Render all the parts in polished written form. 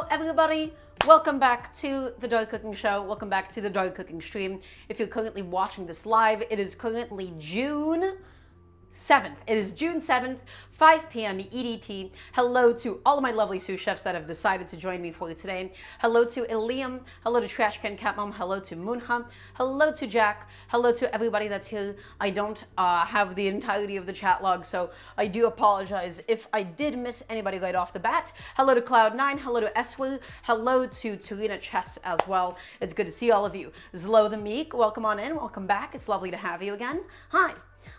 Hello everybody, welcome back to the Dough Cooking Show, welcome back to the Dough Cooking Stream. If you're currently watching this live, it is currently June 7th. It is June 7th, 5 p.m. EDT. Hello to all of my lovely sous chefs that have decided to join me for today. Hello to Eliam, hello to Trash Can Cat Mom, hello to Moonha, hello to Jack, hello to everybody that's here. I don't have the entirety of the chat log, so I do apologize if I did miss anybody right off the bat. Hello to Cloud9, hello to Eswu, hello to Turina Chess as well. It's good to see all of you. Zlo the Meek, welcome on in, welcome back. It's lovely to have you again. Hi.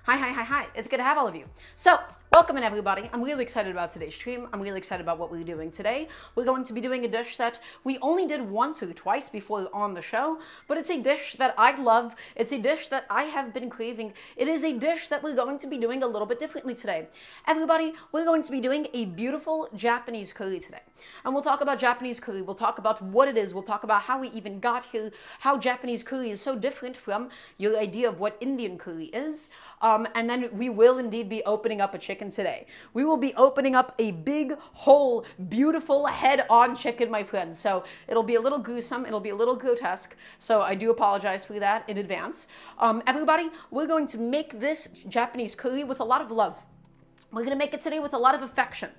Hi. It's good to have all of you. So, welcome in everybody. I'm really excited about today's stream. I'm really excited about what we're doing today. We're going to be doing a dish that we only did once or twice before on the show, but it's a dish that I love. It's a dish that I have been craving. It is a dish that we're going to be doing a little bit differently today. Everybody, we're going to be doing a beautiful Japanese curry today. And we'll talk about Japanese curry. We'll talk about what it is. We'll talk about how we even got here, how Japanese curry is so different from your idea of what Indian curry is. And then we will indeed be opening up a chicken today. We will be opening up a big, whole, beautiful, head-on chicken, my friends. So it'll be a little gruesome. It'll be a little grotesque. So I do apologize for that in advance. Everybody, we're going to make this Japanese curry with a lot of love. We're going to make it today with a lot of affection.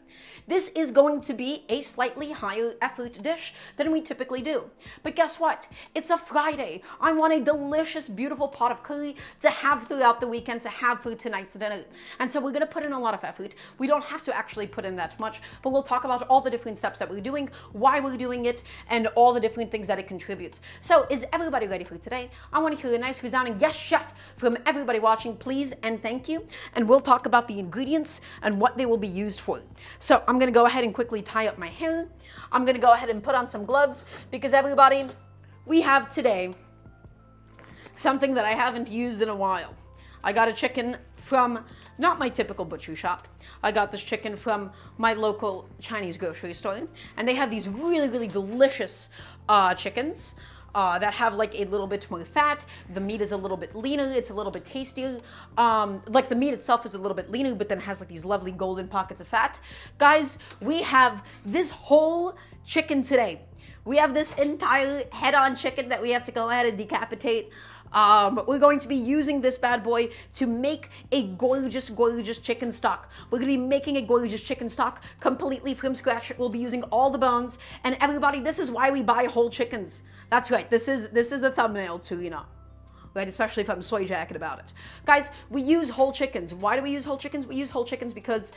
This is going to be a slightly higher effort dish than we typically do. But guess what? It's a Friday. I want a delicious, beautiful pot of curry to have throughout the weekend, to have for tonight's dinner. And so we're going to put in a lot of effort. We don't have to actually put in that much, but we'll talk about all the different steps that we're doing, why we're doing it, and all the different things that it contributes. So is everybody ready for today? I want to hear a nice resounding yes, chef, from everybody watching, please and thank you. And we'll talk about the ingredients and what they will be used for. So I'm gonna go ahead and quickly tie up my hair. I'm gonna go ahead and put on some gloves because everybody, we have today something that I haven't used in a while. I got a chicken from not my typical butcher shop. I got this chicken from my local Chinese grocery store, and they have these really, really delicious chickens. That have like a little bit more fat. The meat is a little bit leaner. It's a little bit tastier. Like the meat itself is a little bit leaner, but then has like these lovely golden pockets of fat. Guys, we have this whole chicken today. We have this entire head-on chicken that we have to go ahead and decapitate. We're going to be using this bad boy to make a gorgeous, gorgeous chicken stock. We're going to be making a gorgeous chicken stock completely from scratch. We'll be using all the bones. And everybody, this is why we buy whole chickens. That's right. This is a thumbnail too, you know. Right, especially if I'm soy jacket about it. Guys, we use whole chickens. Why do we use whole chickens? We use whole chickens because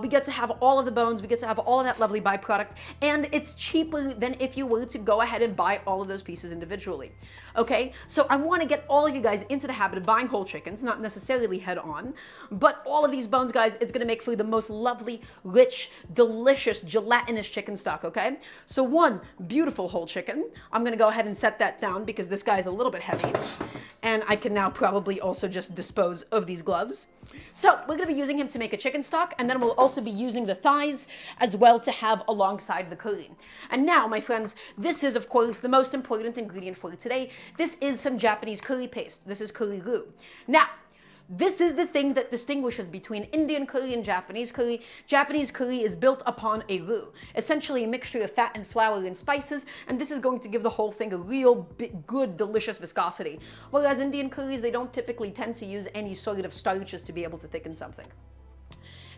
we get to have all of the bones, we get to have all of that lovely byproduct, and it's cheaper than if you were to go ahead and buy all of those pieces individually. Okay, so I want to get all of you guys into the habit of buying whole chickens, not necessarily head on, but all of these bones, guys, it's gonna make for the most lovely, rich, delicious, gelatinous chicken stock, okay? So one beautiful whole chicken. I'm gonna go ahead and set that down because this guy's a little bit heavy. And I can now probably also just dispose of these gloves. So we're gonna be using him to make a chicken stock, and then we'll also be using the thighs as well to have alongside the curry. And now, my friends, this is of course the most important ingredient for today. This is some Japanese curry paste. This is curry roux. Now, this is the thing that distinguishes between Indian curry and Japanese curry. Japanese curry is built upon a roux, essentially a mixture of fat and flour and spices, and this is going to give the whole thing a real good, delicious viscosity. Whereas Indian curries, they don't typically tend to use any sort of starches to be able to thicken something.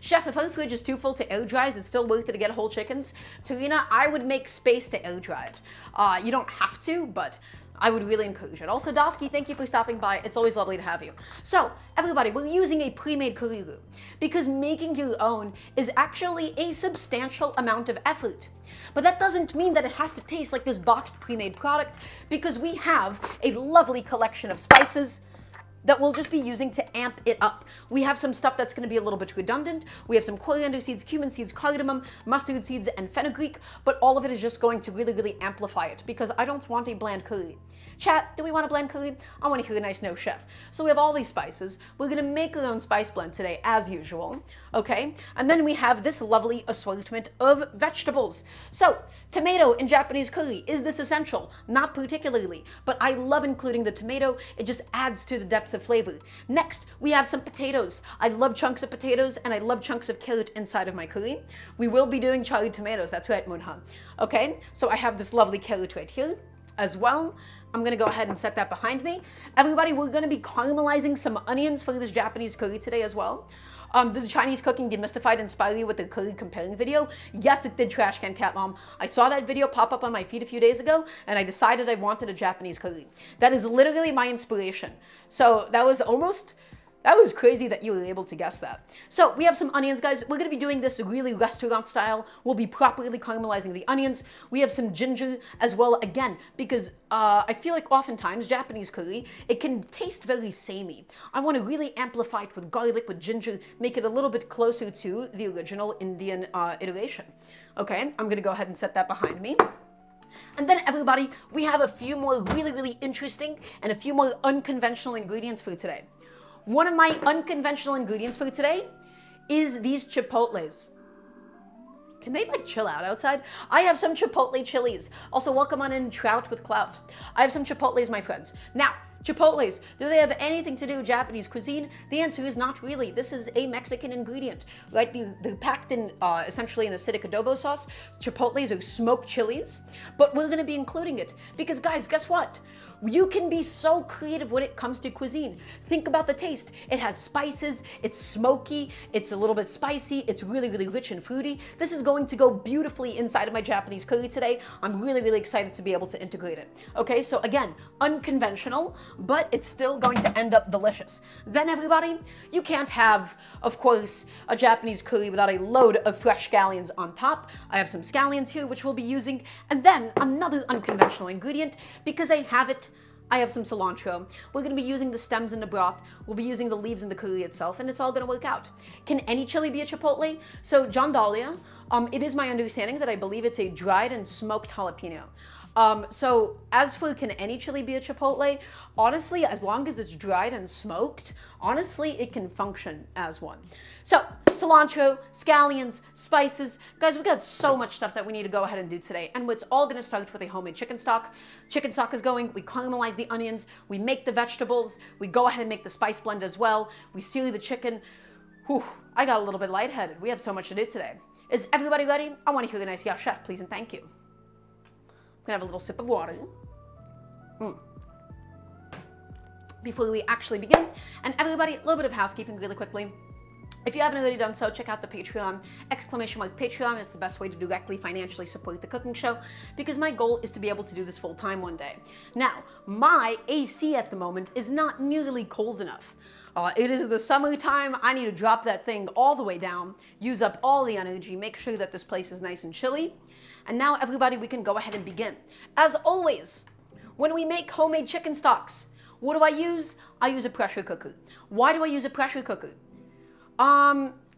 Chef, if our fridge is too full to air dry, is it still worth it to get whole chickens? Tarina, I would make space to air dry it. You don't have to, but I would really encourage it. Also, Dosky, thank you for stopping by. It's always lovely to have you. So, everybody, we're using a pre-made curry roux because making your own is actually a substantial amount of effort. But that doesn't mean that it has to taste like this boxed pre-made product because we have a lovely collection of spices that we'll just be using to amp it up. We have some stuff that's going to be a little bit redundant. We have some coriander seeds, cumin seeds, cardamom, mustard seeds, and fenugreek, but all of it is just going to really, really amplify it because I don't want a bland curry. Chat, do we want a bland curry? I want to hear a nice no, chef. So we have all these spices. We're going to make our own spice blend today, as usual, okay? And then we have this lovely assortment of vegetables. So, tomato in Japanese curry, is this essential? Not particularly, but I love including the tomato. It just adds to the depth depth of flavor. Next, we have some potatoes. I love chunks of potatoes and I love chunks of carrot inside of my curry. We will be doing cherry tomatoes. That's right, Munha. Okay, so I have this lovely carrot right here as well. I'm gonna go ahead and set that behind me. Everybody, we're gonna be caramelizing some onions for this Japanese curry today as well. Did the Chinese Cooking Demystified inspire you with the curry comparing video? Yes, it did, Trash Can Cat Mom. I saw that video pop up on my feed a few days ago, and I decided I wanted a Japanese curry. That is literally my inspiration. So that was crazy that you were able to guess that. So we have some onions, guys. We're gonna be doing this really restaurant style. We'll be properly caramelizing the onions. We have some ginger as well, again, because I feel like oftentimes Japanese curry, it can taste very samey. I wanna really amplify it with garlic, with ginger, make it a little bit closer to the original Indian iteration. Okay, I'm gonna go ahead and set that behind me. And then everybody, we have a few more really interesting and a few more unconventional ingredients for today. One of my unconventional ingredients for today is these chipotles. Can they like chill out outside? I have some chipotle chilies. Also, welcome on in, Trout with Clout. I have some chipotles, my friends. Now, chipotles, do they have anything to do with Japanese cuisine? The answer is not really. This is a Mexican ingredient, right? They're packed in essentially an acidic adobo sauce. Chipotles are smoked chilies, but we're gonna be including it because guys, guess what? You can be so creative when it comes to cuisine. Think about the taste. It has spices, it's smoky, it's a little bit spicy, it's really rich and fruity. This is going to go beautifully inside of my Japanese curry today. I'm really excited to be able to integrate it. Okay, so again, unconventional, but it's still going to end up delicious. Then everybody, you can't have, of course, a Japanese curry without a load of fresh scallions on top. I have some scallions here, which we'll be using. And then another unconventional ingredient, because I have it, I have some cilantro. We're gonna be using the stems in the broth. We'll be using the leaves in the curry itself, and it's all gonna work out. Can any chili be a chipotle? So John Dahlia, it is my understanding that I believe it's a dried and smoked jalapeno. So as for can any chili be a chipotle, honestly, as long as it's dried and smoked, honestly, it can function as one. So cilantro, scallions, spices, guys, we got so much stuff that we need to go ahead and do today. And it's all gonna start with a homemade chicken stock. Chicken stock is going, we caramelize the onions, we make the vegetables, we go ahead and make the spice blend as well. We sear the chicken. Whew, I got a little bit lightheaded. We have so much to do today. Is everybody ready? I wanna hear the nice yes, chef, please and thank you. I'm gonna have a little sip of water. Before we actually begin. And everybody, a little bit of housekeeping really quickly. If you haven't already done so, check out the Patreon, !Patreon. It's the best way to directly financially support the cooking show because my goal is to be able to do this full time one day. Now, my AC at the moment is not nearly cold enough. It is the summertime. I need to drop that thing all the way down, use up all the energy, make sure that this place is nice and chilly. And now everybody, we can go ahead and begin. As always, when we make homemade chicken stocks, what do I use? I use a pressure cooker. Why do I use a pressure cooker?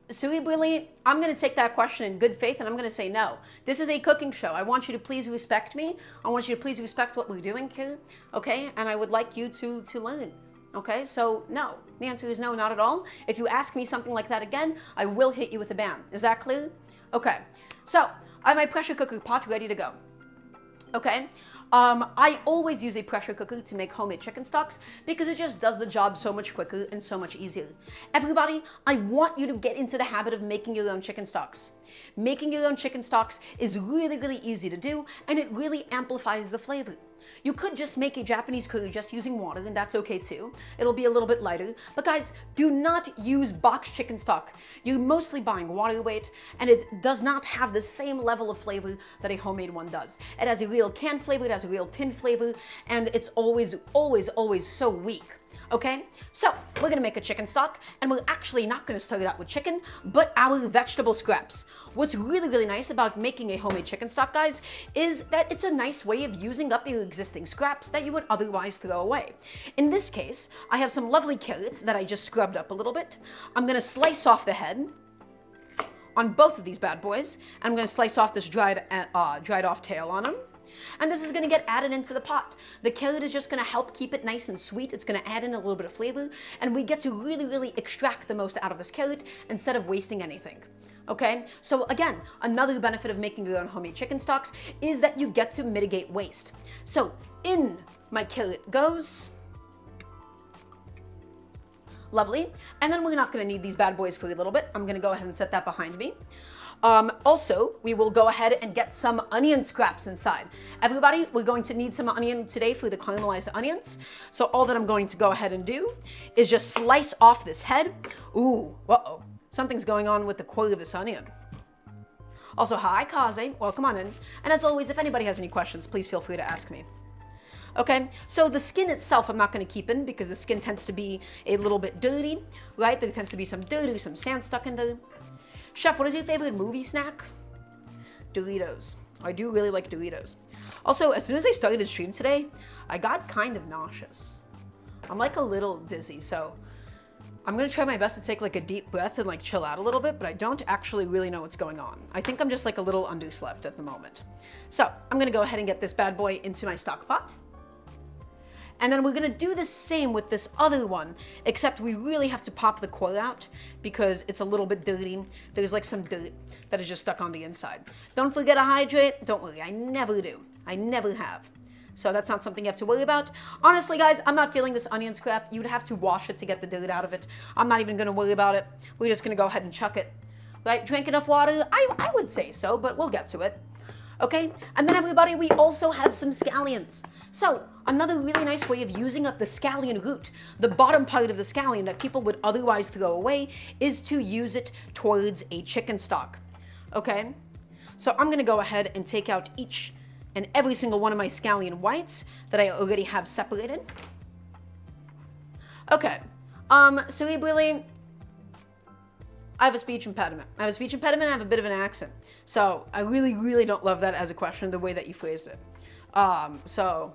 Cerebrally, I'm gonna take that question in good faith and I'm gonna say no. This is a cooking show. I want you to please respect me. I want you to please respect what we're doing here, okay? And I would like you to learn, okay? So no, the answer is no, not at all. If you ask me something like that again, I will hit you with a ban. Is that clear? Okay, so I have my pressure cooker pot ready to go. Okay, I always use a pressure cooker to make homemade chicken stocks because it just does the job so much quicker and so much easier. Everybody, I want you to get into the habit of making your own chicken stocks. Making your own chicken stocks is really easy to do and it really amplifies the flavor. You could just make a Japanese curry just using water and that's okay too. It'll be a little bit lighter. But guys, do not use boxed chicken stock. You're mostly buying water weight and it does not have the same level of flavor that a homemade one does. It has a real canned flavor, it has a real tin flavor, and it's always so weak. Okay, so we're gonna make a chicken stock and we're actually not gonna start it out with chicken, but our vegetable scraps. What's really nice about making a homemade chicken stock, guys, is that it's a nice way of using up your existing scraps that you would otherwise throw away. In this case, I have some lovely carrots that I just scrubbed up a little bit. I'm gonna slice off the head on both of these bad boys. And I'm gonna slice off this dried off tail on them. And this is gonna get added into the pot. The carrot is just gonna help keep it nice and sweet. It's gonna add in a little bit of flavor and we get to really extract the most out of this carrot instead of wasting anything. Okay, so again, another benefit of making your own homemade chicken stocks is that you get to mitigate waste. So in my carrot goes. Lovely. And then we're not gonna need these bad boys for a little bit. I'm gonna go ahead and set that behind me. Also, we will go ahead and get some onion scraps inside. Everybody, we're going to need some onion today for the caramelized onions. So all that I'm going to go ahead and do is just slice off this head. Ooh, uh-oh. Something's going on with the core of this onion. Also, hi, Kaze. Welcome on in. And as always, if anybody has any questions, please feel free to ask me. Okay, so the skin itself I'm not going to keep in because the skin tends to be a little bit dirty, right? There tends to be some dirt or some sand stuck in there. Chef, what is your favorite movie snack? Doritos. I do really like Doritos. Also, as soon as I started the stream today, I got kind of nauseous. I'm like a little dizzy, so I'm gonna try my best to take like a deep breath and like chill out a little bit, but I don't actually really know what's going on. I think I'm just like a little underslept at the moment. So I'm gonna go ahead and get this bad boy into my stock pot. And then we're gonna do the same with this other one, except we really have to pop the core out because it's a little bit dirty. There's like some dirt that is just stuck on the inside. Don't forget to hydrate. Don't worry, I never do. I never have. So that's not something you have to worry about. Honestly, guys, I'm not feeling this onion scrap. You'd have to wash it to get the dirt out of it. I'm not even gonna worry about it. We're just gonna go ahead and chuck it. Right, drink enough water? I would say so, but we'll get to it. Okay, and then everybody, we also have some scallions. So another really nice way of using up the scallion root, the bottom part of the scallion that people would otherwise throw away, is to use it towards a chicken stock. Okay, so I'm gonna go ahead and take out each and every single one of my scallion whites that I already have separated. Okay, cerebrally, I have a speech impediment. I have a bit of an accent. So I really, really don't love that as a question, the way that you phrased it. So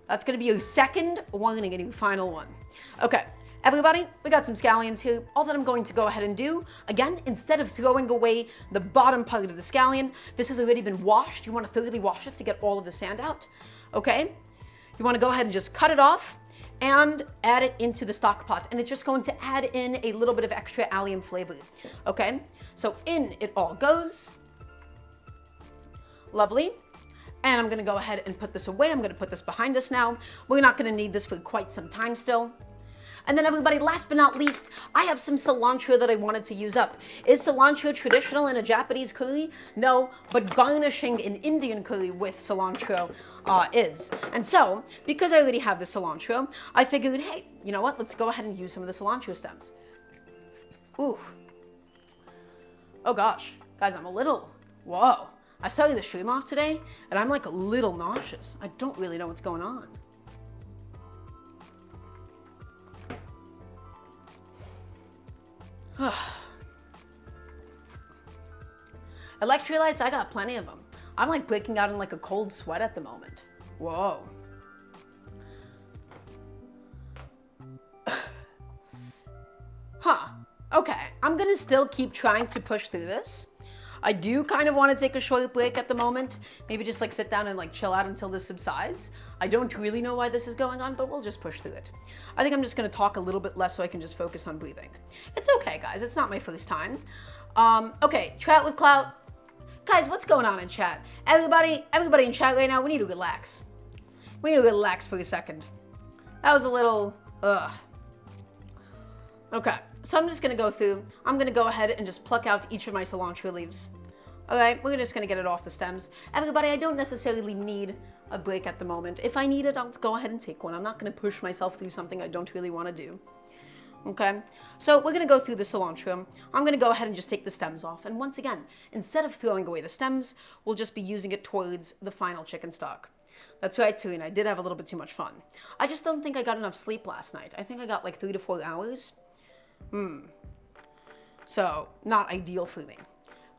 that's gonna be your second warning and your final one. Okay, everybody, we got some scallions here. All that I'm going to go ahead and do, again, instead of throwing away the bottom part of the scallion, this has already been washed. You wanna thoroughly wash it to get all of the sand out, okay? You wanna go ahead and just cut it off and add it into the stock pot. And it's just going to add in a little bit of extra allium flavor, okay? So in it all goes. Lovely. And I'm gonna go ahead and put this away. I'm gonna put this behind us now. We're not gonna need this for quite some time still. And then everybody, last but not least, I have some cilantro that I wanted to use up. Is cilantro traditional in a Japanese curry? No, but garnishing an Indian curry with cilantro is. And so, because I already have the cilantro, I figured, hey, you know what? Let's go ahead and use some of the cilantro stems. Ooh. Oh gosh, guys, I'm a little, whoa. I started the stream off today, and I'm like a little nauseous. I don't really know what's going on. Electrolytes, I got plenty of them. I'm like breaking out in like a cold sweat at the moment. Whoa. Huh. Okay, I'm gonna still keep trying to push through this. I do kind of want to take a short break at the moment. Maybe just like sit down and like chill out until this subsides. I don't really know why this is going on, but we'll just push through it. I think I'm just going to talk a little bit less so I can just focus on breathing. It's okay, guys. It's not my first time. Okay, chat with Clout. Guys, what's going on in chat? Everybody in chat right now, we need to relax. We need to relax for a second. That was a little, Okay, so I'm just gonna go through. I'm gonna go ahead and just pluck out each of my cilantro leaves. Okay, we're just gonna get it off the stems. Everybody, I don't necessarily need a break at the moment. If I need it, I'll go ahead and take one. I'm not gonna push myself through something I don't really wanna do. Okay, so we're gonna go through the cilantro. I'm gonna go ahead and just take the stems off. And once again, instead of throwing away the stems, we'll just be using it towards the final chicken stock. That's right, Tarina, I did have a little bit too much fun. I just don't think I got enough sleep last night. I think I got like 3 to 4 hours. So, not ideal for me.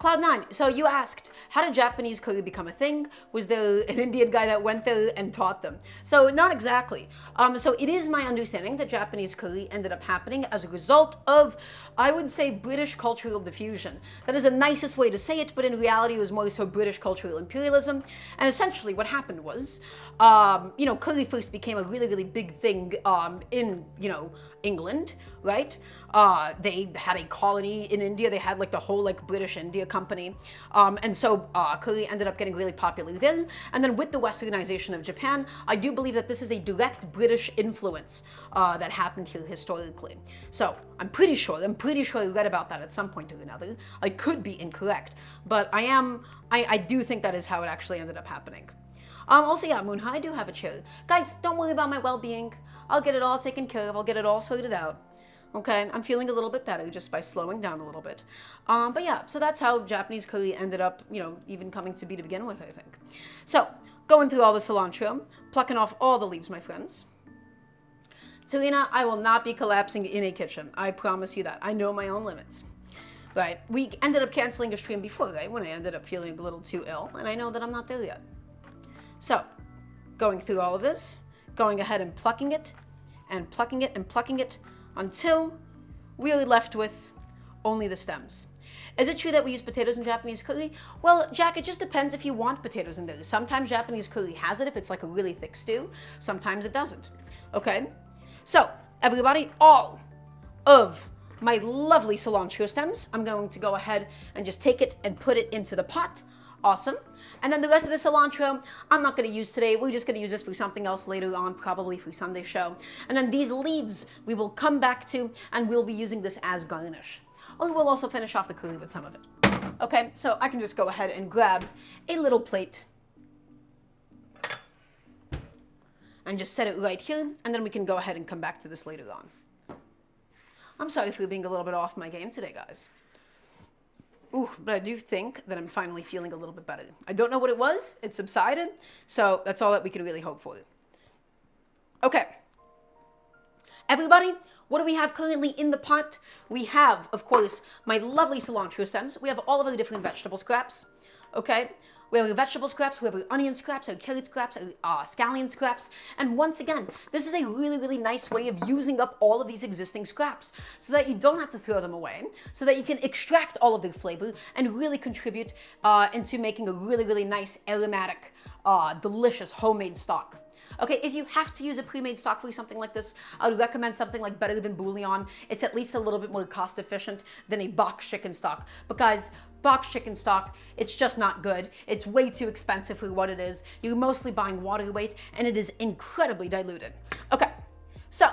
Cloud9, so you asked, how did Japanese curry become a thing? Was there an Indian guy that went there and taught them? So, not exactly. So it is my understanding that Japanese curry ended up happening as a result of, I would say, British cultural diffusion. That is the nicest way to say it, but in reality it was more so British cultural imperialism. And essentially what happened was, curry first became a really, really big thing in, England, right? They had a colony in India. They had like the whole like British India Korea company. And so curry ended up getting really popular there. And then with the westernization of Japan, I do believe that this is a direct British influence that happened here historically. So I'm pretty sure I read about that at some point or another. I could be incorrect, but I do think that is how it actually ended up happening. Also, yeah, Moonha, I do have a chair. Guys, don't worry about my well-being. I'll get it all taken care of. I'll get it all sorted out. Okay, I'm feeling a little bit better just by slowing down a little bit. But yeah, so that's how Japanese curry ended up, even coming to be to begin with, I think. So, going through all the cilantro, plucking off all the leaves, my friends. Selena, I will not be collapsing in a kitchen. I promise you that. I know my own limits. Right, we ended up canceling a stream before, right, when I ended up feeling a little too ill, and I know that I'm not there yet. So, going through all of this, going ahead and plucking it, and plucking it, and plucking it, until we are left with only the stems. Is it true that we use potatoes in Japanese curry? Well, Jack, it just depends if you want potatoes in there. Sometimes Japanese curry has it if it's like a really thick stew. Sometimes it doesn't. Okay? So, everybody, all of my lovely cilantro stems, I'm going to go ahead and just take it and put it into the pot. Awesome. And then the rest of the cilantro, I'm not going to use today. We're just going to use this for something else later on, probably for Sunday's show. And then these leaves we will come back to, and we'll be using this as garnish. Or we'll also finish off the curry with some of it. Okay, so I can just go ahead and grab a little plate and just set it right here, and then we can go ahead and come back to this later on. I'm sorry for being a little bit off my game today, guys. Ooh, but I do think that I'm finally feeling a little bit better. I don't know what it was. It subsided. So that's all that we can really hope for. Okay. Everybody, what do we have currently in the pot? We have, of course, my lovely cilantro stems. We have all of our different vegetable scraps. Okay. We have our vegetable scraps, we have our onion scraps, our carrot scraps, our scallion scraps. And once again, this is a really, really nice way of using up all of these existing scraps so that you don't have to throw them away, so that you can extract all of their flavor and really contribute into making a really, really nice, aromatic, delicious homemade stock. Okay, if you have to use a pre-made stock for something like this, I would recommend something like Better Than Bouillon. It's at least a little bit more cost efficient than a box chicken stock. Because box chicken stock, it's just not good. It's way too expensive for what it is. You're mostly buying water weight, and it is incredibly diluted. Okay, so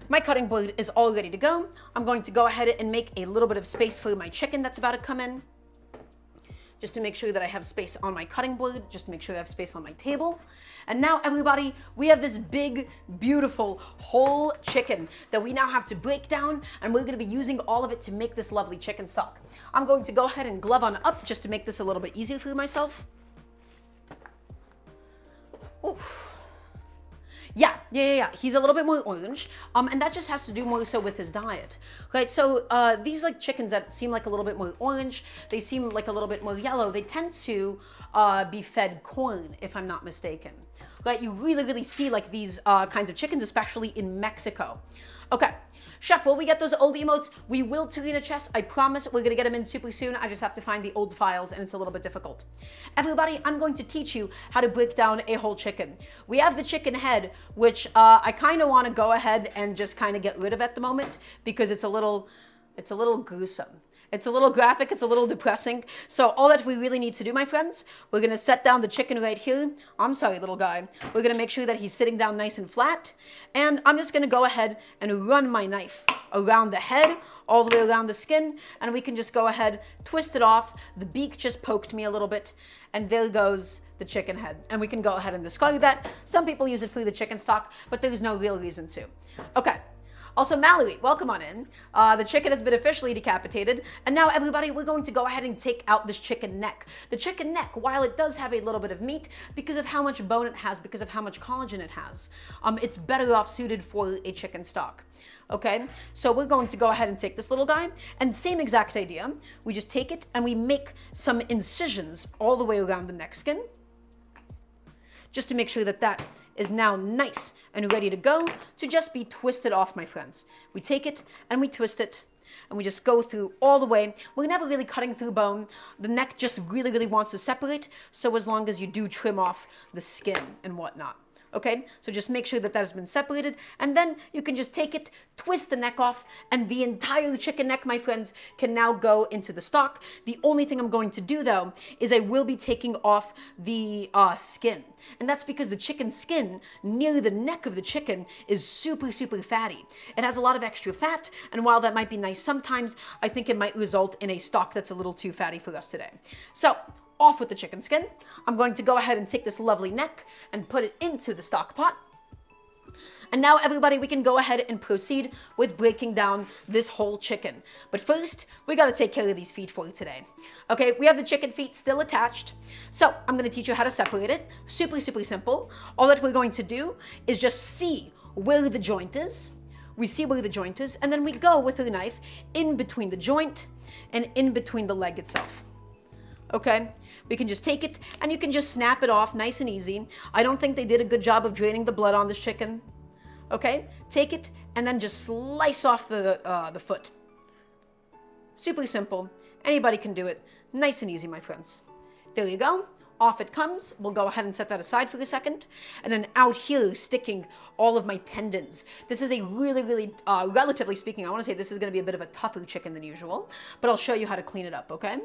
my cutting board is all ready to go. I'm going to go ahead and make a little bit of space for my chicken that's about to come in. Just to make sure that I have space on my cutting board, just to make sure I have space on my table. And now, everybody, we have this big, beautiful, whole chicken that we now have to break down, and we're gonna be using all of it to make this lovely chicken stock. I'm going to go ahead and glove on up just to make this a little bit easier for myself. Oof. Yeah. He's a little bit more orange, and that just has to do more so with his diet, right? So these like chickens that seem like a little bit more orange, they seem like a little bit more yellow. They tend to be fed corn, if I'm not mistaken, right? You really, really see like these kinds of chickens, especially in Mexico. Okay. Chef, will we get those old emotes? We will, Tarina Chess. I promise we're going to get them in super soon. I just have to find the old files, and it's a little bit difficult. Everybody, I'm going to teach you how to break down a whole chicken. We have the chicken head, which I kind of want to go ahead and just kind of get rid of at the moment because it's a little gruesome. It's a little graphic, it's a little depressing. So all that we really need to do, my friends, we're gonna set down the chicken right here. I'm sorry, little guy. We're gonna make sure that he's sitting down nice and flat. And I'm just gonna go ahead and run my knife around the head, all the way around the skin, and we can just go ahead, twist it off. The beak just poked me a little bit, and there goes the chicken head. And we can go ahead and discard that. Some people use it for the chicken stock, but there's no real reason to. Okay. Also, Mallory, welcome on in. The chicken has been officially decapitated. And now, everybody, we're going to go ahead and take out this chicken neck. The chicken neck, while it does have a little bit of meat, because of how much bone it has, because of how much collagen it has, it's better off suited for a chicken stock. Okay, so we're going to go ahead and take this little guy, and same exact idea. We just take it and we make some incisions all the way around the neck skin, just to make sure that that is now nice and ready to go to just be twisted off, my friends. We take it and we twist it and we just go through all the way. We're never really cutting through bone. The neck just really, really wants to separate. So as long as you do trim off the skin and whatnot. Okay, so just make sure that that has been separated, and then you can just take it, twist the neck off, and the entire chicken neck, my friends, can now go into the stock. The only thing I'm going to do though is I will be taking off the skin, and that's because the chicken skin near the neck of the chicken is super fatty. It has a lot of extra fat, and while that might be nice sometimes, I think it might result in a stock that's a little too fatty for us today. So off with the chicken skin. I'm going to go ahead and take this lovely neck and put it into the stock pot. And now everybody, we can go ahead and proceed with breaking down this whole chicken. But first, we gotta take care of these feet for you today. Okay, we have the chicken feet still attached. So I'm gonna teach you how to separate it. Super simple. All that we're going to do is just see where the joint is. We see where the joint is, and then we go with a knife in between the joint and in between the leg itself. Okay, we can just take it and you can just snap it off nice and easy. I don't think they did a good job of draining the blood on this chicken. Okay, take it and then just slice off the foot. Super simple. Anybody can do it. Nice and easy, my friends. There you go. Off it comes. We'll go ahead and set that aside for a second. And then out here, sticking all of my tendons. This is a really, relatively speaking, I want to say this is going to be a bit of a tougher chicken than usual, but I'll show you how to clean it up, okay?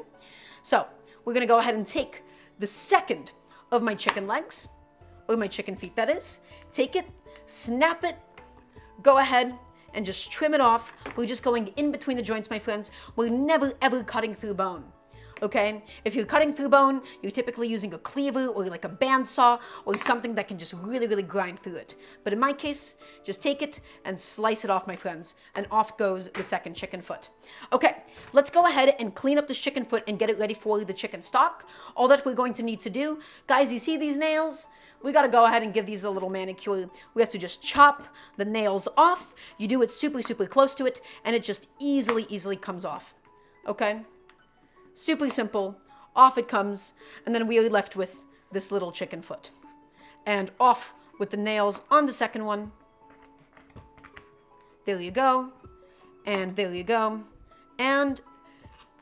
So we're going to go ahead and take the second of my chicken legs, or my chicken feet that is. Take it, snap it, go ahead and just trim it off. We're just going in between the joints, my friends. We're never ever cutting through bone. Okay, if you're cutting through bone, you're typically using a cleaver or like a bandsaw or something that can just really grind through it. But in my case, just take it and slice it off, my friends, and off goes the second chicken foot. Okay, let's go ahead and clean up this chicken foot and get it ready for the chicken stock. All that we're going to need to do, guys, you see these nails? We got to go ahead and give these a little manicure. We have to just chop the nails off. You do it super close to it, and it just easily comes off. Okay? Super simple. Off it comes, and then we are left with this little chicken foot. And off with the nails on the second one. There you go. And there you go. And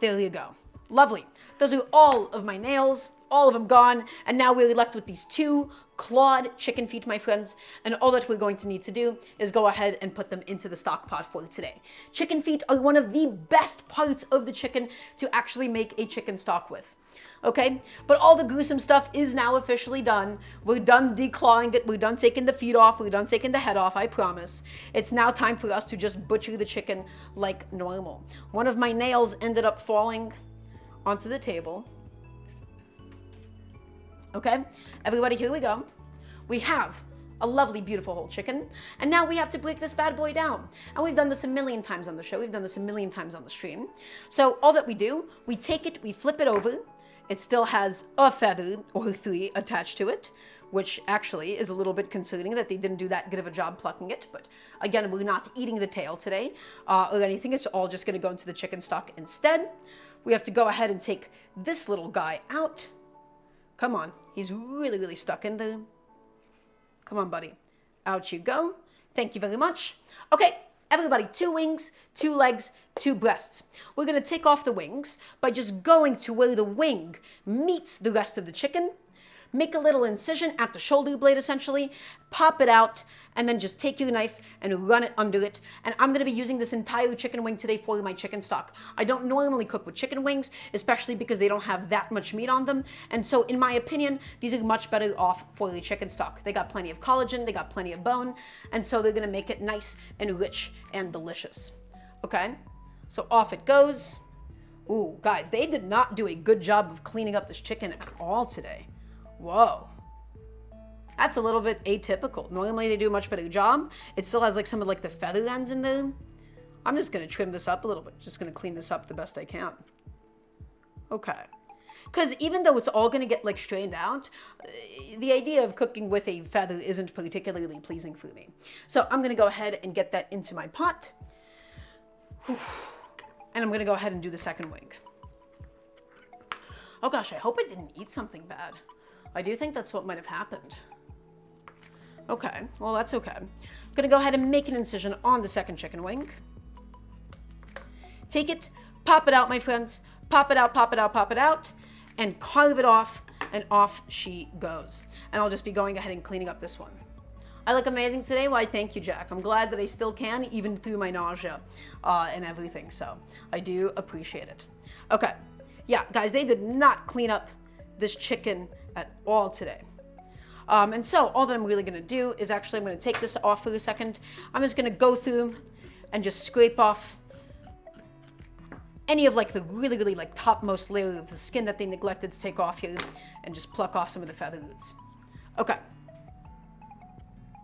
there you go. Lovely. Those are all of my nails, all of them gone, and now we're left with these two clawed chicken feet, my friends, and all that we're going to need to do is go ahead and put them into the stock pot for today. Chicken feet are one of the best parts of the chicken to actually make a chicken stock with. Okay, but all the gruesome stuff is now officially done. We're done declawing it, we're done taking the feet off, we're done taking the head off, I promise. It's now time for us to just butcher the chicken like normal. One of my nails ended up falling onto the table. Okay, everybody, here we go. We have a lovely, beautiful whole chicken, and now we have to break this bad boy down. And we've done this a million times on the show, we've done this a million times on the stream. So all that we do, we take it, we flip it over. It still has a feather or three attached to it, which actually is a little bit concerning that they didn't do that good of a job plucking it. But again, we're not eating the tail today or anything. It's all just gonna go into the chicken stock instead. We have to go ahead and take this little guy out. Come on, he's really stuck in there. Come on, buddy. Out you go. Thank you very much. Okay, everybody, 2 wings, 2 legs, 2 breasts. We're gonna take off the wings by just going to where the wing meets the rest of the chicken. Make a little incision at the shoulder blade, essentially, pop it out, and then just take your knife and run it under it. And I'm gonna be using this entire chicken wing today for my chicken stock. I don't normally cook with chicken wings, especially because they don't have that much meat on them. And so in my opinion, these are much better off for the chicken stock. They got plenty of collagen, they got plenty of bone, and so they're gonna make it nice and rich and delicious. Okay, so off it goes. Ooh, guys, they did not do a good job of cleaning up this chicken at all today. Whoa, that's a little bit atypical. Normally they do a much better job. It still has like some of like the feather ends in there. I'm just gonna trim this up a little bit. Just gonna clean this up the best I can. Okay, because even though it's all gonna get like strained out, the idea of cooking with a feather isn't particularly pleasing for me. So I'm gonna go ahead and get that into my pot. And I'm gonna go ahead and do the second wing. Oh gosh, I hope I didn't eat something bad. I do think that's what might have happened. Okay, well that's okay. I'm gonna go ahead and make an incision on the second chicken wing. Take it, pop it out, my friends. Pop it out, pop it out, pop it out, and carve it off, and off she goes. And I'll just be going ahead and cleaning up this one. I look amazing today? Why, thank you, Jack. I'm glad that I still can, even through my nausea and everything. So I do appreciate it. Okay. Yeah, guys, they did not clean up this chicken at all today. And so all that I'm really going to do is actually I'm going to take this off for a second. I'm just going to go through and just scrape off any of like the really like topmost layer of the skin that they neglected to take off here, and just pluck off some of the feather roots. Okay.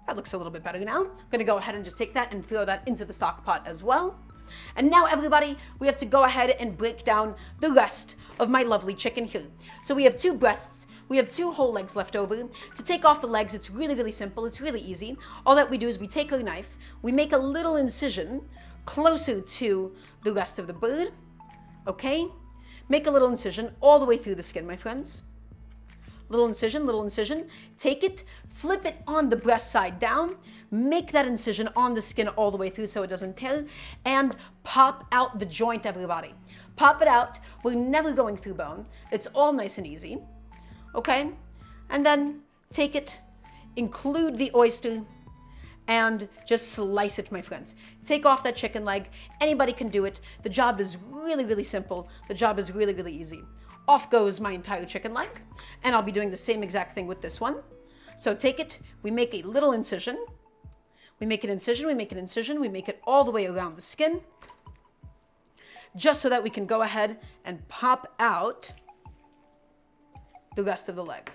That looks a little bit better now. I'm going to go ahead and just take that and throw that into the stock pot as well. And now, everybody, we have to go ahead and break down the rest of my lovely chicken here. So we have 2 breasts. We have 2 whole legs left over. To take off the legs, it's really simple. It's really easy. All that we do is we take our knife, we make a little incision closer to the rest of the bird. Okay? Make a little incision all the way through the skin, my friends. Little incision. Take it, flip it on the breast side down, make that incision on the skin all the way through so it doesn't tear, and pop out the joint, everybody. Pop it out. We're never going through bone. It's all nice and easy. Okay? And then take it, include the oyster, and just slice it, my friends. Take off that chicken leg. Anybody can do it. The job is really simple. The job is really easy. Off goes my entire chicken leg, and I'll be doing the same exact thing with this one. So take it, we make a little incision. We make an incision, we make it all the way around the skin, just so that we can go ahead and pop out the rest of the leg.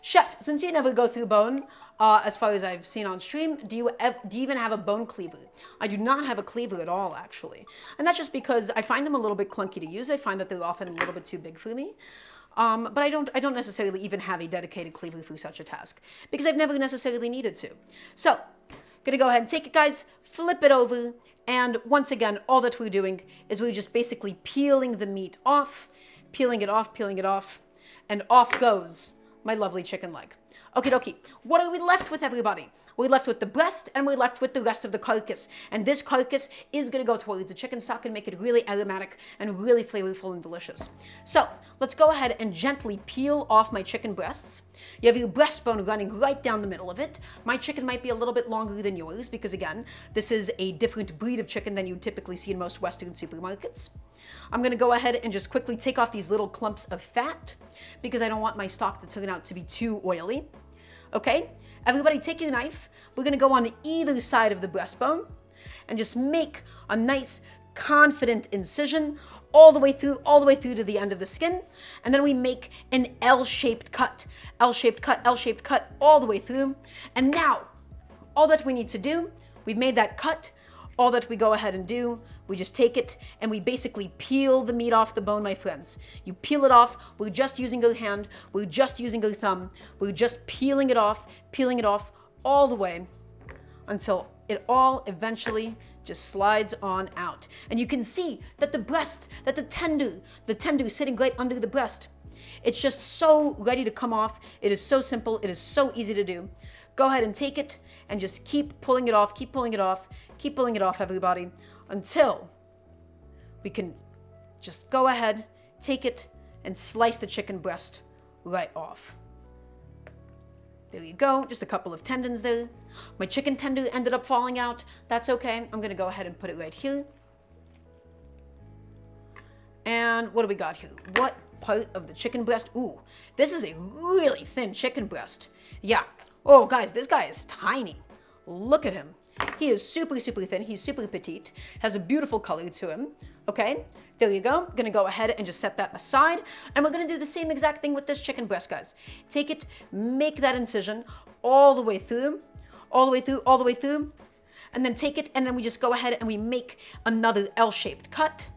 Chef, since you never go through bone, as far as I've seen on stream, do you even have a bone cleaver? I do not have a cleaver at all, actually. And that's just because I find them a little bit clunky to use. I find that they're often a little bit too big for me. But I don't necessarily even have a dedicated cleaver for such a task, because I've never necessarily needed to. So, gonna go ahead and take it, guys, flip it over, and once again, all that we're doing is we're just basically peeling the meat off, peeling it off, and off goes my lovely chicken leg. Okie dokie. What are we left with, everybody? We're left with the breast, and we're left with the rest of the carcass. And this carcass is going to go towards the chicken stock and make it really aromatic and really flavorful and delicious. So let's go ahead and gently peel off my chicken breasts. You have your breastbone running right down the middle of it. My chicken might be a little bit longer than yours because, again, this is a different breed of chicken than you typically see in most Western supermarkets. I'm going to go ahead and just quickly take off these little clumps of fat because I don't want my stock to turn out to be too oily. Okay, everybody take your knife. We're going to go on either side of the breastbone and just make a nice confident incision all the way through to the end of the skin. And then we make an L-shaped cut all the way through. And now all that we need to do, we've made that cut. All that we go ahead and do, we just take it and we basically peel the meat off the bone, my friends. You peel it off. We're just using our hand. We're just using our thumb. We're just peeling it off all the way until it all eventually just slides on out. And you can see that the breast, that the tender is sitting right under the breast. It's just so ready to come off. It is so simple. It is so easy to do. Go ahead and take it and just keep pulling it off, everybody, until we can just go ahead, take it, and slice the chicken breast right off. There you go, just a couple of tendons there. My chicken tender ended up falling out. That's okay. I'm gonna go ahead and put it right here. And what do we got here? What part of the chicken breast? Ooh, this is a really thin chicken breast. Yeah. Oh, guys, this guy is tiny. Look at him. He is super thin. He's super petite. Has a beautiful color to him. Okay, there you go. Gonna go ahead and just set that aside. And we're gonna do the same exact thing with this chicken breast, guys. Take it, make that incision all the way through, and then take it, and then we just go ahead and we make another L-shaped cut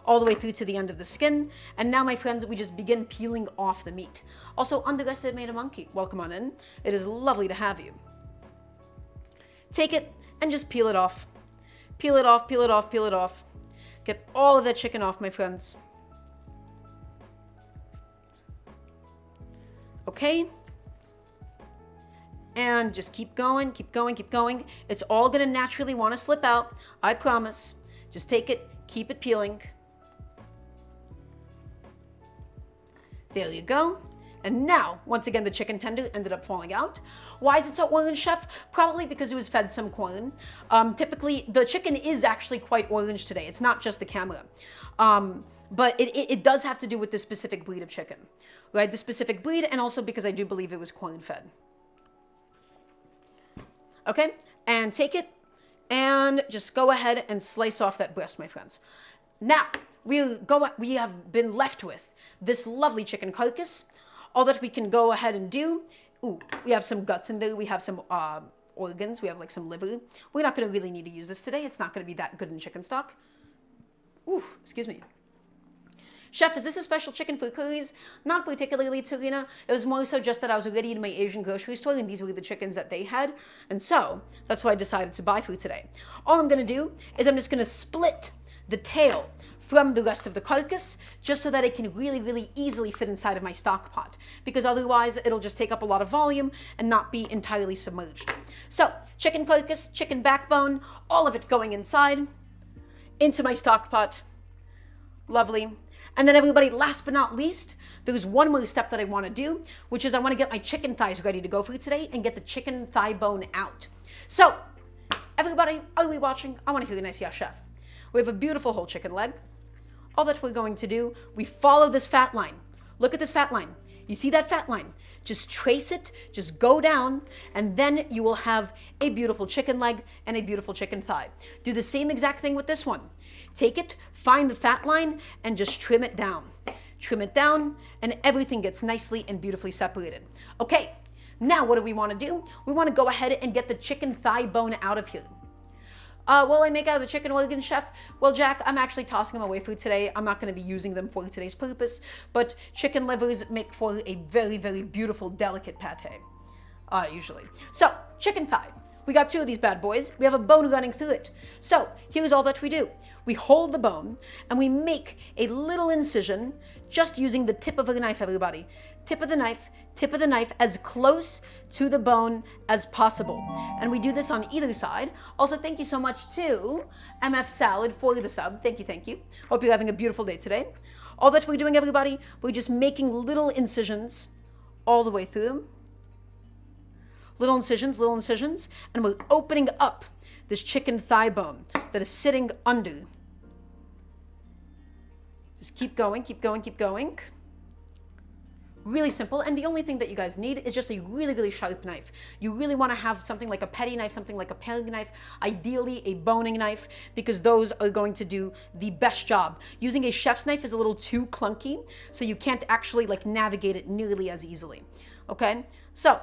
all the way through to the end of the skin. And now, my friends, we just begin peeling off the meat. Also, underestimated monkey, welcome on in. It is lovely to have you. Take it and just peel it off. Peel it off. Get all of that chicken off, my friends. Okay? And just keep going. It's all gonna naturally wanna slip out, I promise. Just take it, keep it peeling. There you go. And now, once again, the chicken tender ended up falling out. Why is it so orange, chef? Probably because it was fed some corn. Typically, the chicken is actually quite orange today. It's not just the camera. But it does have to do with the specific breed of chicken, right? The specific breed, and also because I do believe it was corn fed. Okay, and take it and just go ahead and slice off that breast, my friends. Now, we have been left with this lovely chicken carcass. All that we can go ahead and do, we have some guts in there, we have some organs, we have like some liver. We're not gonna really need to use this today. It's not gonna be that good in chicken stock. Excuse me. Chef, is this a special chicken for curries? Not particularly, Tarina. It was more so just that I was already in my Asian grocery store and these were the chickens that they had. And so that's why I decided to buy for today. All I'm gonna do is I'm just gonna split the tail from the rest of the carcass just so that it can really, really easily fit inside of my stock pot, because otherwise it'll just take up a lot of volume and not be entirely submerged. So chicken carcass, chicken backbone, all of it going inside into my stock pot. Lovely. And then everybody, last but not least, there's one more step that I want to do, which is I want to get my chicken thighs ready to go for today and get the chicken thigh bone out. So everybody, are we watching? I want to hear a nice yes, chef. We have a beautiful whole chicken leg. All that we're going to do, we follow this fat line. Look at this fat line. You see that fat line? Just trace it, just go down, and then you will have a beautiful chicken leg and a beautiful chicken thigh. Do the same exact thing with this one. Take it, find the fat line, and just trim it down. Trim it down, and everything gets nicely and beautifully separated. Okay, now what do we want to do? We want to go ahead and get the chicken thigh bone out of here. Will I make out of the chicken organ, chef? Well, Jack, I'm actually tossing them away for today. I'm not going to be using them for today's purpose, but chicken livers make for a very, very beautiful, delicate pate, usually. So, chicken thigh. We got two of these bad boys. We have a bone running through it. So, here's all that we do. We hold the bone, and we make a little incision, just using the tip of a knife, everybody. Tip of the knife as close to the bone as possible. And we do this on either side. Also, thank you so much to MF Salad for the sub. Thank you, thank you. Hope you're having a beautiful day today. All that we're doing, everybody, we're just making little incisions all the way through. Little incisions, and we're opening up this chicken thigh bone that is sitting under. Just keep going, keep going, keep going. Really simple, and the only thing that you guys need is just a really, really sharp knife. You really want to have something like a petty knife, something like a paring knife, ideally a boning knife, because those are going to do the best job. Using a chef's knife is a little too clunky, so you can't actually like navigate it nearly as easily. Okay, so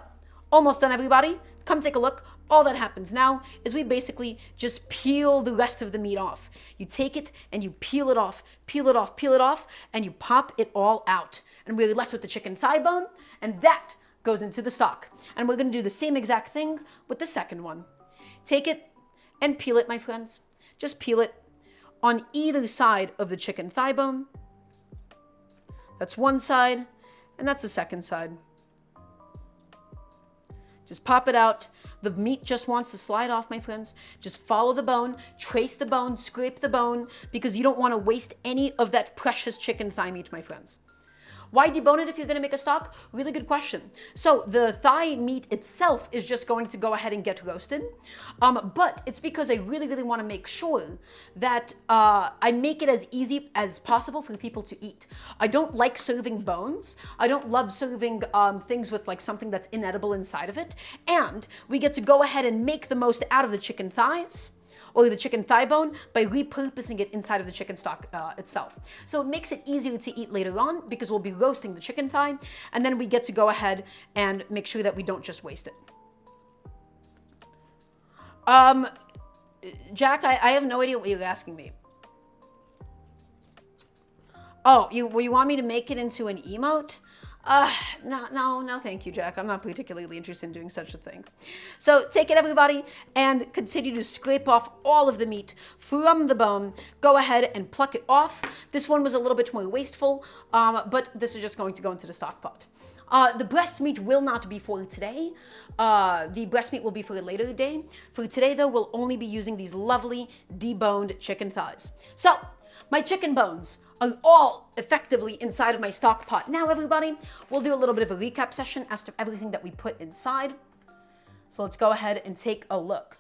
almost done, everybody. Come take a look. All that happens now is we basically just peel the rest of the meat off. You take it and you peel it off, peel it off, peel it off, and you pop it all out. And we're left with the chicken thigh bone, and that goes into the stock. And we're gonna do the same exact thing with the second one. Take it and peel it, my friends. Just peel it on either side of the chicken thigh bone. That's one side, and that's the second side. Just pop it out. The meat just wants to slide off, my friends. Just follow the bone, trace the bone, scrape the bone, because you don't want to waste any of that precious chicken thigh meat, my friends. Why debone it if you're going to make a stock? Really good question. So the thigh meat itself is just going to go ahead and get roasted. But it's because I really, really want to make sure that I make it as easy as possible for people to eat. I don't like serving bones. I don't love serving things with like something that's inedible inside of it. And we get to go ahead and make the most out of the chicken thighs, or the chicken thigh bone, by repurposing it inside of the chicken stock itself. So it makes it easier to eat later on because we'll be roasting the chicken thigh, and then we get to go ahead and make sure that we don't just waste it. Jack, I have no idea what you're asking me. Oh, you want me to make it into an emote? No, thank you, Jack. I'm not particularly interested in doing such a thing. So take it, everybody, and continue to scrape off all of the meat from the bone. Go ahead and pluck it off. This one was a little bit more wasteful, but this is just going to go into the stock pot. The breast meat will not be for today. The breast meat will be for a later day. For today, though, we'll only be using these lovely deboned chicken thighs. So, my chicken bones are all effectively inside of my stock pot. Now, everybody, we'll do a little bit of a recap session as to everything that we put inside. So let's go ahead and take a look.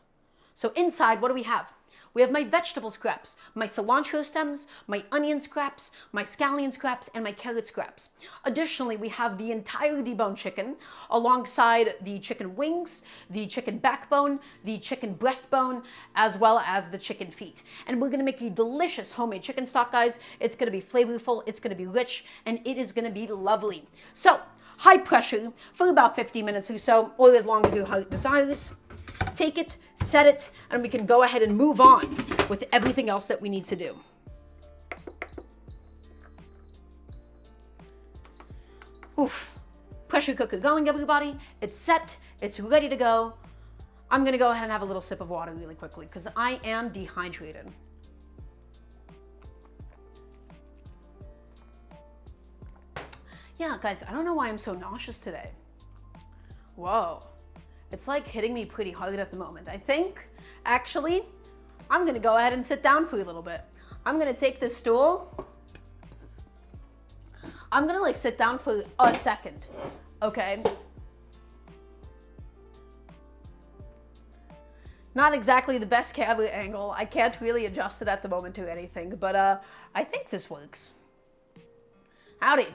So inside, what do we have? We have my vegetable scraps, my cilantro stems, my onion scraps, my scallion scraps, and my carrot scraps. Additionally, we have the entire deboned chicken alongside the chicken wings, the chicken backbone, the chicken breastbone, as well as the chicken feet. And we're gonna make a delicious homemade chicken stock, guys. It's gonna be flavorful, it's gonna be rich, and it is gonna be lovely. So, high pressure for about 50 minutes or so, or as long as your heart desires. Take it, set it, and we can go ahead and move on with everything else that we need to do. Oof. Pressure cooker going, everybody. It's set. It's ready to go. I'm going to go ahead and have a little sip of water really quickly because I am dehydrated. Yeah, guys, I don't know why I'm so nauseous today. Whoa. It's like hitting me pretty hard at the moment. I think, actually, I'm gonna go ahead and sit down for a little bit. I'm gonna take this stool. I'm gonna like sit down for a second, okay? Not exactly the best camera angle. I can't really adjust it at the moment or anything, but I think this works. Howdy.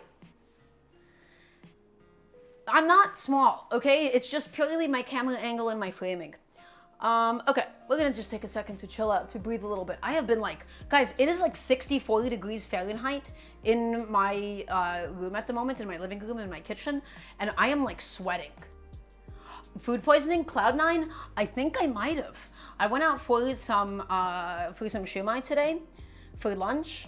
I'm not small, okay? It's just purely my camera angle and my framing. Okay, we're gonna just take a second to chill out, to breathe a little bit. I have been like, guys, it is like 64 degrees Fahrenheit in my room at the moment, in my living room, in my kitchen, and I am like sweating. Food poisoning, Cloud9, I think I might have. I went out for some shumai today for lunch.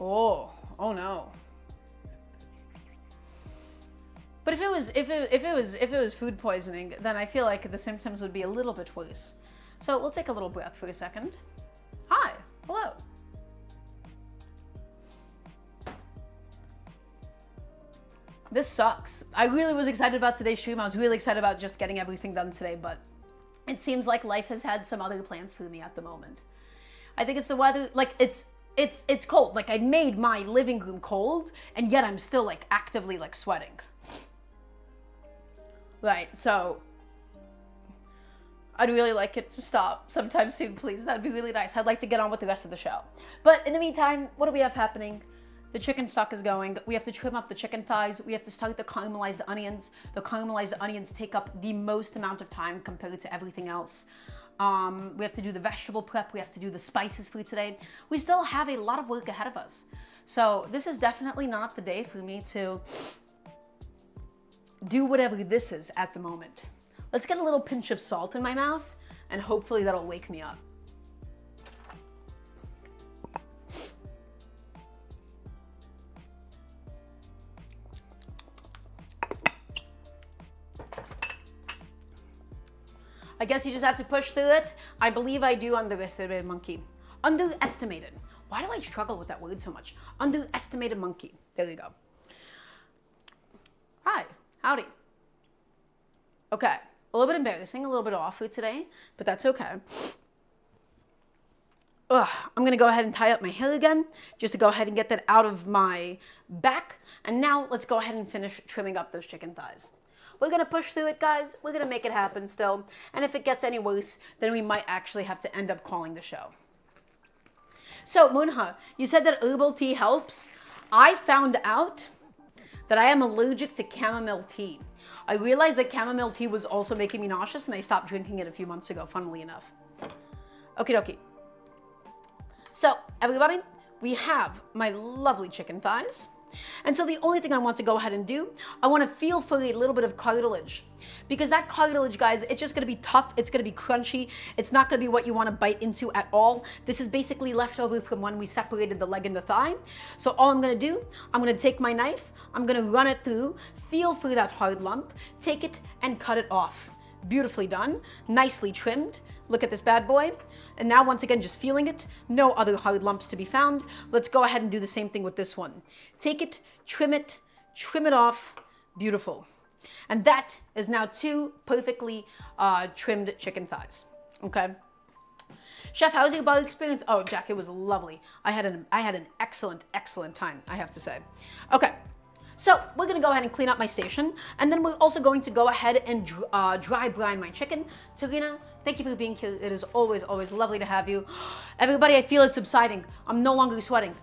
Oh no. But if it was food poisoning, then I feel like the symptoms would be a little bit worse. So we'll take a little breath for a second. Hi, hello. This sucks. I really was excited about today's stream. I was really excited about just getting everything done today, but it seems like life has had some other plans for me at the moment. I think it's the weather, like it's cold. Like I made my living room cold, and yet I'm still like actively like sweating. Right, so I'd really like it to stop sometime soon, please. That'd be really nice. I'd like to get on with the rest of the show. But in the meantime, what do we have happening? The chicken stock is going. We have to trim up the chicken thighs. We have to start the caramelized onions. The caramelized onions take up the most amount of time compared to everything else. We have to do the vegetable prep. We have to do the spices for today. We still have a lot of work ahead of us. So this is definitely not the day for me to do whatever this is at the moment. Let's get a little pinch of salt in my mouth, and hopefully that'll wake me up. I guess you just have to push through it. I believe I do underestimated monkey. Underestimated. Why do I struggle with that word so much? Underestimated monkey. There you go. Hi. Howdy. Okay, a little bit embarrassing, a little bit off for today, but that's okay. I'm gonna go ahead and tie up my hair again, just to go ahead and get that out of my back. And now let's go ahead and finish trimming up those chicken thighs. We're gonna push through it, guys. We're gonna make it happen still. And if it gets any worse, then we might actually have to end up calling the show. So, Munha, you said that herbal tea helps. I found out that I am allergic to chamomile tea. I realized that chamomile tea was also making me nauseous, and I stopped drinking it a few months ago, funnily enough. Okie dokie. So, everybody, we have my lovely chicken thighs. And so the only thing I want to go ahead and do, I want to feel for a little bit of cartilage. Because that cartilage, guys, it's just going to be tough. It's going to be crunchy. It's not going to be what you want to bite into at all. This is basically leftover from when we separated the leg and the thigh. So all I'm going to do, I'm going to take my knife. I'm going to run it through, feel for that hard lump, take it and cut it off. Beautifully done. Nicely trimmed. Look at this bad boy. And now once again, just feeling it, no other hard lumps to be found. Let's go ahead and do the same thing with this one. Take it, trim it off. Beautiful. And that is now 2 perfectly trimmed chicken thighs. Okay. Chef, how's your bar experience? Oh, Jack, it was lovely. I had an excellent, excellent time, I have to say. Okay, so we're gonna go ahead and clean up my station, and then we're also going to go ahead and dry brine my chicken. Serena, thank you for being here. It is always, always lovely to have you. Everybody, I feel it subsiding. I'm no longer sweating.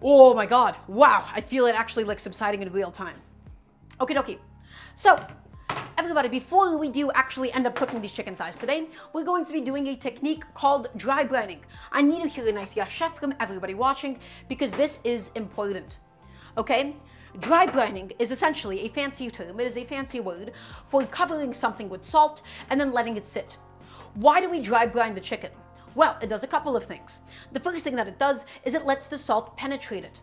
Oh my God, wow, I feel it actually like subsiding in real time. Okie dokie. So, everybody, before we do actually end up cooking these chicken thighs today, we're going to be doing a technique called dry brining. I need to hear a nice yes chef from everybody watching because this is important. Okay? Dry brining is essentially a fancy term. It is a fancy word for covering something with salt and then letting it sit. Why do we dry brine the chicken? Well, it does a couple of things. The first thing that it does is it lets the salt penetrate it.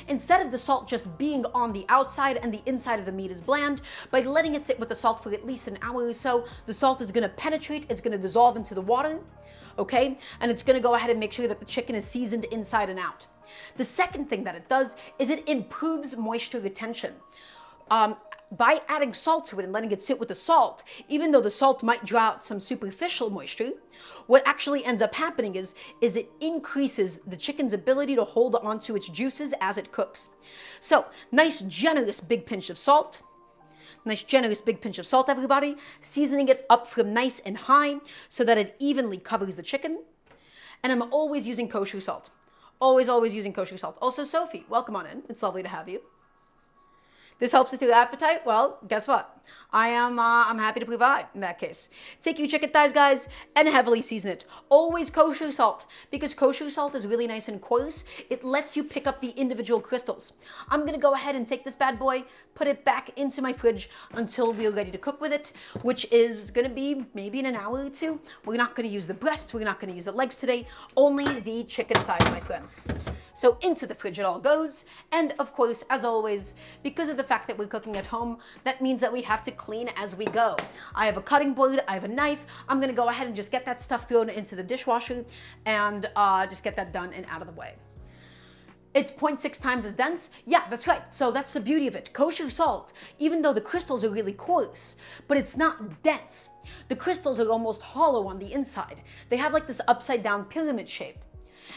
Instead of the salt just being on the outside and the inside of the meat is bland, by letting it sit with the salt for at least an hour or so, the salt is gonna penetrate, it's gonna dissolve into the water, okay? And it's gonna go ahead and make sure that the chicken is seasoned inside and out. The second thing that it does is it improves moisture retention. By adding salt to it and letting it sit with the salt, even though the salt might draw out some superficial moisture, what actually ends up happening is it increases the chicken's ability to hold on to its juices as it cooks. So, nice generous big pinch of salt. Nice generous big pinch of salt, everybody. Seasoning it up from nice and high so that it evenly covers the chicken. And I'm always using kosher salt. Always, always using kosher salt. Also, Sophie, welcome on in. It's lovely to have you. This helps with your appetite? Well, guess what? I'm happy to provide in that case. Take your chicken thighs, guys, and heavily season it. Always kosher salt, because kosher salt is really nice and coarse. It lets you pick up the individual crystals. I'm gonna go ahead and take this bad boy, put it back into my fridge until we're ready to cook with it, which is gonna be maybe in an hour or two. We're not gonna use the breasts, we're not gonna use the legs today, only the chicken thighs, my friends. So into the fridge it all goes. And of course, as always, because of the fact that we're cooking at home, that means that we have to clean as we go. I have a cutting board, I have a knife. I'm gonna go ahead and just get that stuff thrown into the dishwasher and just get that done and out of the way. It's 0.6 times as dense? Yeah, that's right. So that's the beauty of it. Kosher salt, even though the crystals are really coarse, but it's not dense. The crystals are almost hollow on the inside. They have like this upside down pyramid shape.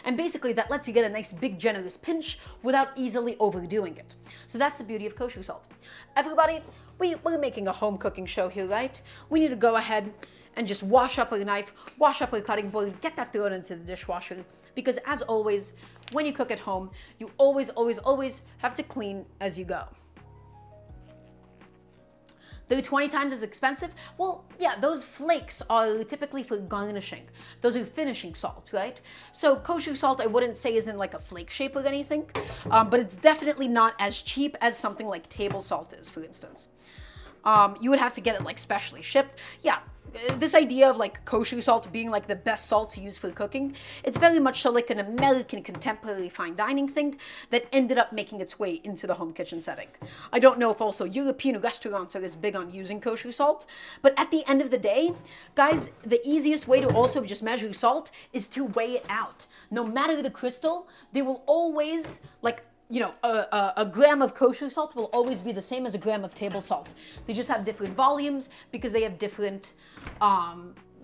And basically that lets you get a nice big generous pinch without easily overdoing it. So that's the beauty of kosher salt. Everybody, we're making a home cooking show here, right? We need to go ahead and just wash up our knife, wash up our cutting board, get that thrown into the dishwasher. Because as always, when you cook at home, you always, always, always have to clean as you go. They're 20 times as expensive? Well, yeah, those flakes are typically for garnishing. Those are finishing salt, right? So kosher salt, I wouldn't say is in like a flake shape or anything, but it's definitely not as cheap as something like table salt is, for instance. You would have to get it like specially shipped. Yeah, this idea of like kosher salt being like the best salt to use for cooking, it's very much so like an American contemporary fine dining thing that ended up making its way into the home kitchen setting. I don't know if also European restaurants are as big on using kosher salt, but at the end of the day, guys, the easiest way to also just measure salt is to weigh it out. No matter the crystal, they will always like, you know, a gram of kosher salt will always be the same as a gram of table salt. They just have different volumes because they have different,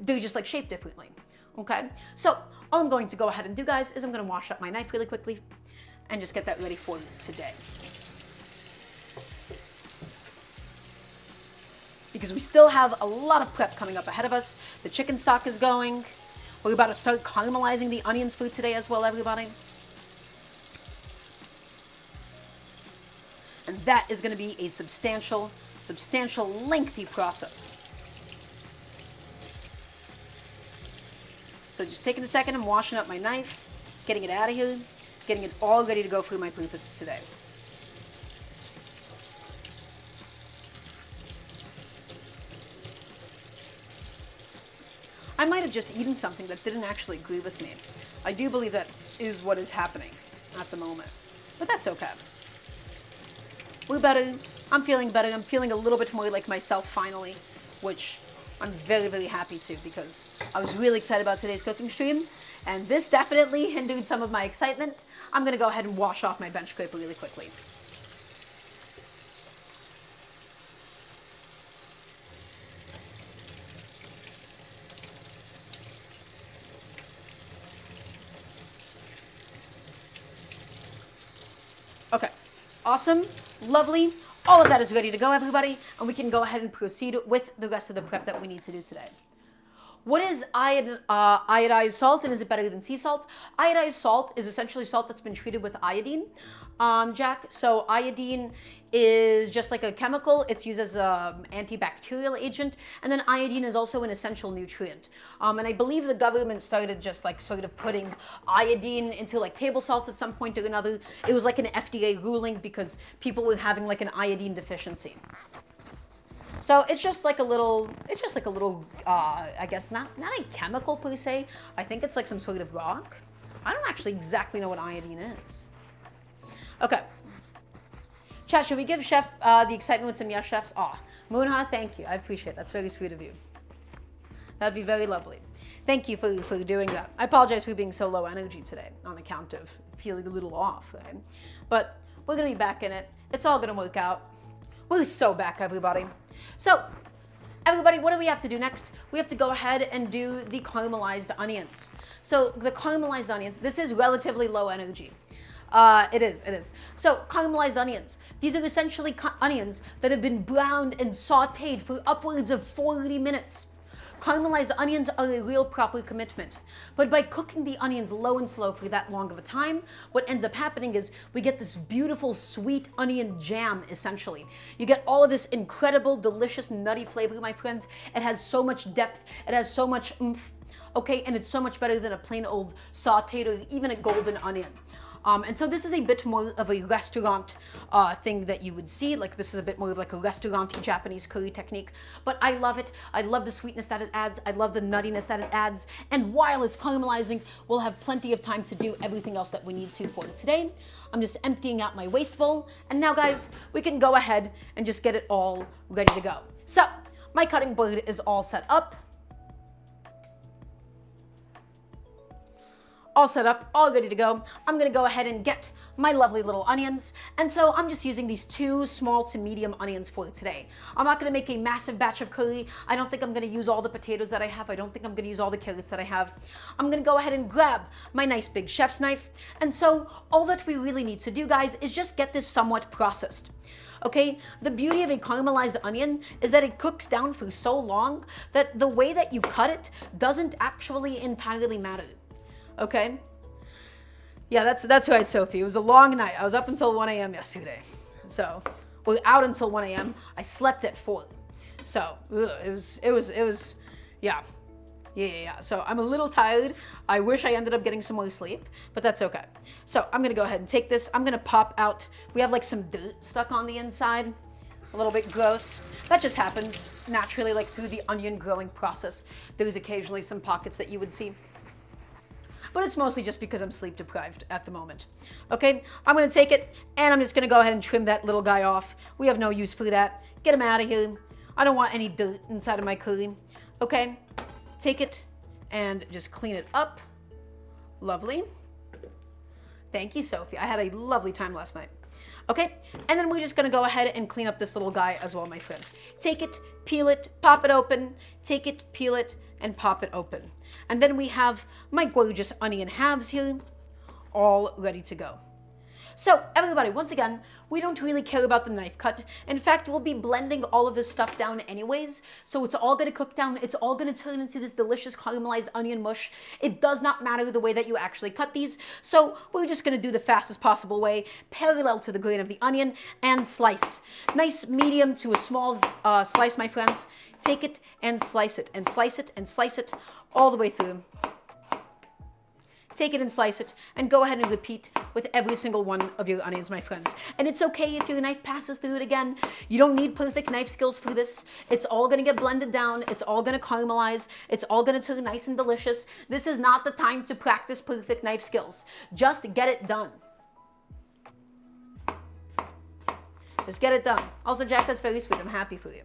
they're just like shaped differently, okay? So all I'm going to go ahead and do, guys, is I'm gonna wash up my knife really quickly and just get that ready for today. Because we still have a lot of prep coming up ahead of us. The chicken stock is going. We're about to start caramelizing the onions for today as well, everybody. And that is going to be a substantial, lengthy process. So just taking a second and washing up my knife, getting it out of here, getting it all ready to go for my purposes today. I might have just eaten something that didn't actually agree with me. I do believe that is what is happening at the moment, but that's okay. We're better. I'm feeling better. I'm feeling a little bit more like myself finally, which I'm very, very happy to, because I was really excited about today's cooking stream, and this definitely hindered some of my excitement. I'm going to go ahead and wash off my bench scraper really quickly. Awesome, lovely. All of that is ready to go, everybody, and we can go ahead and proceed with the rest of the prep that we need to do today. What is iodized salt, and is it better than sea salt? Iodized salt is essentially salt that's been treated with iodine, Jack. So iodine is just like a chemical. It's used as an antibacterial agent, and then iodine is also an essential nutrient. And I believe the government started just like sort of putting iodine into like table salts at some point or another. It was like an FDA ruling because people were having like an iodine deficiency. So it's just like a little, I guess not a chemical per se. I think it's like some sort of rock. I don't actually exactly know what iodine is. Okay. Chat, should we give Chef the excitement with some yes chefs? Aw, Moonha, thank you. I appreciate it. That's very sweet of you. That'd be very lovely. Thank you for doing that. I apologize for being so low energy today on account of feeling a little off, right? But we're going to be back in it. It's all going to work out. We're so back, everybody. So, everybody, what do we have to do next? We have to go ahead and do the caramelized onions. So, the caramelized onions, this is relatively low energy. It is. So, caramelized onions. These are essentially onions that have been browned and sauteed for upwards of 40 minutes. Caramelized onions are a real proper commitment. But by cooking the onions low and slow for that long of a time, what ends up happening is we get this beautiful sweet onion jam, essentially. You get all of this incredible, delicious, nutty flavor, my friends. It has so much depth. It has so much oomph. Okay, and it's so much better than a plain old sauteed or even a golden onion. And so this is a bit more of a restaurant thing that you would see. Like this is a bit more of like a restaurant Japanese curry technique. But I love it. I love the sweetness that it adds. I love the nuttiness that it adds. And while it's caramelizing, we'll have plenty of time to do everything else that we need to for today. I'm just emptying out my waste bowl. And now, guys, we can go ahead and just get it all ready to go. So my cutting board is all set up. All set up, all ready to go. I'm gonna go ahead and get my lovely little onions. And so I'm just using these 2 small to medium onions for today. I'm not gonna make a massive batch of curry. I don't think I'm gonna use all the potatoes that I have. I don't think I'm gonna use all the carrots that I have. I'm gonna go ahead and grab my nice big chef's knife. And so all that we really need to do, guys, is just get this somewhat processed. Okay, the beauty of a caramelized onion is that it cooks down for so long that the way that you cut it doesn't actually entirely matter. Okay? Yeah, that's right, Sophie. It was a long night. I was up until 1 a.m. yesterday. So, we're out until 1 a.m. I slept at 4. So, it was, yeah. So, I'm a little tired. I wish I ended up getting some more sleep, but that's okay. So, I'm gonna go ahead and take this. I'm gonna pop out. We have like some dirt stuck on the inside. A little bit gross. That just happens naturally, like through the onion growing process. There's occasionally some pockets that you would see. But it's mostly just because I'm sleep deprived at the moment. Okay, I'm gonna take it and I'm just gonna go ahead and trim that little guy off. We have no use for that. Get him out of here. I don't want any dirt inside of my curry. Okay, take it and just clean it up. Lovely. Thank you, Sophie. I had a lovely time last night. Okay, and then we're just gonna go ahead and clean up this little guy as well, my friends. Take it, peel it, pop it open. Take it, peel it, and pop it open. And then we have my gorgeous onion halves here, all ready to go. So everybody, once again, we don't really care about the knife cut. In fact, we'll be blending all of this stuff down anyways. So it's all gonna cook down. It's all gonna turn into this delicious caramelized onion mush. It does not matter the way that you actually cut these. So we're just gonna do the fastest possible way, parallel to the grain of the onion, and slice. Nice medium to a small slice, my friends. Take it and slice it, and slice it, and slice it all the way through. Take it and slice it, and go ahead and repeat with every single one of your onions, my friends. And it's okay if your knife passes through it again. You don't need perfect knife skills for this. It's all gonna get blended down. It's all gonna caramelize. It's all gonna turn nice and delicious. This is not the time to practice perfect knife skills. Just get it done. Just get it done. Also, Jack, that's very sweet. I'm happy for you.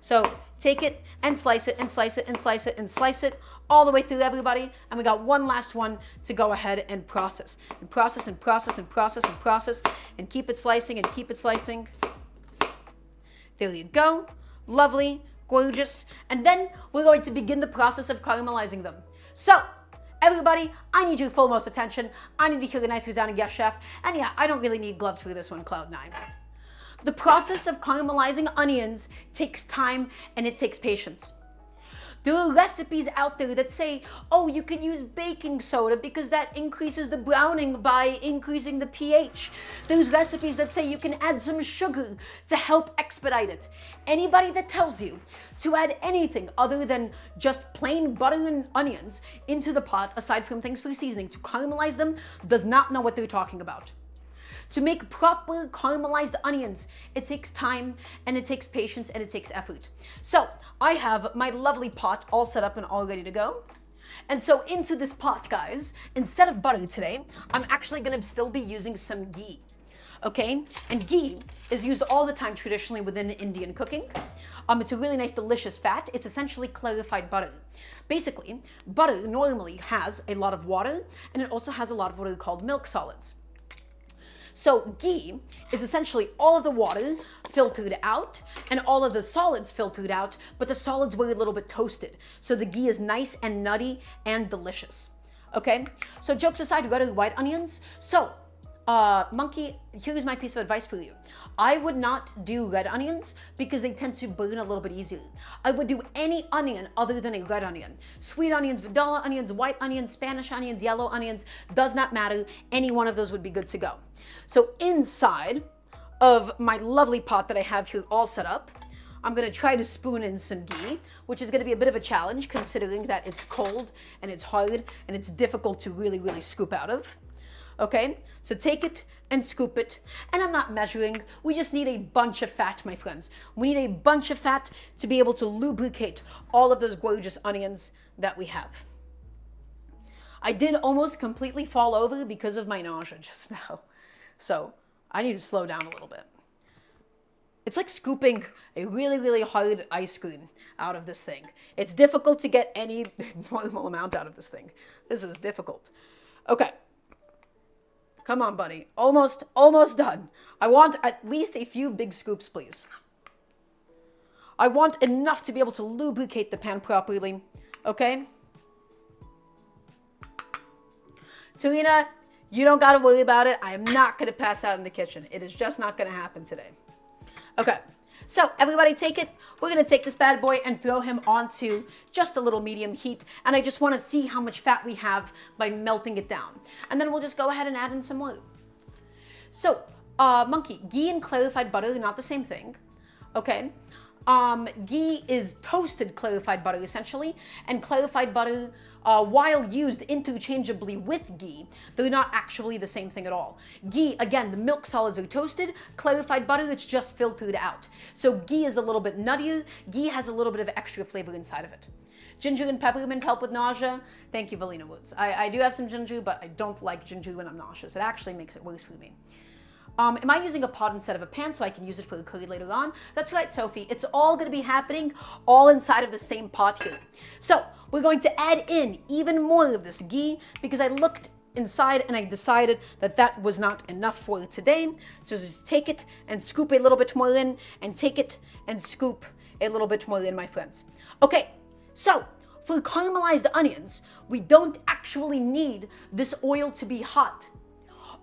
So take it and slice it and slice it and slice it and slice it all the way through, everybody. And we got one last one to go ahead and process. And process and process and process and process. And keep it slicing and keep it slicing. There you go. Lovely, gorgeous. And then we're going to begin the process of caramelizing them. So, everybody, I need your foremost attention. I need to hear the nice resounding yes, chef. And yeah, I don't really need gloves for this one, Cloud9. The process of caramelizing onions takes time and it takes patience. There are recipes out there that say, oh, you can use baking soda because that increases the browning by increasing the pH. There's recipes that say you can add some sugar to help expedite it. Anybody that tells you to add anything other than just plain butter and onions into the pot, aside from things for seasoning, to caramelize them, does not know what they're talking about. To make proper caramelized onions, it takes time and it takes patience and it takes effort. So I have my lovely pot all set up and all ready to go. And so into this pot, guys, instead of butter today, I'm actually gonna still be using some ghee. Okay, and ghee is used all the time traditionally within Indian cooking. It's a really nice, delicious fat. It's essentially clarified butter. Basically, butter normally has a lot of water and it also has a lot of what are called milk solids. So ghee is essentially all of the water filtered out and all of the solids filtered out, but the solids were a little bit toasted. So the ghee is nice and nutty and delicious. Okay, so jokes aside, red or white onions. So Monkey, here's my piece of advice for you. I would not do red onions because they tend to burn a little bit easier. I would do any onion other than a red onion. Sweet onions, Vidala onions, white onions, Spanish onions, yellow onions, does not matter. Any one of those would be good to go. So inside of my lovely pot that I have here all set up, I'm gonna try to spoon in some ghee, which is gonna be a bit of a challenge considering that it's cold and it's hard and it's difficult to really scoop out of. Okay, so take it and scoop it. And I'm not measuring, we just need a bunch of fat, my friends. We need a bunch of fat to be able to lubricate all of those gorgeous onions that we have. I did almost completely fall over because of my nausea just now. So I need to slow down a little bit. It's like scooping a really hard ice cream out of this thing. It's difficult to get any normal amount out of this thing. This is difficult. Okay. Come on, buddy. Almost done. I want at least a few big scoops, please. I want enough to be able to lubricate the pan properly. Okay? Tarina, you don't got to worry about it. I am not going to pass out in the kitchen. It is just not going to happen today. Okay. So everybody take it. We're going to take this bad boy and throw him onto just a little medium heat. And I just want to see how much fat we have by melting it down. And then we'll just go ahead and add in some water. So, Monkey, ghee and clarified butter are not the same thing. Okay. Ghee is toasted clarified butter essentially, and clarified butter, while used interchangeably with ghee, they're not actually the same thing at all. Ghee, again, the milk solids are toasted. Clarified butter, it's just filtered out. So ghee is a little bit nuttier. Ghee has a little bit of extra flavor inside of it. Ginger and peppermint help with nausea. Thank you, Valina Woods. I do have some ginger, but I don't like ginger when I'm nauseous. It actually makes it worse for me. Am I using a pot instead of a pan so I can use it for the curry later on? That's right, Sophie. It's all going to be happening all inside of the same pot here. So we're going to add in even more of this ghee because I looked inside and I decided that that was not enough for today. So just take it and scoop a little bit more in, and take it and scoop a little bit more in, my friends. Okay, so for caramelized onions, we don't actually need this oil to be hot.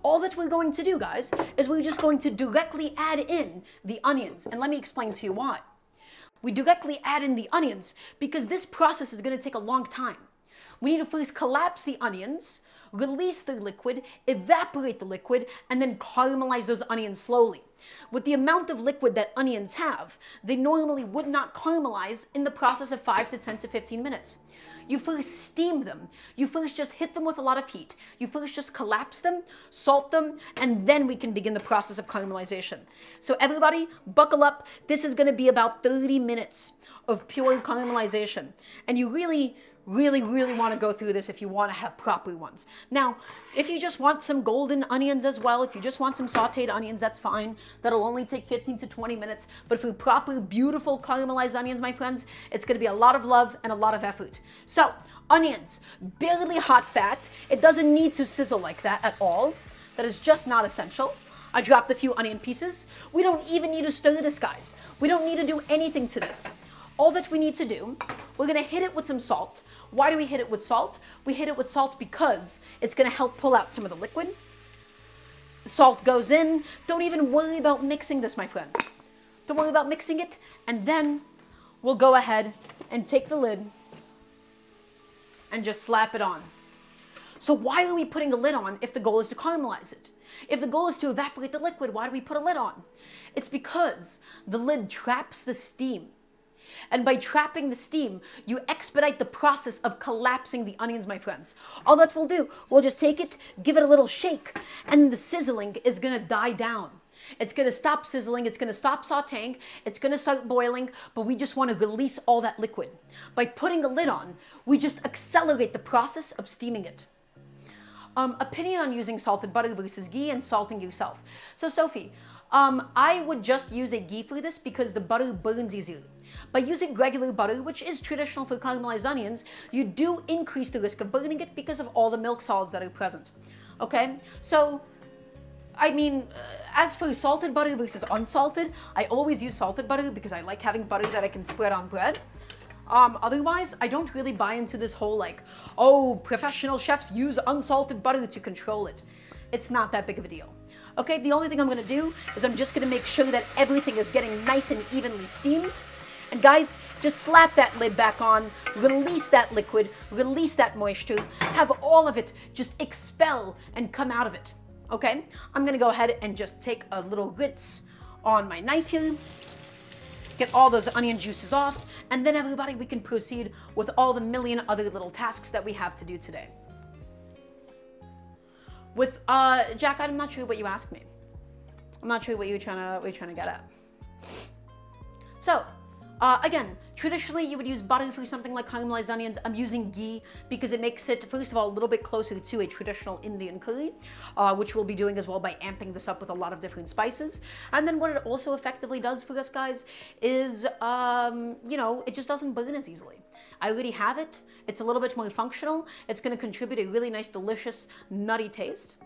All that we're going to do, guys, is we're just going to directly add in the onions. And let me explain to you why. We directly add in the onions because this process is going to take a long time. We need to first collapse the onions, release the liquid, evaporate the liquid, and then caramelize those onions slowly. With the amount of liquid that onions have, they normally would not caramelize in the process of 5 to 10 to 15 minutes. You first steam them. You first just hit them with a lot of heat. You first just collapse them, salt them, and then we can begin the process of caramelization. So everybody, buckle up. This is going to be about 30 minutes of pure caramelization. And you really want to go through this if you want to have proper ones. Now, if you just want some golden onions as well, if you just want some sauteed onions, that's fine. That'll only take 15 to 20 minutes. But for proper, beautiful caramelized onions, my friends, it's going to be a lot of love and a lot of effort. So, onions, barely hot fat. It doesn't need to sizzle like that at all. That is just not essential. I dropped a few onion pieces. We don't even need to stir this, guys. We don't need to do anything to this. all that we need to do, we're gonna hit it with some salt. Why do we hit it with salt? We hit it with salt because it's gonna help pull out some of the liquid. Salt goes in. Don't even worry about mixing this, my friends. Don't worry about mixing it. And then we'll go ahead and take the lid and just slap it on. So why are we putting a lid on if the goal is to caramelize it? If the goal is to evaporate the liquid, why do we put a lid on? It's because the lid traps the steam. And by trapping the steam, you expedite the process of collapsing the onions, my friends. All that we'll do, we'll just take it, give it a little shake, and the sizzling is gonna die down. It's gonna stop sizzling, it's gonna stop sauteing, it's gonna start boiling, but we just wanna release all that liquid. By putting a lid on, we just accelerate the process of steaming it. Opinion on using salted butter versus ghee and salting yourself. So Sophie, I would just use a ghee for this because the butter burns easily. By using regular butter, which is traditional for caramelized onions, you do increase the risk of burning it because of all the milk solids that are present. Okay, so I mean, as for salted butter versus unsalted, I always use salted butter because I like having butter that I can spread on bread. Otherwise, I don't really buy into this whole like, oh, professional chefs use unsalted butter to control it. It's not that big of a deal. Okay, the only thing I'm gonna do is I'm just gonna make sure that everything is getting nice and evenly steamed. And guys, just slap that lid back on, release that liquid, release that moisture, have all of it just expel and come out of it. Okay, I'm gonna go ahead and just take a little rinse on my knife here, get all those onion juices off, and then everybody, we can proceed with all the million other little tasks that we have to do today. With, Jack, I'm not sure what you asked me. I'm not sure what you're trying to get at. So, again, traditionally you would use butter for something like caramelized onions. I'm using ghee because it makes it, first of all, a little bit closer to a traditional Indian curry, which we'll be doing as well by amping this up with a lot of different spices. And then what it also effectively does for us, guys, is, you know, it just doesn't burn as easily. I already have it. It's a little bit more functional. It's going to contribute a really nice, delicious, nutty taste.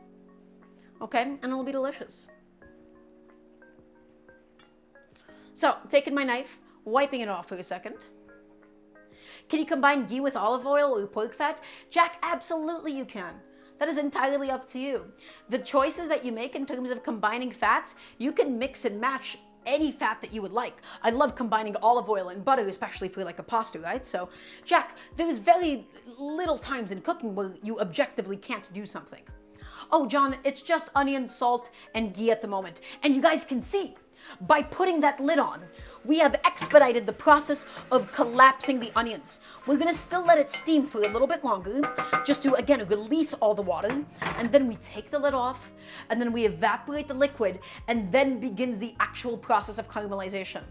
Okay, and it'll be delicious. So, taking my knife, wiping it off for a second. Can you combine ghee with olive oil or pork fat? Jack, absolutely you can. That is entirely up to you. The choices that you make in terms of combining fats, you can mix and match any fat that you would like. I love combining olive oil and butter, especially for like a pasta, right? So, Jack, there's very little times in cooking where you objectively can't do something. Oh, John, it's just onion, salt, and ghee at the moment. And you guys can see, by putting that lid on, we have expedited the process of collapsing the onions. We're gonna still let it steam for a little bit longer, just to, again, release all the water, and then we take the lid off, and then we evaporate the liquid, and then begins the actual process of caramelization.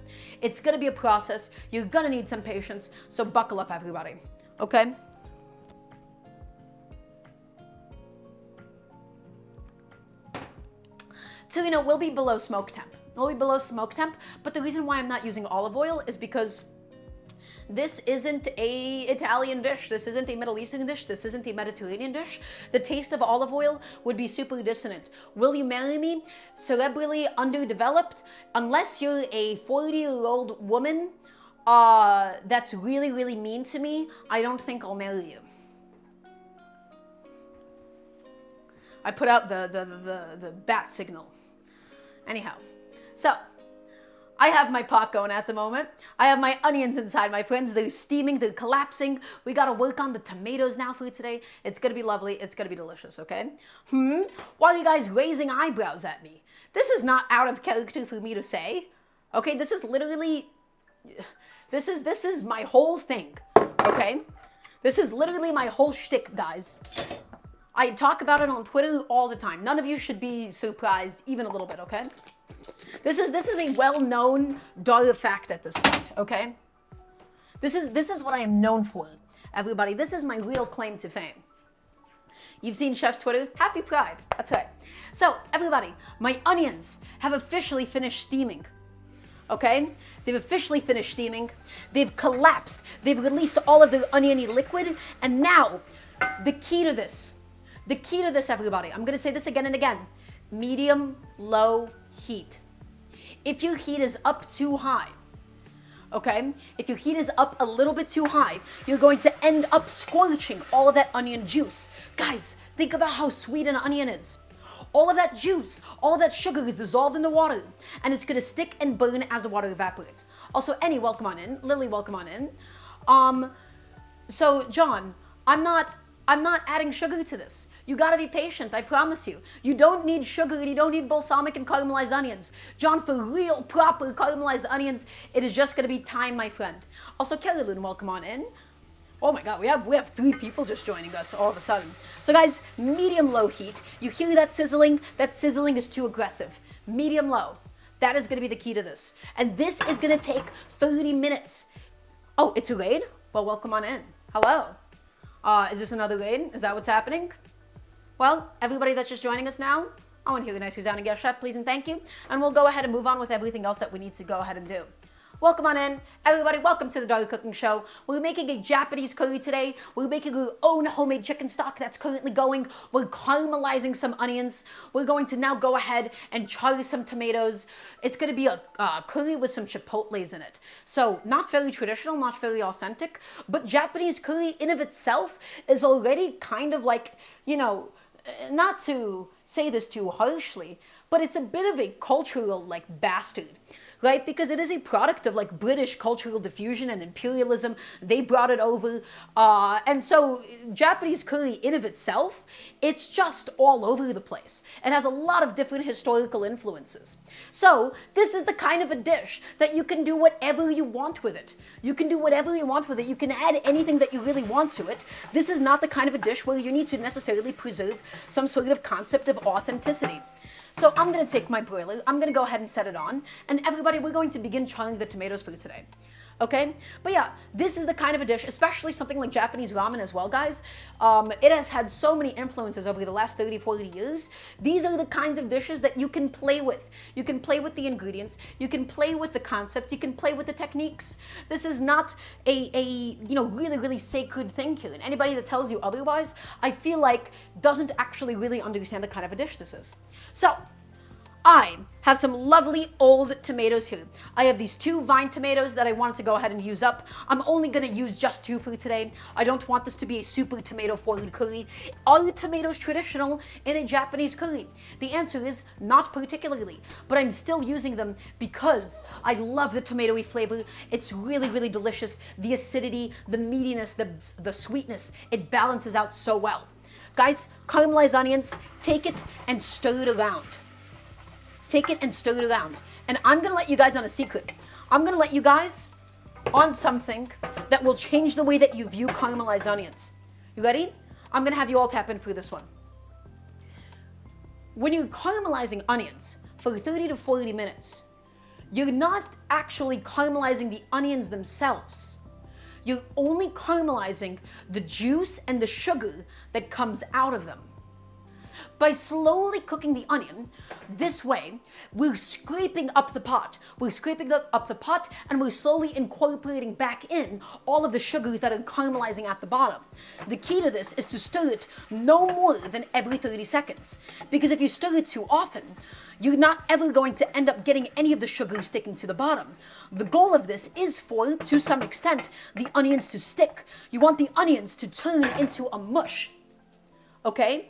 It's gonna be a process, you're gonna need some patience, so buckle up, everybody, okay? So, you know, we'll be below smoke temp. We'll be below smoke temp, but the reason why I'm not using olive oil is because this isn't a Italian dish. This isn't a Middle Eastern dish. This isn't a Mediterranean dish. The taste of olive oil would be super dissonant. Will you marry me? Cerebrally underdeveloped? Unless you're a 40-year-old woman that's really, really mean to me, I don't think I'll marry you. I put out the bat signal. Anyhow. So, I have my pot going at the moment. I have my onions inside, my friends. They're steaming, they're collapsing. We gotta work on the tomatoes now for today. It's gonna be lovely, it's gonna be delicious, okay? Why are you guys raising eyebrows at me? This is not out of character for me to say. Okay, this is literally, this is my whole thing, okay? This is literally my whole shtick, guys. I talk about it on Twitter all the time. None of you should be surprised even a little bit, okay? This is a well-known dog fact at this point, okay? This is what I am known for, everybody. This is my real claim to fame. You've seen Chef's Twitter? Happy Pride, that's right. So, everybody, my onions have officially finished steaming, okay? They've officially finished steaming. They've collapsed. They've released all of their oniony liquid, and now, the key to this, everybody, I'm gonna say this again and again, medium, low heat. If your heat is up too high, okay? If your heat is up a little bit too high, you're going to end up scorching all of that onion juice. Guys, think about how sweet an onion is. All of that juice, all of that sugar is dissolved in the water, and it's gonna stick and burn as the water evaporates. Also, Annie, welcome on in. Lily, welcome on in. So John, I'm not adding sugar to this. You gotta be patient, I promise you. You don't need sugar and you don't need balsamic and caramelized onions. John, for real, proper caramelized onions, it is just gonna be time, my friend. Also, Kelly Lynn, welcome on in. Oh my God, we have 3 people just joining us all of a sudden. So guys, medium-low heat. You hear that sizzling? That sizzling is too aggressive. Medium-low. That is gonna be the key to this. And this is gonna take 30 minutes. Oh, it's a raid? Well, welcome on in. Hello. Is this another raid? Is that what's happening? Well, everybody that's just joining us now, I want to hear a nice resounding yes, chef, please and thank you. And we'll go ahead and move on with everything else that we need to go ahead and do. Welcome on in. Everybody, welcome to the Dog Cooking Show. We're making a Japanese curry today. We're making our own homemade chicken stock that's currently going. We're caramelizing some onions. We're going to now go ahead and char some tomatoes. It's going to be a curry with some chipotles in it. So not very traditional, not very authentic, but Japanese curry in of itself is already kind of like, you know, not to say this too harshly, but it's a bit of a cultural like bastard. Right? Because it is a product of like British cultural diffusion and imperialism. They brought it over. And so Japanese curry in of itself, it's just all over the place. It has a lot of different historical influences. So this is the kind of a dish that you can do whatever you want with it. You can do whatever you want with it. You can add anything that you really want to it. This is not the kind of a dish where you need to necessarily preserve some sort of concept of authenticity. So I'm going to take my broiler, I'm going to go ahead and set it on, and everybody, we're going to begin charring the tomatoes for today. Okay? But yeah, this is the kind of a dish, especially something like Japanese ramen as well, guys. It has had so many influences over the last 30, 40 years. These are the kinds of dishes that you can play with. You can play with the ingredients, you can play with the concepts, you can play with the techniques. This is not a you know, really, really sacred thing here. And anybody that tells you otherwise, I feel like doesn't actually really understand the kind of a dish this is. So, I have some lovely old tomatoes here. I have these 2 vine tomatoes that I wanted to go ahead and use up. I'm only going to use just 2 for today. I don't want this to be a super tomato forward curry. Are the tomatoes traditional in a Japanese curry? The answer is not particularly, but I'm still using them because I love the tomatoey flavor. It's really, really delicious. The acidity, the meatiness, the sweetness, it balances out so well. Guys, caramelized onions, take it and stir it around. Take it and stir it around. And I'm going to let you guys on a secret. I'm going to let you guys on something that will change the way that you view caramelized onions. You ready? I'm going to have you all tap in for this one. When you're caramelizing onions for 30 to 40 minutes, you're not actually caramelizing the onions themselves. You're only caramelizing the juice and the sugar that comes out of them. By slowly cooking the onion this way, we're scraping up the pot. We're scraping up the pot and we're slowly incorporating back in all of the sugars that are caramelizing at the bottom. The key to this is to stir it no more than every 30 seconds. Because if you stir it too often, you're not ever going to end up getting any of the sugar sticking to the bottom. The goal of this is for, to some extent, the onions to stick. You want the onions to turn into a mush. Okay?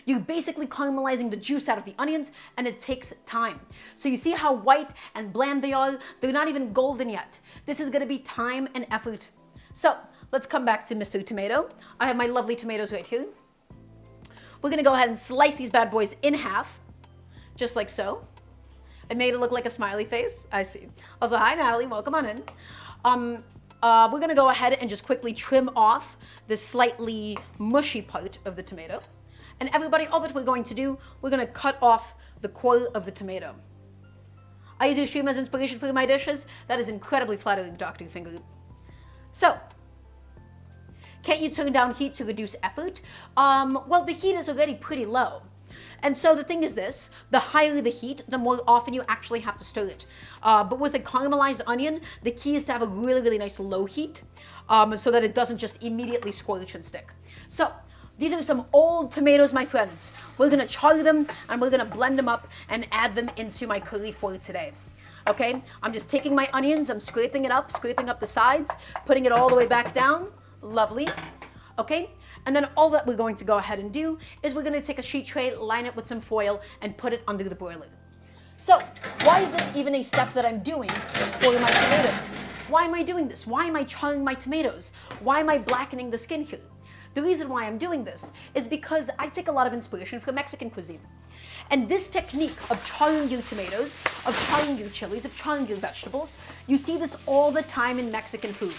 You're basically caramelizing the juice out of the onions, and it takes time. So you see how white and bland they are? They're not even golden yet. This is gonna be time and effort. So let's come back to Mr. Tomato. I have my lovely tomatoes right here. We're gonna go ahead and slice these bad boys in half, just like so. I made it look like a smiley face. I see. Also, hi Natalie, welcome on in. We're gonna go ahead and just quickly trim off the slightly mushy part of the tomato. And everybody, all that we're going to do, we're going to cut off the core of the tomato. I use your stream as inspiration for my dishes. That is incredibly flattering, Dr. Finger. So, can't you turn down heat to reduce effort? Well, the heat is already pretty low. And so the thing is this, the higher the heat, the more often you actually have to stir it. But with a caramelized onion, the key is to have a really, really nice low heat so that it doesn't just immediately scorch and stick. So, these are some old tomatoes, my friends. We're gonna char them and we're gonna blend them up and add them into my curry for today. Okay, I'm just taking my onions, I'm scraping it up, scraping up the sides, putting it all the way back down. Lovely. Okay, and then all that we're going to go ahead and do is we're going to take a sheet tray, line it with some foil, and put it under the broiler. So, why is this even a step that I'm doing for my tomatoes? Why am I doing this? Why am I charring my tomatoes? Why am I blackening the skin here? The reason why I'm doing this is because I take a lot of inspiration from Mexican cuisine. And this technique of charring your tomatoes, of charring your chilies, of charring your vegetables, you see this all the time in Mexican food,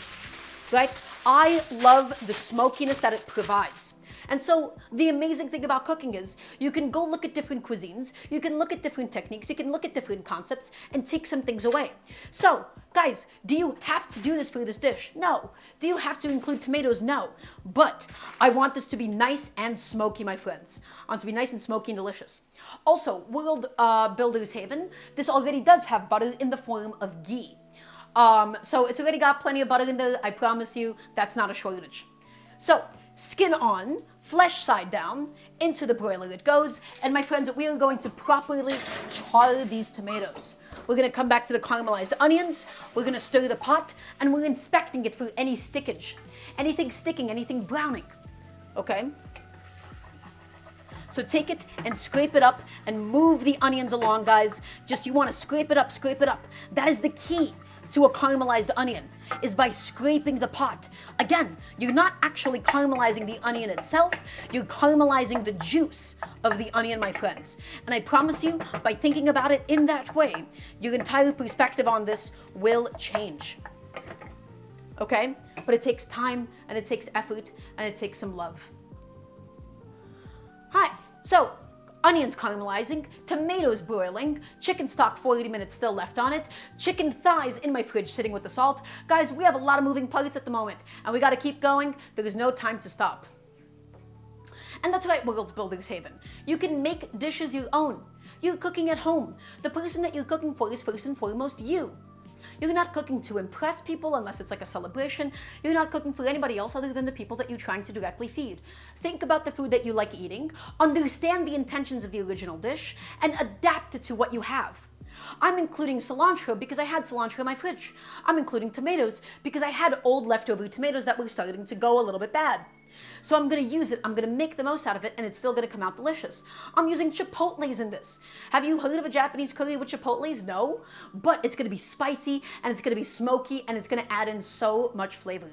right? I love the smokiness that it provides. And so the amazing thing about cooking is you can go look at different cuisines, you can look at different techniques, you can look at different concepts and take some things away. So guys, do you have to do this for this dish? No. Do you have to include tomatoes? No. But I want this to be nice and smoky, my friends. I want it to be nice and smoky and delicious. Also, World Builder's Haven, this already does have butter in the form of ghee. So it's already got plenty of butter in there. I promise you that's not a shortage. So skin on, flesh side down, into the broiler it goes. And my friends, we are going to properly char these tomatoes. We're going to come back to the caramelized onions. We're going to stir the pot and we're inspecting it for any stickage, anything sticking, anything browning. Okay? So take it and scrape it up and move the onions along, guys. Just you want to scrape it up, scrape it up. That is the key to a caramelized onion, is by scraping the pot. Again, you're not actually caramelizing the onion itself, you're caramelizing the juice of the onion, my friends. And I promise you, by thinking about it in that way, your entire perspective on this will change. Okay? But it takes time, and it takes effort, and it takes some love. Hi, so onions caramelizing, tomatoes broiling, chicken stock 40 minutes still left on it, chicken thighs in my fridge sitting with the salt. Guys, we have a lot of moving parts at the moment, and we gotta keep going. There is no time to stop. And that's right, World Builder's Haven. You can make dishes your own. You're cooking at home. The person that you're cooking for is first and foremost you. You're not cooking to impress people unless it's like a celebration. You're not cooking for anybody else other than the people that you're trying to directly feed. Think about the food that you like eating, understand the intentions of the original dish, and adapt it to what you have. I'm including cilantro because I had cilantro in my fridge. I'm including tomatoes because I had old leftover tomatoes that were starting to go a little bit bad. So I'm going to use it, I'm going to make the most out of it, and it's still going to come out delicious. I'm using chipotles in this. Have you heard of a Japanese curry with chipotles? No. But it's going to be spicy, and it's going to be smoky, and it's going to add in so much flavor.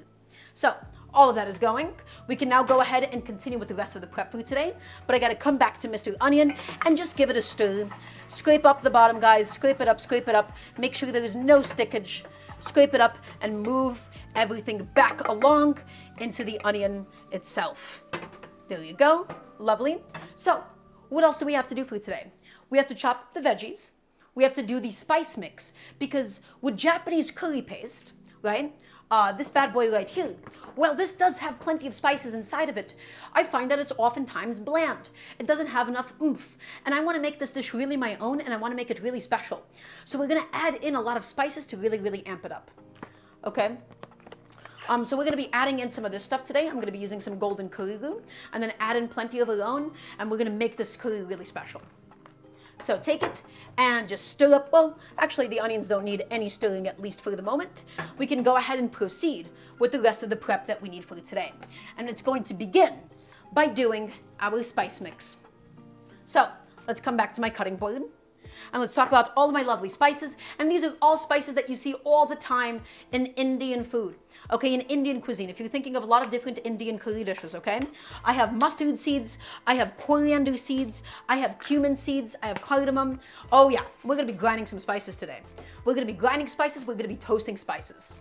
So all of that is going. We can now go ahead and continue with the rest of the prep for today, but I got to come back to Mr. Onion and just give it a stir. Scrape up the bottom, guys. Scrape it up. Make sure there is no stickage. Scrape it up and move everything back along into the onion itself. There you go. Lovely. So what else do we have to do for today? We have to chop the veggies. We have to do the spice mix, because with Japanese curry paste, right, this bad boy right here, well, this does have plenty of spices inside of it. I find that it's oftentimes bland. It doesn't have enough oomph. And I want to make this dish really my own, and I want to make it really special. So we're going to add in a lot of spices to really, really amp it up. Okay? So we're going to be adding in some of this stuff today. I'm going to be using some golden curry roux, and then add in plenty of our own, and we're going to make this curry really special. So take it and just stir up. Well, actually the onions don't need any stirring, at least for the moment. We can go ahead and proceed with the rest of the prep that we need for today. And it's going to begin by doing our spice mix. So let's come back to my cutting board. And let's talk about all of my lovely spices. And these are all spices that you see all the time in Indian food. Okay, in Indian cuisine. If you're thinking of a lot of different Indian curry dishes, okay? I have mustard seeds, I have coriander seeds, I have cumin seeds, I have cardamom. Oh yeah, we're gonna be grinding some spices today. We're gonna be grinding spices, we're gonna be toasting spices.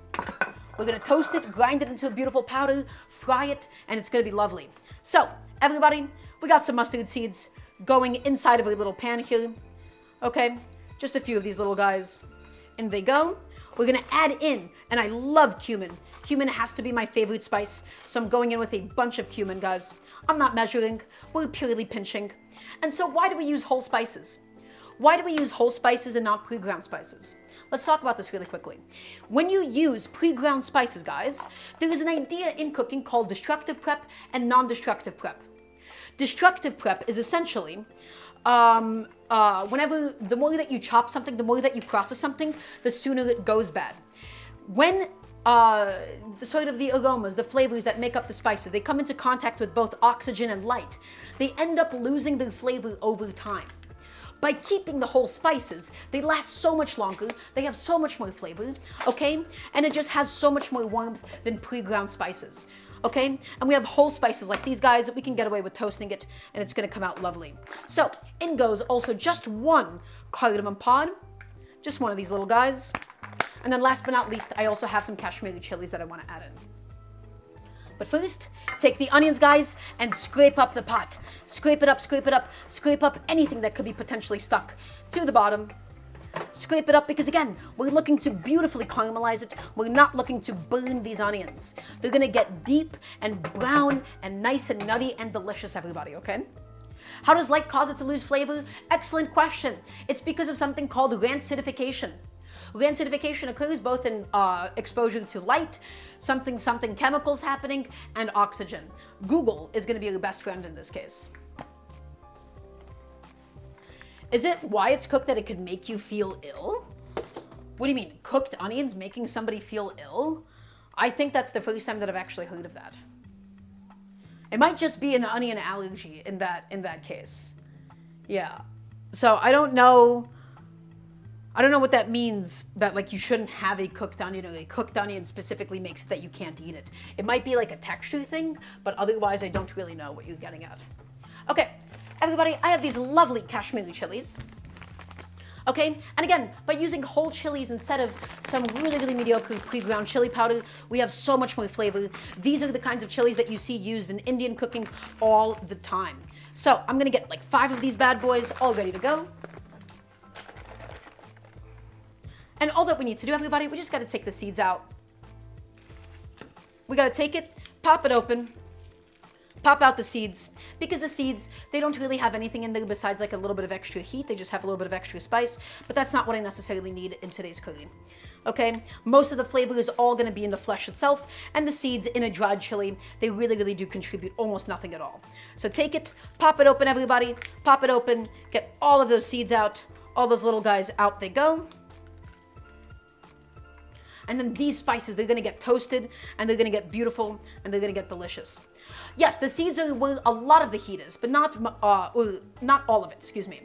We're gonna toast it, grind it into a beautiful powder, fry it, and it's gonna be lovely. So, everybody, we got some mustard seeds going inside of a little pan here. Okay, just a few of these little guys. In they go. We're gonna add in, and I love cumin. Cumin has to be my favorite spice, so I'm going in with a bunch of cumin, guys. I'm not measuring, we're purely pinching. And so why do we use whole spices? Why do we use whole spices and not pre-ground spices? Let's talk about this really quickly. When you use pre-ground spices, guys, there is an idea in cooking called destructive prep and non-destructive prep. Destructive prep is essentially whenever, the more that you chop something, the more that you process something, the sooner it goes bad. When the sort of the aromas, the flavors that make up the spices, they come into contact with both oxygen and light, they end up losing their flavor over time. By keeping the whole spices, they last so much longer, they have so much more flavor, okay? And it just has so much more warmth than pre-ground spices, okay? And we have whole spices like these guys that we can get away with toasting it, and it's gonna come out lovely. So, in goes also just one cardamom pod, just one of these little guys. And then last but not least, I also have some Kashmiri chilies that I wanna add in. But first, take the onions, guys, and scrape up the pot. Scrape it up, scrape it up, scrape up anything that could be potentially stuck to the bottom. Scrape it up because, again, we're looking to beautifully caramelize it. We're not looking to burn these onions. They're gonna get deep and brown and nice and nutty and delicious, everybody, okay? How does light cause it to lose flavor? Excellent question. It's because of something called rancidification. Rancidification occurs both in exposure to light, something chemicals happening, and oxygen. Google is going to be your best friend in this case. Is it why it's cooked that it could make you feel ill? What do you mean, cooked onions making somebody feel ill? I think that's the first time that I've actually heard of that. It might just be an onion allergy in that case. Yeah. So I don't know what that means, that like you shouldn't have a cooked onion, or a cooked onion specifically makes that you can't eat it. It might be like a texture thing, but otherwise I don't really know what you're getting at. Okay, everybody, I have these lovely Kashmiri chilies. Okay, and again, by using whole chilies instead of some really, really mediocre pre-ground chili powder, we have so much more flavor. These are the kinds of chilies that you see used in Indian cooking all the time. So I'm gonna get like 5 of these bad boys all ready to go. And all that we need to do, everybody, we just gotta take the seeds out. We gotta take it, pop it open, pop out the seeds, because the seeds, they don't really have anything in there besides like a little bit of extra heat. They just have a little bit of extra spice, but that's not what I necessarily need in today's curry. Okay, most of the flavor is all gonna be in the flesh itself, and the seeds in a dried chili, they really, really do contribute almost nothing at all. So take it, pop it open, everybody, pop it open, get all of those seeds out, all those little guys out they go. And then these spices, they're gonna get toasted, and they're gonna get beautiful, and they're gonna get delicious. Yes, the seeds are where a lot of the heat is, but not all of it, excuse me.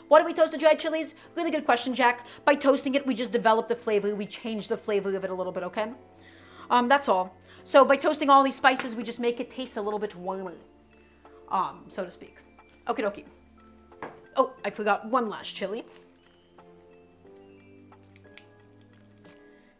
Why do we toast the dried chilies? Really good question, Jack. By toasting it, we just develop the flavor, we change the flavor of it a little bit, okay? That's all. So by toasting all these spices, we just make it taste a little bit warmer, so to speak. Okie dokie. Oh, I forgot one last chili.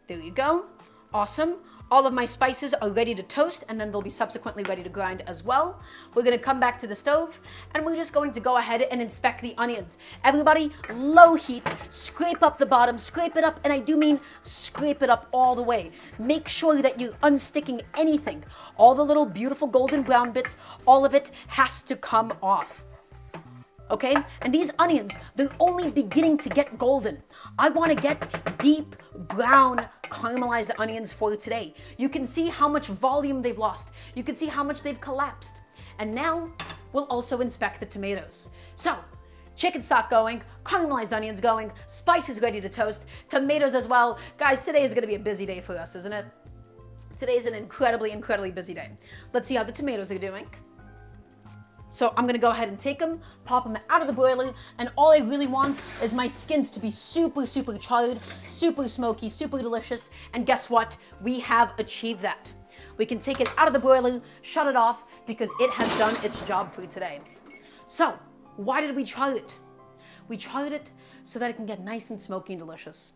There you go. Awesome. All of my spices are ready to toast, and then they'll be subsequently ready to grind as well. We're gonna come back to the stove, and we're just going to go ahead and inspect the onions. Everybody, low heat, scrape up the bottom, scrape it up, and I do mean scrape it up all the way. Make sure that you're unsticking anything. All the little beautiful golden brown bits, all of it has to come off. Okay? And these onions, they're only beginning to get golden. I wanna get deep brown caramelized onions for today. You can see how much volume they've lost. You can see how much they've collapsed. And now we'll also inspect the tomatoes. So, chicken stock going, caramelized onions going, spices ready to toast, tomatoes as well. Guys, today is gonna be a busy day for us, isn't it? Today is an incredibly, incredibly busy day. Let's see how the tomatoes are doing. So I'm gonna go ahead and take them, pop them out of the broiler, and all I really want is my skins to be super, super charred, super smoky, super delicious, and guess what? We have achieved that. We can take it out of the broiler, shut it off, because it has done its job for today. So, why did we char it? We charred it so that it can get nice and smoky and delicious.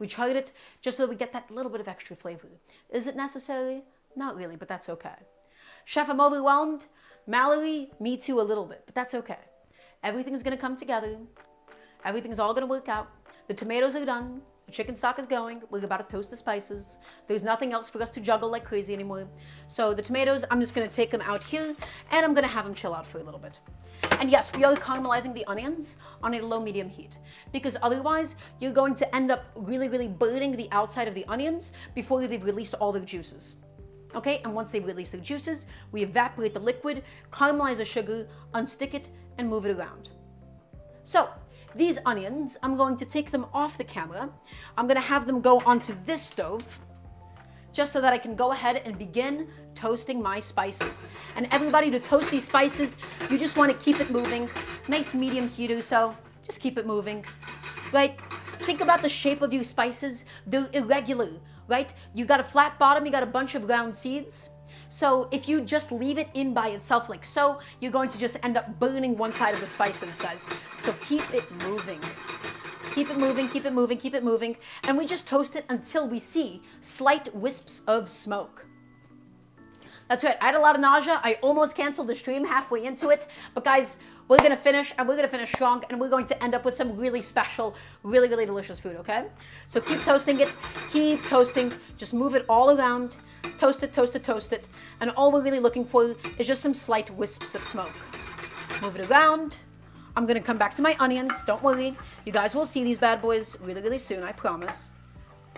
We charred it just so that we get that little bit of extra flavor. Is it necessary? Not really, but that's okay. Chef, I'm overwhelmed. Mallory, me too a little bit, but that's okay. Everything's gonna come together. Everything's all gonna work out. The tomatoes are done. The chicken stock is going. We're about to toast the spices. There's nothing else for us to juggle like crazy anymore. So the tomatoes, I'm just gonna take them out here, and I'm gonna have them chill out for a little bit. And yes, we are caramelizing the onions on a low-medium heat, because otherwise you're going to end up really, really burning the outside of the onions before they've released all their juices. Okay, and once they release their juices, we evaporate the liquid, caramelize the sugar, unstick it, and move it around. So these onions, I'm going to take them off the camera. I'm going to have them go onto this stove just so that I can go ahead and begin toasting my spices. And everybody, to toast these spices, you just want to keep it moving. Nice medium heat or so. Just keep it moving, right? Think about the shape of your spices. They're irregular, right? You got a flat bottom, you got a bunch of round seeds. So if you just leave it in by itself like so, you're going to just end up burning one side of the spices, guys. So keep it moving. Keep it moving, keep it moving, keep it moving. And we just toast it until we see slight wisps of smoke. That's right, I had a lot of nausea. I almost canceled the stream halfway into it. But guys, we're gonna finish, and we're gonna finish strong, and we're going to end up with some really special, really, really delicious food, okay? So keep toasting it, keep toasting. Just move it all around. Toast it, toast it, toast it. And all we're really looking for is just some slight wisps of smoke. Move it around. I'm gonna come back to my onions, don't worry. You guys will see these bad boys really, really soon, I promise.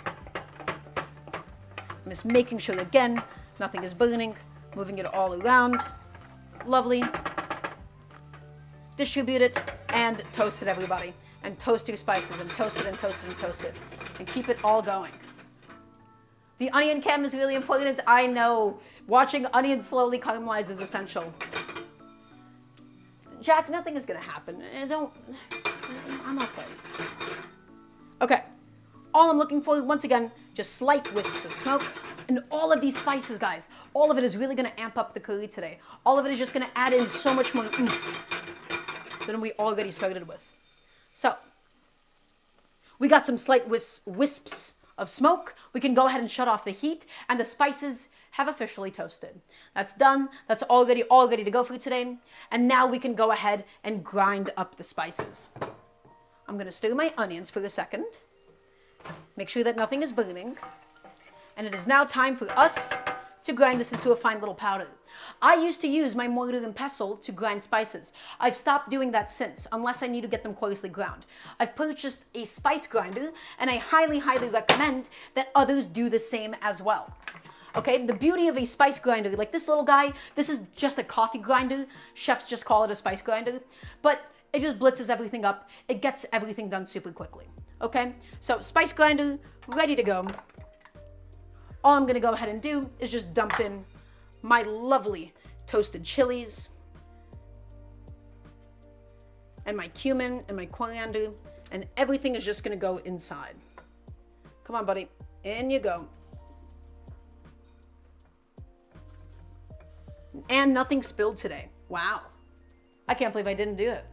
I'm just making sure, again, nothing is burning. Moving it all around. Lovely. Distribute it and toast it, everybody. And toast your spices and toast it and toast it and toast it. And keep it all going. The onion cam is really important. I know. Watching onions slowly caramelize is essential. Jack, nothing is going to happen. I'm okay. Okay. All I'm looking for, once again, just slight wisps of smoke. And all of these spices, guys, all of it is really going to amp up the curry today. All of it is just going to add in so much more oomph than we already started with. So, we got some slight wisps of smoke. We can go ahead and shut off the heat, and the spices have officially toasted. That's done. That's all ready to go for today. And now we can go ahead and grind up the spices. I'm going to stir my onions for a second. Make sure that nothing is burning. And it is now time for us to grind this into a fine little powder. I used to use my mortar and pestle to grind spices. I've stopped doing that since, unless I need to get them coarsely ground. I've purchased a spice grinder, and I highly, highly recommend that others do the same as well. Okay, the beauty of a spice grinder, like this little guy, this is just a coffee grinder. Chefs just call it a spice grinder, but it just blitzes everything up. It gets everything done super quickly. Okay, so spice grinder, ready to go. All I'm gonna go ahead and do is just dump in my lovely toasted chilies and my cumin and my coriander, and everything is just gonna go inside. Come on, buddy, in you go. And nothing spilled today. Wow. I can't believe I didn't do it.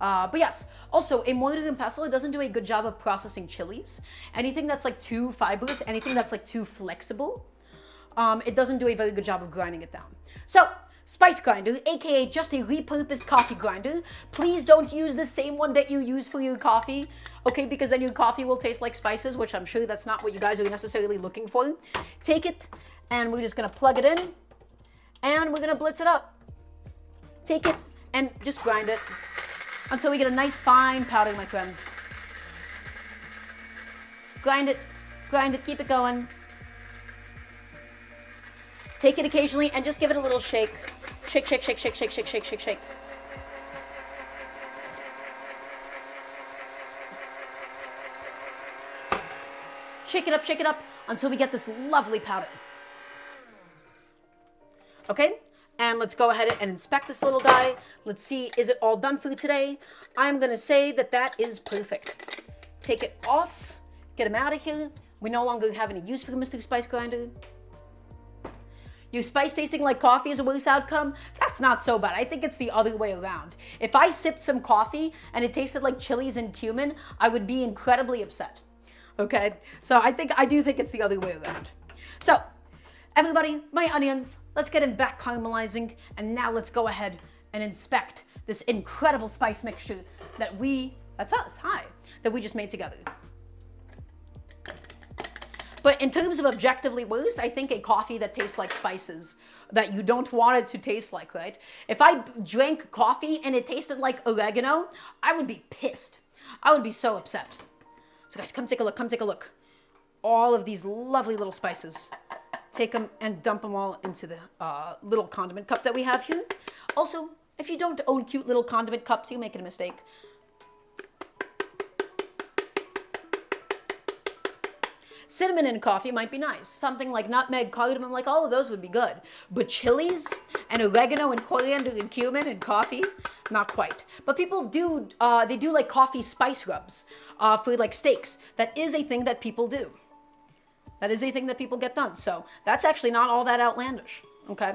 But yes, also a mortar and pestle, it doesn't do a good job of processing chilies. Anything that's like too fibrous, anything that's like too flexible, it doesn't do a very good job of grinding it down. So, spice grinder, aka just a repurposed coffee grinder. Please don't use the same one that you use for your coffee, okay? Because then your coffee will taste like spices, which I'm sure that's not what you guys are necessarily looking for. Take it, and we're just gonna plug it in, and we're gonna blitz it up. Take it, and just grind it until we get a nice fine powder, my friends. Grind it, keep it going. Take it occasionally and just give it a little shake. Shake, shake, shake, shake, shake, shake, shake, shake, shake. Shake it up until we get this lovely powder. Okay? And let's go ahead and inspect this little guy. Let's see, is it all done for today? I'm gonna say that that is perfect. Take it off, get him out of here. We no longer have any use for Mr. Spice Grinder. Your spice tasting like coffee is a worse outcome? That's not so bad. I think it's the other way around. If I sipped some coffee and it tasted like chilies and cumin, I would be incredibly upset. Okay? So I do think it's the other way around. So, everybody, my onions, let's get them back caramelizing, and now let's go ahead and inspect this incredible spice mixture that that's us, hi, that we just made together. But in terms of objectively worse, I think a coffee that tastes like spices that you don't want it to taste like, right? If I drank coffee and it tasted like oregano, I would be pissed. I would be so upset. So guys, come take a look, All of these lovely little spices. Take them and dump them all into the little condiment cup that we have here. Also, If you don't own cute little condiment cups, you're making a mistake. Cinnamon in coffee might be nice. Something like nutmeg, cardamom, like all of those would be good. But chilies and oregano and coriander and cumin and coffee, not quite. But people do, they do like coffee spice rubs for like steaks. That is a thing that people do. That is a thing that people get done. So that's actually not all that outlandish, okay?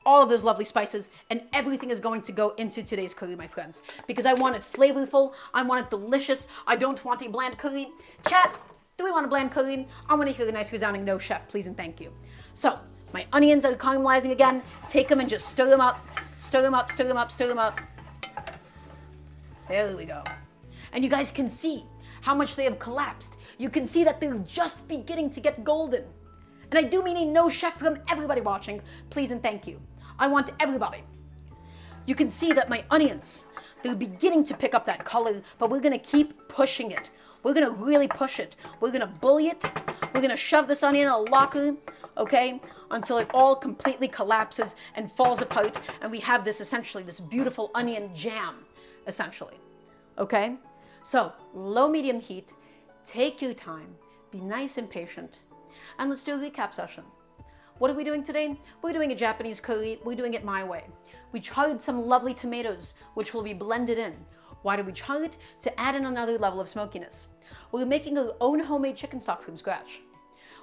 All of those lovely spices, and everything is going to go into today's curry, my friends, because I want it flavorful, I want it delicious, I don't want a bland curry. Chat, do we want a bland curry? I want to hear a nice resounding no, chef, please and thank you. So, my onions are caramelizing again. Take them and just stir them up, stir them up, stir them up, stir them up. There we go. And you guys can see how much they have collapsed. You can see that they're just beginning to get golden. And I do mean a no, chef, from everybody watching, please and thank you. I want everybody. You can see that my onions, they're beginning to pick up that color, but we're gonna keep pushing it. We're gonna really push it. We're gonna bully it. We're gonna shove this onion in a locker, okay, until it all completely collapses and falls apart, and we have this, essentially, this beautiful onion jam, essentially, okay? So, low, medium heat, take your time, be nice and patient, and let's do a recap session. What are we doing today? We're doing a Japanese curry. We're doing it my way. We charred some lovely tomatoes, which will be blended in. Why do we char it? To add in another level of smokiness. We're making our own homemade chicken stock from scratch.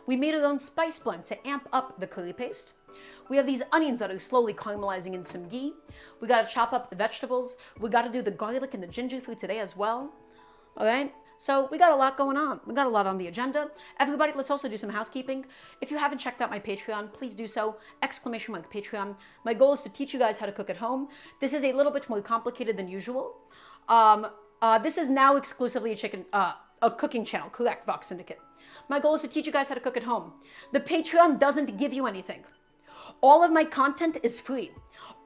We made our own spice blend to amp up the curry paste. We have these onions that are slowly caramelizing in some ghee. We gotta chop up the vegetables. We gotta do the garlic and the ginger for today as well. All right? So we got a lot going on. We got a lot on the agenda. Everybody, let's also do some housekeeping. If you haven't checked out my Patreon, please do so. ! Patreon. My goal is to teach you guys how to cook at home. This is a little bit more complicated than usual. This is now exclusively a cooking channel, correct, Vox Syndicate. My goal is to teach you guys how to cook at home. The Patreon doesn't give you anything. All of my content is free.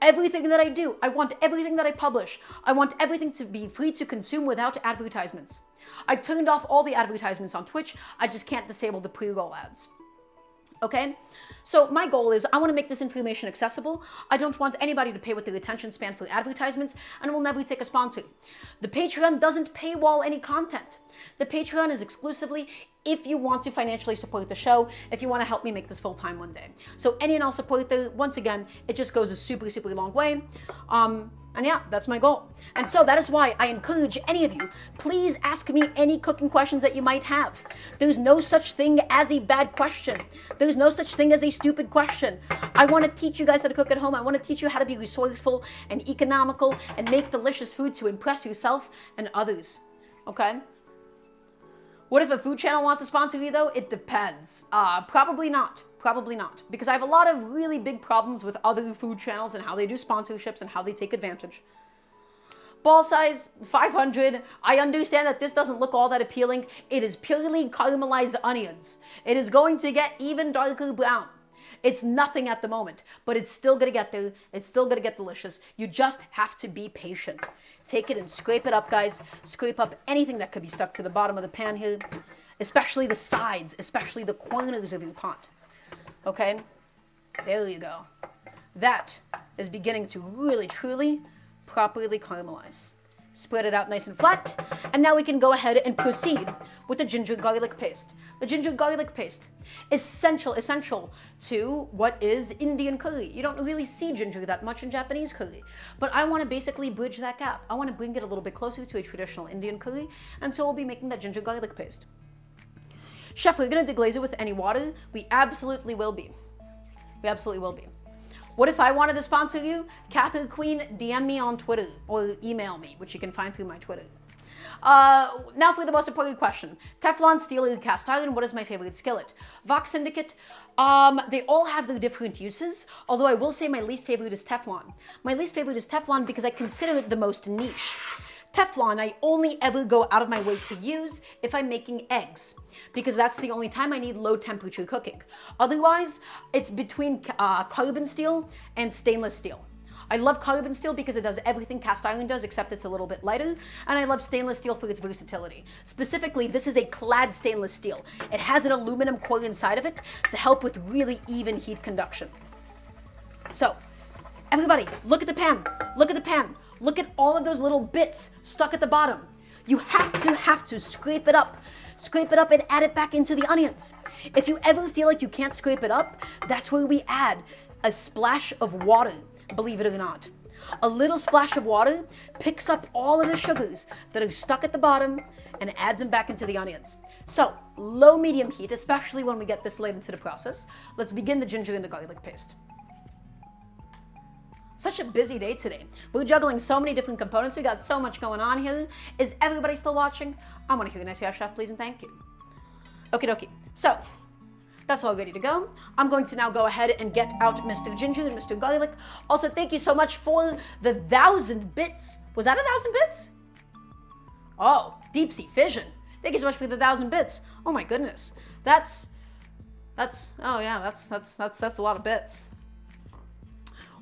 Everything that I do, I want everything that I publish, I want everything to be free to consume without advertisements. I've turned off all the advertisements on Twitch. I just can't disable the pre-roll ads. Okay? So my goal is I want to make this information accessible. I don't want anybody to pay with their attention span for advertisements, and we'll never take a sponsor. The Patreon doesn't paywall any content. The Patreon is exclusively if you want to financially support the show, if you want to help me make this full-time one day. So any and all support there, once again, it just goes a super, super long way. And yeah, that's my goal. And so that is why I encourage any of you, please ask me any cooking questions that you might have. There's no such thing as a bad question. There's no such thing as a stupid question. I want to teach you guys how to cook at home. I want to teach you how to be resourceful and economical and make delicious food to impress yourself and others. Okay? What if a food channel wants to sponsor me though? It depends. Probably not. Probably not. Because I have a lot of really big problems with other food channels and how they do sponsorships and how they take advantage. Ball size, 500. I understand that this doesn't look all that appealing. It is purely caramelized onions. It is going to get even darker brown. It's nothing at the moment, but it's still gonna get there. It's still gonna get delicious. You just have to be patient. Take it and scrape it up, guys. Scrape up anything that could be stuck to the bottom of the pan here, especially the sides, especially the corners of your pot. Okay, there you go. That is beginning to really, truly, properly caramelize. Spread it out nice and flat, and now we can go ahead and proceed with the ginger garlic paste. The ginger garlic paste, essential to what is Indian curry. You don't really see ginger that much in Japanese curry, but I want to basically bridge that gap. I want to bring it a little bit closer to a traditional Indian curry, and so we'll be making that ginger garlic paste. Chef, we're going to deglaze it with any water? We absolutely will be. We absolutely will be. What if I wanted to sponsor you? Catherine Queen, DM me on Twitter or email me, which you can find through my Twitter. Now for the most important question. Teflon, steel, or cast iron, what is my favorite skillet? Vox Syndicate, they all have their different uses, although I will say my least favorite is Teflon. My least favorite is Teflon because I consider it the most niche. Teflon, I only ever go out of my way to use if I'm making eggs, because that's the only time I need low temperature cooking. Otherwise, it's between carbon steel and stainless steel. I love carbon steel because it does everything cast iron does, except it's a little bit lighter, and I love stainless steel for its versatility. Specifically, this is a clad stainless steel. It has an aluminum core inside of it to help with really even heat conduction. So, Everybody, look at the pan. Look at the pan. Look at all of those little bits stuck at the bottom. You have to scrape it up. Scrape it up and add it back into the onions. If you ever feel like you can't scrape it up, that's where we add a splash of water, believe it or not. A little splash of water picks up all of the sugars that are stuck at the bottom and adds them back into the onions. So, low medium heat, especially when we get this late into the process. Let's begin the ginger and the garlic paste. Such a busy day today. We're juggling so many different components. We got so much going on here. Is everybody still watching? I want to hear a nice chef, please, and thank you. Okie dokie. So, that's all ready to go. I'm going to now go ahead and get out Mr. Ginger and Mr. Garlic. Also, thank you so much for the 1,000 bits. Was that 1,000 bits? Oh, deep sea fission. Thank you so much for the 1,000 bits. Oh my goodness. That's a lot of bits.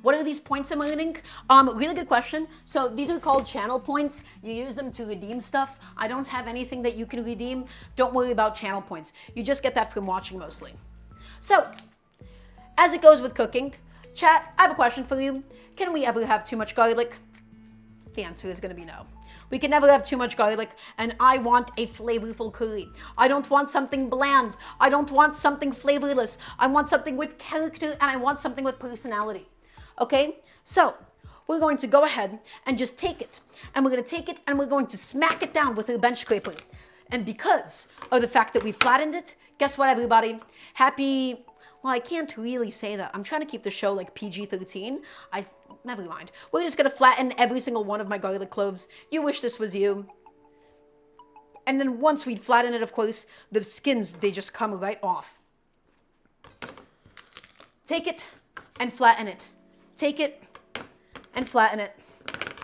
What are these points I'm earning? Really good question. So these are called channel points. You use them to redeem stuff. I don't have anything that you can redeem. Don't worry about channel points. You just get that from watching mostly. So, as it goes with cooking, chat, I have a question for you. Can we ever have too much garlic? The answer is going to be no. We can never have too much garlic, and I want a flavorful curry. I don't want something bland. I don't want something flavorless. I want something with character, and I want something with personality. Okay, so we're going to go ahead and just take it, and we're going to take it and we're going to smack it down with a bench scraper. And because of the fact that we flattened it, guess what, everybody? Happy, well, I can't really say that. I'm trying to keep the show like PG-13. Never mind. We're just going to flatten every single one of my garlic cloves. You wish this was you. And then once we flatten it, of course, the skins, they just come right off. Take it and flatten it. Take it and flatten it.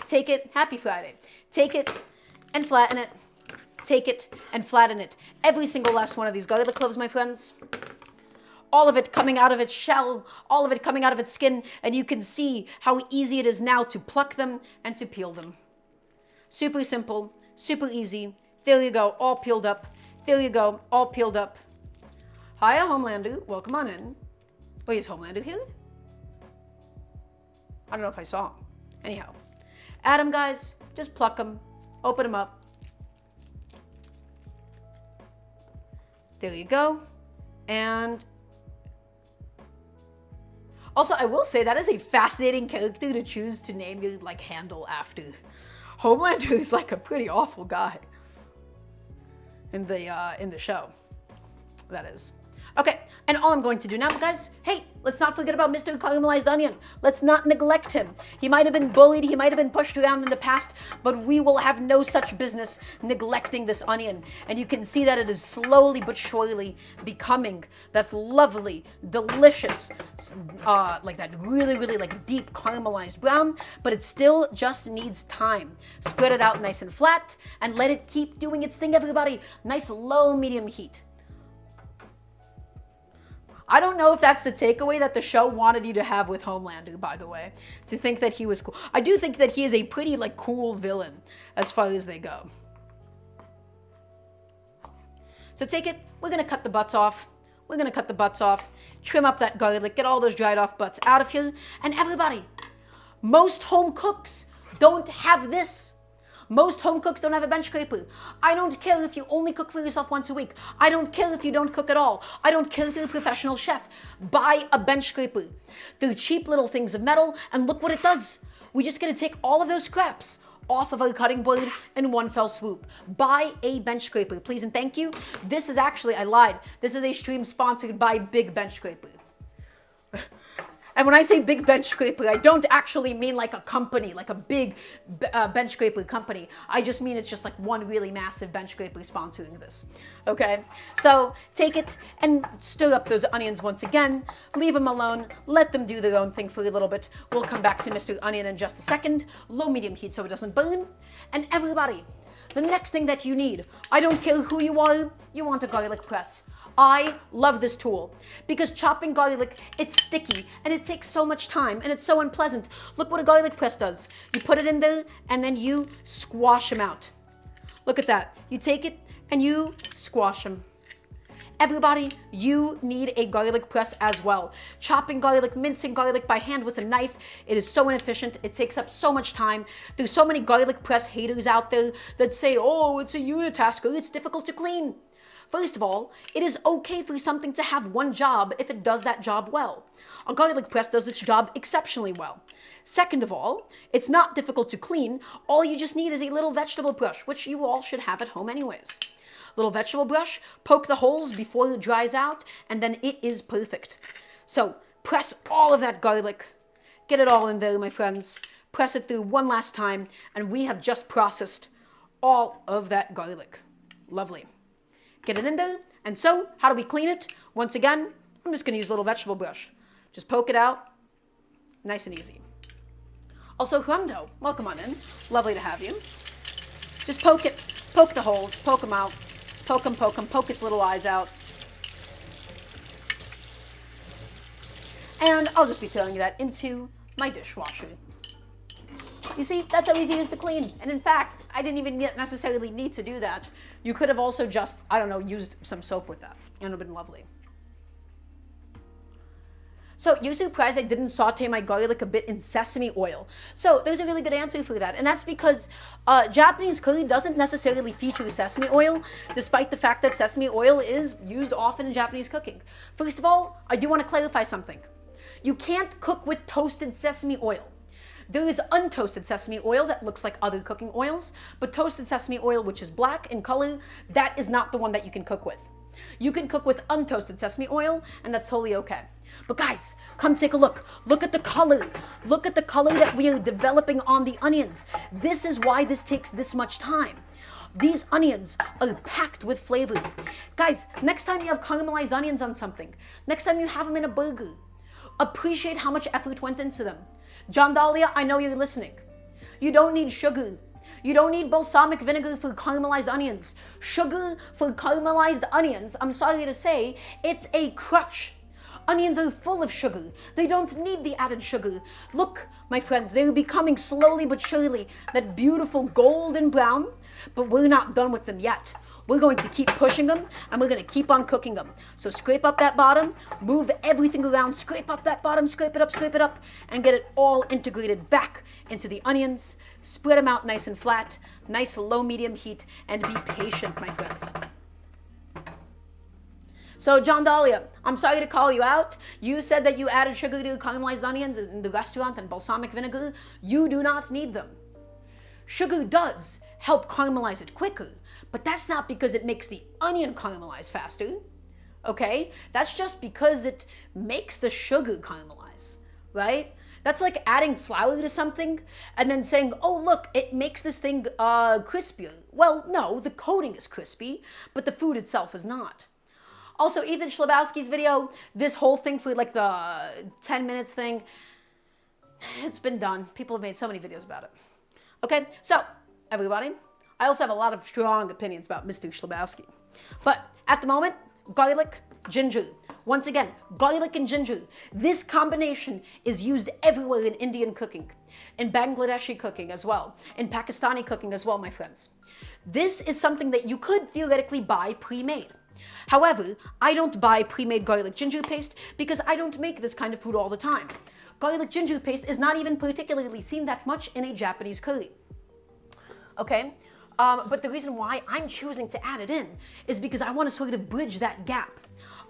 Take it, happy Friday. Take it and flatten it. Take it and flatten it. Every single last one of these garlic cloves, my friends. All of it coming out of its shell, all of it coming out of its skin, and you can see how easy it is now to pluck them and to peel them. Super simple, super easy. There you go, all peeled up. There you go, all peeled up. Hiya, Homelander, welcome on in. Wait, is Homelander here? I don't know if I saw him. Anyhow, add them, guys. Just pluck them. Open them up. There you go. And also, I will say that is a fascinating character to choose to name your like handle after. Homelander is like a pretty awful guy in the show. That is. Okay, and all I'm going to do now, guys, hey, let's not forget about Mr. Caramelized Onion. Let's not neglect him. He might have been bullied, he might have been pushed around in the past, but we will have no such business neglecting this onion. And you can see that it is slowly but surely becoming that lovely, delicious, like that really, really like deep caramelized brown, but it still just needs time. Spread it out nice and flat and let it keep doing its thing, everybody. Nice low, medium heat. I don't know if that's the takeaway that the show wanted you to have with Homelander, by the way, to think that he was cool. I do think that he is a pretty, like, cool villain as far as they go. So take it, we're going to cut the butts off. We're going to cut the butts off, trim up that garlic, get all those dried off butts out of here. And everybody, most home cooks don't have this. Most home cooks don't have a bench scraper. I don't care if you only cook for yourself once a week. I don't care if you don't cook at all. I don't care if you're a professional chef. Buy a bench scraper. They're cheap little things of metal, and look what it does. We just get to take all of those scraps off of our cutting board in one fell swoop. Buy a bench scraper, please and thank you. This is actually, I lied. This is a stream sponsored by Big Bench Scraper. And when I say big bench scraper, I don't actually mean like a company, like a big bench scraper company. I just mean it's just like one really massive bench scraper sponsoring this. Okay, so take it and stir up those onions once again. Leave them alone. Let them do their own thing for a little bit. We'll come back to Mr. Onion in just a second. Low medium heat so it doesn't burn. And everybody, the next thing that you need, I don't care who you are, you want a garlic press. I love this tool because chopping garlic, it's sticky and it takes so much time and it's so unpleasant. Look what a garlic press does. You put it in there and then you squash them out. Look at that. You take it and you squash them. everybody, you need a garlic press as well. Chopping garlic, mincing garlic by hand with a knife, it is so inefficient. It takes up so much time. There's so many garlic press haters out there that say, oh, it's a unitasker, it's difficult to clean. First of all, it is okay for something to have one job if it does that job well. A garlic press does its job exceptionally well. Second of all, it's not difficult to clean. All you just need is a little vegetable brush, which you all should have at home anyways. Little vegetable brush, poke the holes before it dries out, and then it is perfect. So press all of that garlic. Get it all in there, my friends. Press it through one last time, and we have just processed all of that garlic. Lovely. Get it in there. And so, how do we clean it? Once again, I'm just going to use a little vegetable brush. Just poke it out. Nice and easy. Also, Juando, welcome on in. Lovely to have you. Just poke it. Poke the holes. Poke them out. Poke them, poke its little eyes out. And I'll just be throwing that into my dishwasher. You see, that's how easy it is to clean. And in fact, I didn't even necessarily need to do that. You could have also just, I don't know, used some soap with that. And it would have been lovely. So you're surprised I didn't saute my garlic a bit in sesame oil. So there's a really good answer for that. And that's because Japanese curry doesn't necessarily feature sesame oil, despite the fact that sesame oil is used often in Japanese cooking. First of all, I do want to clarify something. You can't cook with toasted sesame oil. There is untoasted sesame oil that looks like other cooking oils, but toasted sesame oil, which is black in color, that is not the one that you can cook with. You can cook with untoasted sesame oil, and that's totally okay. But guys, come take a look. Look at the color. Look at the color that we are developing on the onions. This is why this takes this much time. These onions are packed with flavor. Guys, next time you have caramelized onions on something, next time you have them in a burger, appreciate how much effort went into them. John Dahlia, I know you're listening. You don't need sugar. You don't need balsamic vinegar for caramelized onions. Sugar for caramelized onions, I'm sorry to say, it's a crutch. Onions are full of sugar. They don't need the added sugar. Look, my friends, they're becoming slowly but surely that beautiful golden brown, but we're not done with them yet. We're going to keep pushing them, and we're going to keep on cooking them. So scrape up that bottom, move everything around, scrape up that bottom, scrape it up, and get it all integrated back into the onions. Spread them out nice and flat, nice low-medium heat, and be patient, my friends. So, John Dahlia, I'm sorry to call you out. You said that you added sugar to caramelized onions in the restaurant and balsamic vinegar. You do not need them. Sugar does help caramelize it quicker, but that's not because it makes the onion caramelize faster, okay? That's just because it makes the sugar caramelize, right? That's like adding flour to something and then saying, oh, look, it makes this thing crispier. Well, no, the coating is crispy, but the food itself is not. Also, Ethan Schlabowski's video, this whole thing for like the 10 minutes thing, it's been done. People have made so many videos about it. Okay, so everybody, I also have a lot of strong opinions about Mr. Schlabowski. But at the moment, garlic, ginger. Once again, garlic and ginger. This combination is used everywhere in Indian cooking, in Bangladeshi cooking as well, in Pakistani cooking as well, my friends. This is something that you could theoretically buy pre-made. However, I don't buy pre-made garlic ginger paste because I don't make this kind of food all the time. Garlic ginger paste is not even particularly seen that much in a Japanese curry. Okay? But the reason why I'm choosing to add it in is because I want to sort of bridge that gap.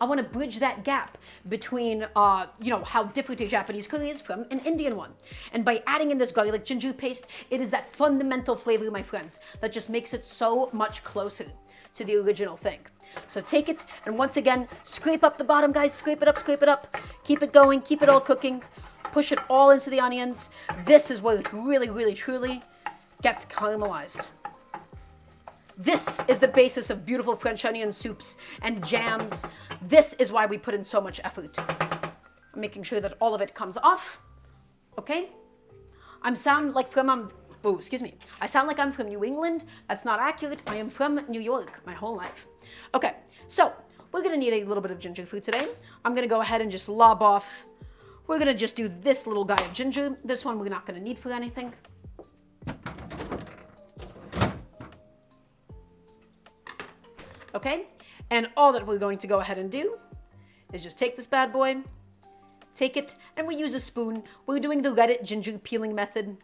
I want to bridge that gap between, how different a Japanese curry is from an Indian one. And by adding in this garlic ginger paste, it is that fundamental flavor, my friends, that just makes it so much closer to the original thing. So take it, and once again, scrape up the bottom, guys. Scrape it up. Keep it going, keep it all cooking. Push it all into the onions. This is where it really, really, truly gets caramelized. This is the basis of beautiful French onion soups and jams. This is why we put in so much effort. I'm making sure that all of it comes off. Okay? I sound like I'm from New England. That's not accurate. I am from New York my whole life. Okay, so we're gonna need a little bit of ginger food today. I'm gonna go ahead and just lob off. We're gonna just do this little guy of ginger. This one we're not gonna need for anything. Okay, And all that we're going to go ahead and do is just take this bad boy, take it, and we use a spoon. We're doing the Reddit ginger peeling method,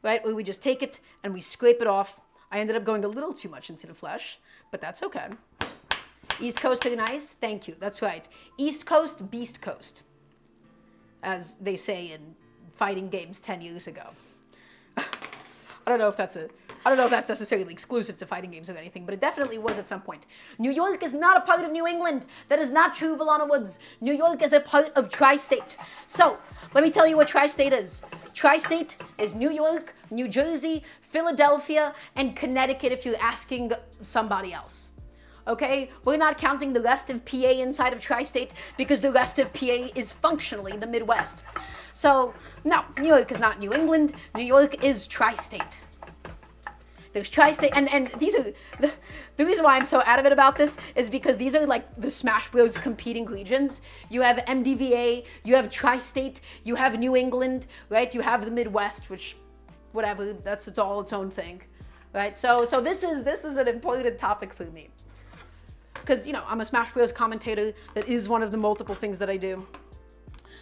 right? Where we just take it and we scrape it off. I ended up going a little too much into the flesh, but that's okay. East Coast are nice. Thank you. That's right. East Coast, Beast Coast, as they say in fighting games 10 years ago. I don't know if that's necessarily exclusive to fighting games or anything, but it definitely was at some point. New York is not a part of New England. That is not true, Valana Woods. New York is a part of Tri-State. So, let me tell you what Tri-State is. Tri-State is New York, New Jersey, Philadelphia, and Connecticut if you're asking somebody else. Okay? We're not counting the rest of PA inside of Tri-State because the rest of PA is functionally the Midwest. So, no, New York is not New England. New York is Tri-State. There's Tri-State, and these are, the reason why I'm so adamant about this is because these are like the Smash Bros. Competing regions. You have MDVA, you have Tri-State, you have New England, right? You have the Midwest, which, whatever, it's all its own thing, right? So this is an important topic for me. Because, you know, I'm a Smash Bros. Commentator. That is one of the multiple things that I do.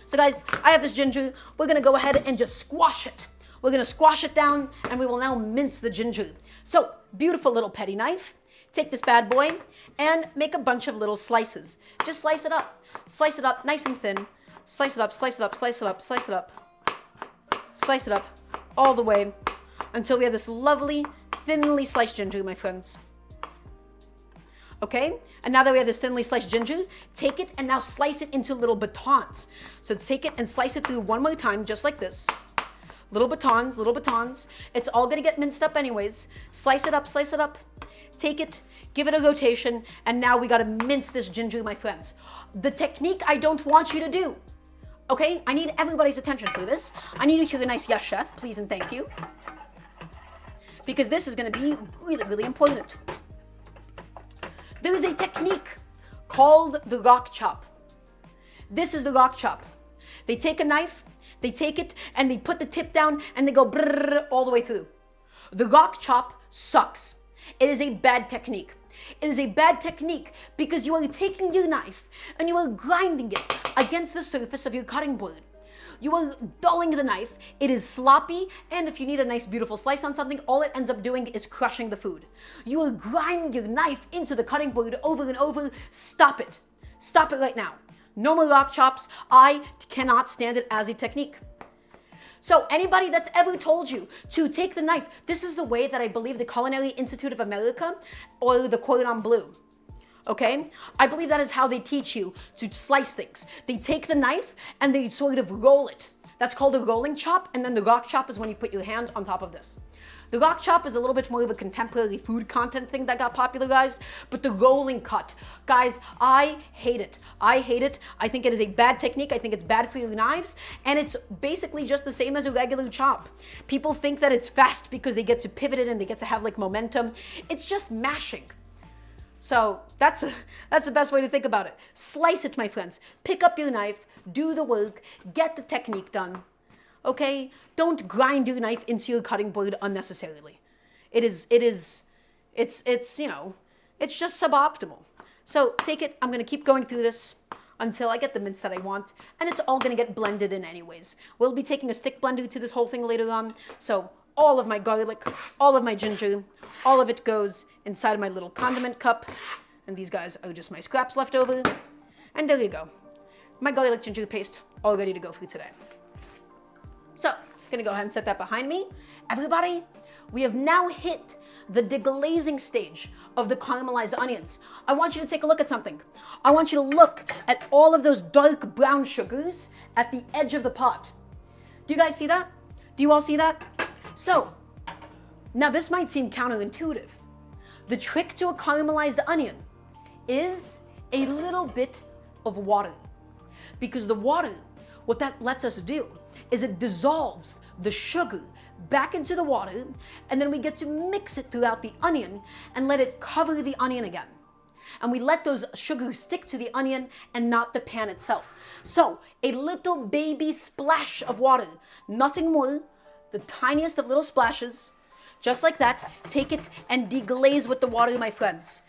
So guys, I have this ginger. We're gonna go ahead and just squash it. We're gonna squash it down and we will now mince the ginger. So, beautiful little petty knife. Take this bad boy and make a bunch of little slices. Just slice it up. Slice it up nice and thin. Slice it up, slice it up, slice it up, slice it up. Slice it up all the way until we have this lovely, thinly sliced ginger, my friends. Okay, and now that we have this thinly sliced ginger, take it and now slice it into little batons. So take it and slice it through one more time, just like this. Little batons, little batons. It's all gonna get minced up anyways. Slice it up, slice it up. Take it, give it a rotation, and now we gotta mince this ginger, my friends. The technique I don't want you to do. Okay, I need everybody's attention for this. I need to hear a nice yes, chef, please and thank you. Because this is gonna be really, really important. There is a technique called the rock chop. This is the rock chop. They take a knife, they take it, and they put the tip down, and they go brrrr all the way through. The rock chop sucks. It is a bad technique. It is a bad technique because you are taking your knife and you are grinding it against the surface of your cutting board. You are dulling the knife, it is sloppy, and if you need a nice beautiful slice on something, all it ends up doing is crushing the food. You are grinding your knife into the cutting board over and over. Stop it. Stop it right now. No more rock chops. I cannot stand it as a technique. So anybody that's ever told you to take the knife, this is the way that I believe the Culinary Institute of America or the Cordon Bleu. Okay? I believe that is how they teach you to slice things. They take the knife and they sort of roll it. That's called a rolling chop, and then the rock chop is when you put your hand on top of this. The rock chop is a little bit more of a contemporary food content thing that got popularized, but the rolling cut, guys, I hate it. I hate it. I think it is a bad technique. I think it's bad for your knives, and it's basically just the same as a regular chop. People think that it's fast because they get to pivot it and they get to have like momentum. It's just mashing. So that's the best way to think about it. Slice it, my friends. Pick up your knife, do the work, get the technique done. Okay? Don't grind your knife into your cutting board unnecessarily. It's you know, it's just suboptimal. So take it, I'm gonna keep going through this until I get the mince that I want, and it's all gonna get blended in anyways. We'll be taking a stick blender to this whole thing later on, so all of my garlic, all of my ginger, all of it goes inside of my little condiment cup, and these guys are just my scraps left over, and there you go. My garlic ginger paste all ready to go for today. So, gonna go ahead and set that behind me. Everybody, we have now hit the deglazing stage of the caramelized onions. I want you to take a look at something. I want you to look at all of those dark brown sugars at the edge of the pot. Do you guys see that? Do you all see that? So, now this might seem counterintuitive. The trick to a caramelized onion is a little bit of water. Because the water, what that lets us do is it dissolves the sugar back into the water, and then we get to mix it throughout the onion and let it cover the onion again. And we let those sugars stick to the onion and not the pan itself. So, a little baby splash of water, nothing more, the tiniest of little splashes, Just like that, take it and deglaze with the water, my friends.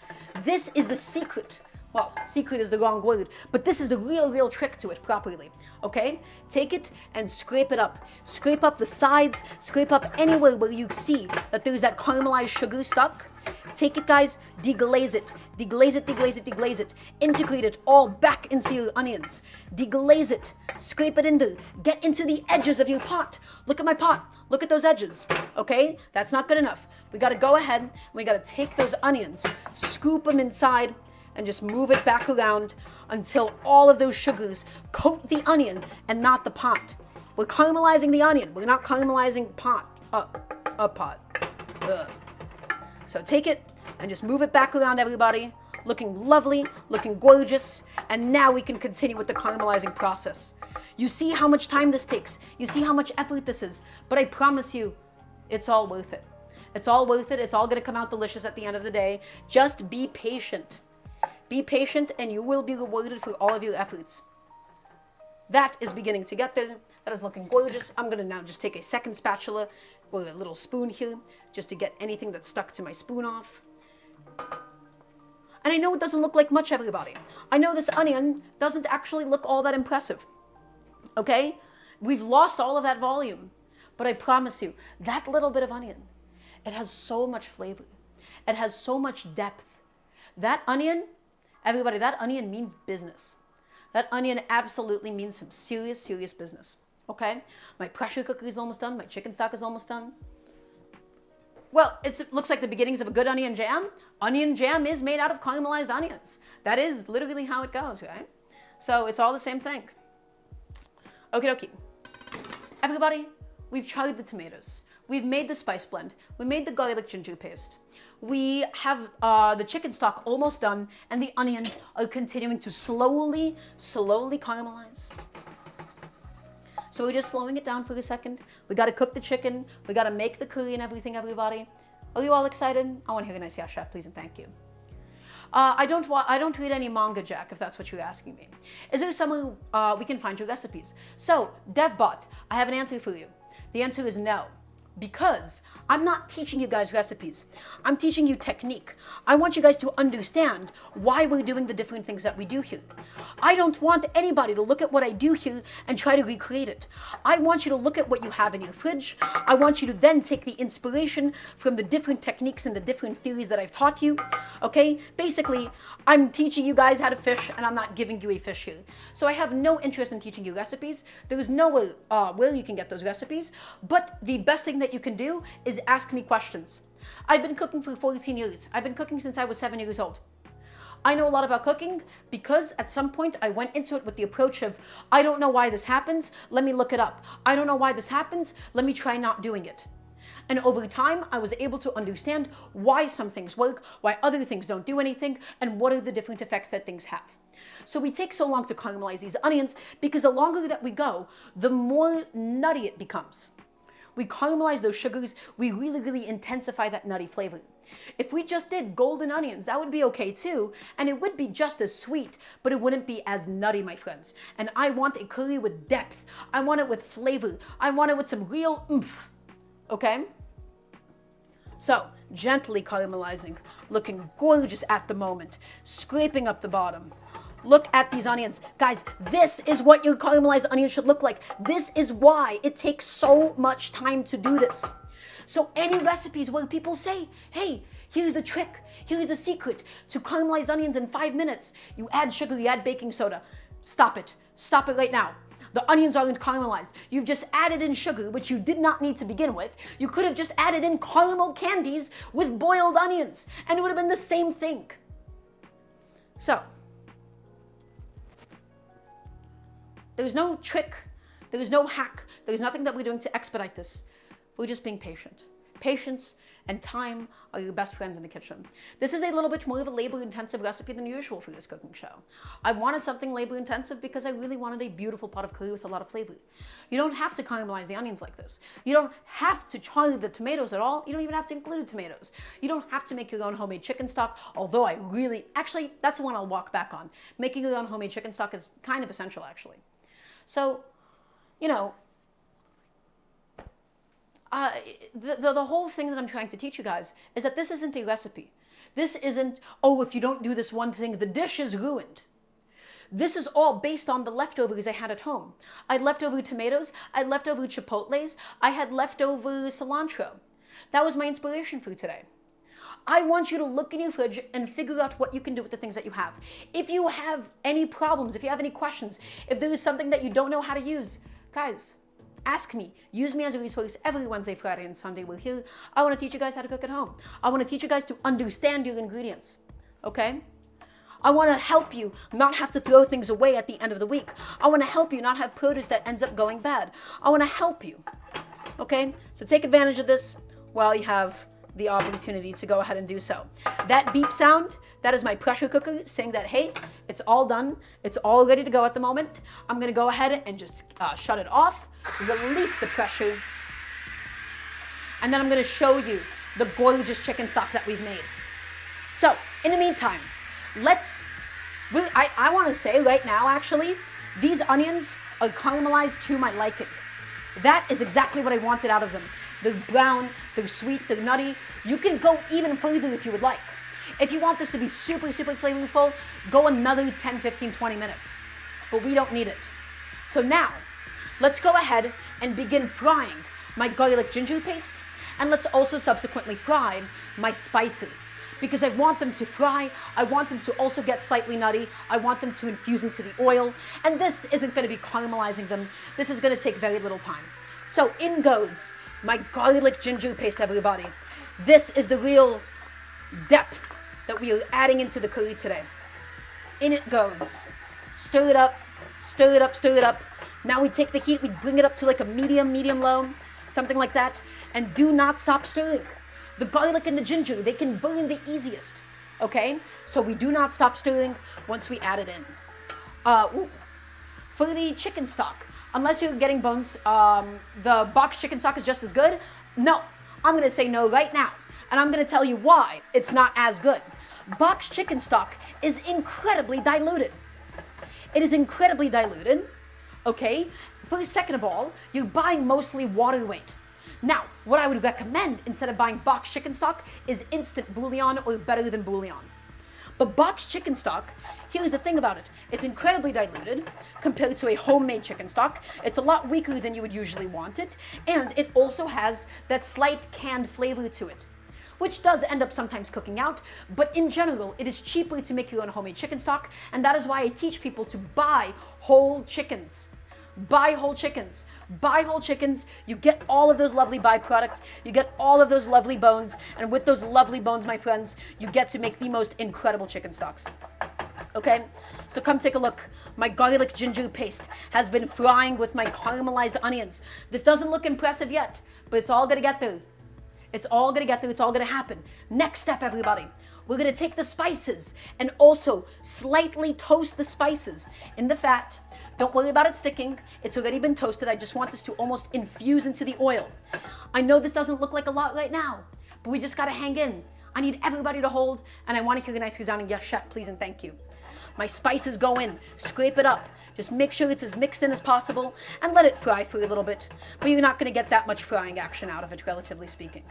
This is the secret. Well, secret is the wrong word, but this is the real trick to it properly, okay? Take it and scrape it up. Scrape up the sides, scrape up anywhere where you see that there's that caramelized sugar stuck. Take it, guys, deglaze it. Deglaze it, deglaze it, deglaze it. Integrate it all back into your onions. Deglaze it. Scrape it in there. Get into the edges of your pot. Look at my pot. Look at those edges, okay? That's not good enough. We gotta go ahead and we gotta take those onions, scoop them inside, and just move it back around until all of those sugars coat the onion and not the pot. We're caramelizing the onion. We're not caramelizing a pot. Ugh. So take it and just move it back around, everybody. Looking lovely, looking gorgeous. And now we can continue with the caramelizing process. You see how much time this takes. You see how much effort this is. But I promise you, it's all worth it. It's all worth it. It's all going to come out delicious at the end of the day. Just be patient. Be patient and you will be rewarded for all of your efforts. That is beginning to get there. That is looking gorgeous. I'm going to now just take a second spatula or a little spoon here just to get anything that's stuck to my spoon off. And I know it doesn't look like much, everybody. I know this onion doesn't actually look all that impressive. Okay? We've lost all of that volume. But I promise you, that little bit of onion, it has so much flavor. It has so much depth. That onion, everybody, that onion means business. That onion absolutely means some serious business. Okay? My pressure cooker is almost done. My chicken stock is almost done. Well, it looks like the beginnings of a good onion jam. Onion jam is made out of caramelized onions. That is literally how it goes, right? So it's all the same thing. Okie dokie. Everybody, we've charred the tomatoes. We've made the spice blend. We made the garlic ginger paste. We have the chicken stock almost done, and the onions are continuing to slowly caramelize. So we're just slowing it down for a second. We gotta cook the chicken. We gotta make the curry and everything, everybody. Are you all excited? I want to hear a nice yes, chef, please, and thank you. I don't read any manga, Jack, if that's what you're asking me. Is there somewhere we can find your recipes? So, DevBot, I have an answer for you. The answer is no. Because I'm not teaching you guys recipes. I'm teaching you technique. I want you guys to understand why we're doing the different things that we do here. I don't want anybody to look at what I do here and try to recreate it. I want you to look at what you have in your fridge. I want you to then take the inspiration from the different techniques and the different theories that I've taught you. Okay? Basically, I'm teaching you guys how to fish and I'm not giving you a fish here. So I have no interest in teaching you recipes. There is nowhere where you can get those recipes. But the best thing that you can do is ask me questions. I've been cooking for 14 years. I've been cooking since I was 7 years old. I know a lot about cooking because at some point I went into it with the approach of, I don't know why this happens, let me look it up. I don't know why this happens, let me try not doing it. And over time, I was able to understand why some things work, why other things don't do anything, and what are the different effects that things have. So we take so long to caramelize these onions because the longer that we go, the more nutty it becomes. We caramelize those sugars, we really intensify that nutty flavor. If we just did golden onions, that would be okay too, and it would be just as sweet, but it wouldn't be as nutty, my friends. And I want a curry with depth. I want it with flavor. I want it with some real oomph, okay? So, gently caramelizing, looking gorgeous at the moment, scraping up the bottom. Look at these onions. Guys, this is what your caramelized onion should look like. This is why it takes so much time to do this. So any recipes where people say, hey, here's the trick, here's the secret to caramelize onions in 5 minutes. You add sugar, you add baking soda. Stop it. Stop it right now. The onions aren't caramelized. You've just added in sugar, which you did not need to begin with. You could have just added in caramel candies with boiled onions, and it would have been the same thing. So, there's no trick, there's no hack, there's nothing that we're doing to expedite this. We're just being patient. Patience and time are your best friends in the kitchen. This is a little bit more of a labor-intensive recipe than usual for this cooking show. I wanted something labor-intensive because I really wanted a beautiful pot of curry with a lot of flavor. You don't have to caramelize the onions like this. You don't have to char the tomatoes at all. You don't even have to include tomatoes. You don't have to make your own homemade chicken stock, although actually, that's the one I'll walk back on. Making your own homemade chicken stock is kind of essential, actually. So, uh, the whole thing that I'm trying to teach you guys is that this isn't a recipe. This isn't, oh, if you don't do this one thing, the dish is ruined. This is all based on the leftovers I had at home. I had leftover tomatoes, I had leftover chipotles, I had leftover cilantro. That was my inspiration for today. I want you to look in your fridge and figure out what you can do with the things that you have. If you have any problems, if you have any questions, if there is something that you don't know how to use, guys, ask me. Use me as a resource every Wednesday, Friday, and Sunday. We're here. I want to teach you guys how to cook at home. I want to teach you guys to understand your ingredients, okay? I want to help you not have to throw things away at the end of the week. I want to help you not have produce that ends up going bad. I want to help you, okay? So take advantage of this while you have the opportunity to go ahead and do so. That beep sound, that is my pressure cooker saying that, hey, it's all done. It's all ready to go at the moment. I'm going to go ahead and just shut it off, release the pressure, and then I'm going to show you the gorgeous chicken stock that we've made. So, in the meantime, I want to say right now, actually, these onions are caramelized to my liking. That is exactly what I wanted out of them. They're brown, they're sweet, they're nutty. You can go even further if you would like. If you want this to be super, super flavorful, go another 10, 15, 20 minutes. But we don't need it. So now, let's go ahead and begin frying my garlic ginger paste, and let's also subsequently fry my spices. Because I want them to fry, I want them to also get slightly nutty, I want them to infuse into the oil, and this isn't going to be caramelizing them. This is going to take very little time. So in goes my garlic ginger paste, everybody. This is the real depth that we are adding into the curry today. In it goes. Stir it up, stir it up, stir it up. Now we take the heat, we bring it up to like a medium low, something like that, and do not stop stirring. The garlic and the ginger, they can burn the easiest, okay? So we do not stop stirring once we add it in. For the chicken stock, unless you're getting bones, the boxed chicken stock is just as good. No, I'm gonna say no right now, and I'm gonna tell you why it's not as good. Boxed chicken stock is incredibly diluted. It is incredibly diluted, okay? First, second of all, you're buying mostly water weight. Now, what I would recommend instead of buying boxed chicken stock is instant bouillon, or better than bouillon. But boxed chicken stock, here's the thing about it. It's incredibly diluted compared to a homemade chicken stock. It's a lot weaker than you would usually want it, and it also has that slight canned flavor to it, which does end up sometimes cooking out, but in general, it is cheaper to make your own homemade chicken stock, and that is why I teach people to buy whole chickens. Buy whole chickens. Buy whole chickens. You get all of those lovely byproducts. You get all of those lovely bones. And with those lovely bones, my friends, you get to make the most incredible chicken stocks. Okay? So come take a look. My garlic ginger paste has been frying with my caramelized onions. This doesn't look impressive yet, but it's all going to get there. It's all going to get there. It's all going to happen. Next step, everybody. We're going to take the spices and also slightly toast the spices in the fat. Don't worry about it sticking. It's already been toasted. I just want this to almost infuse into the oil. I know this doesn't look like a lot right now, but we just got to hang in. I need everybody to hold, and I want to hear a nice resounding yes, chef, please, and thank you. My spices go in. Scrape it up. Just make sure it's as mixed in as possible and let it fry for a little bit. But you're not going to get that much frying action out of it, relatively speaking.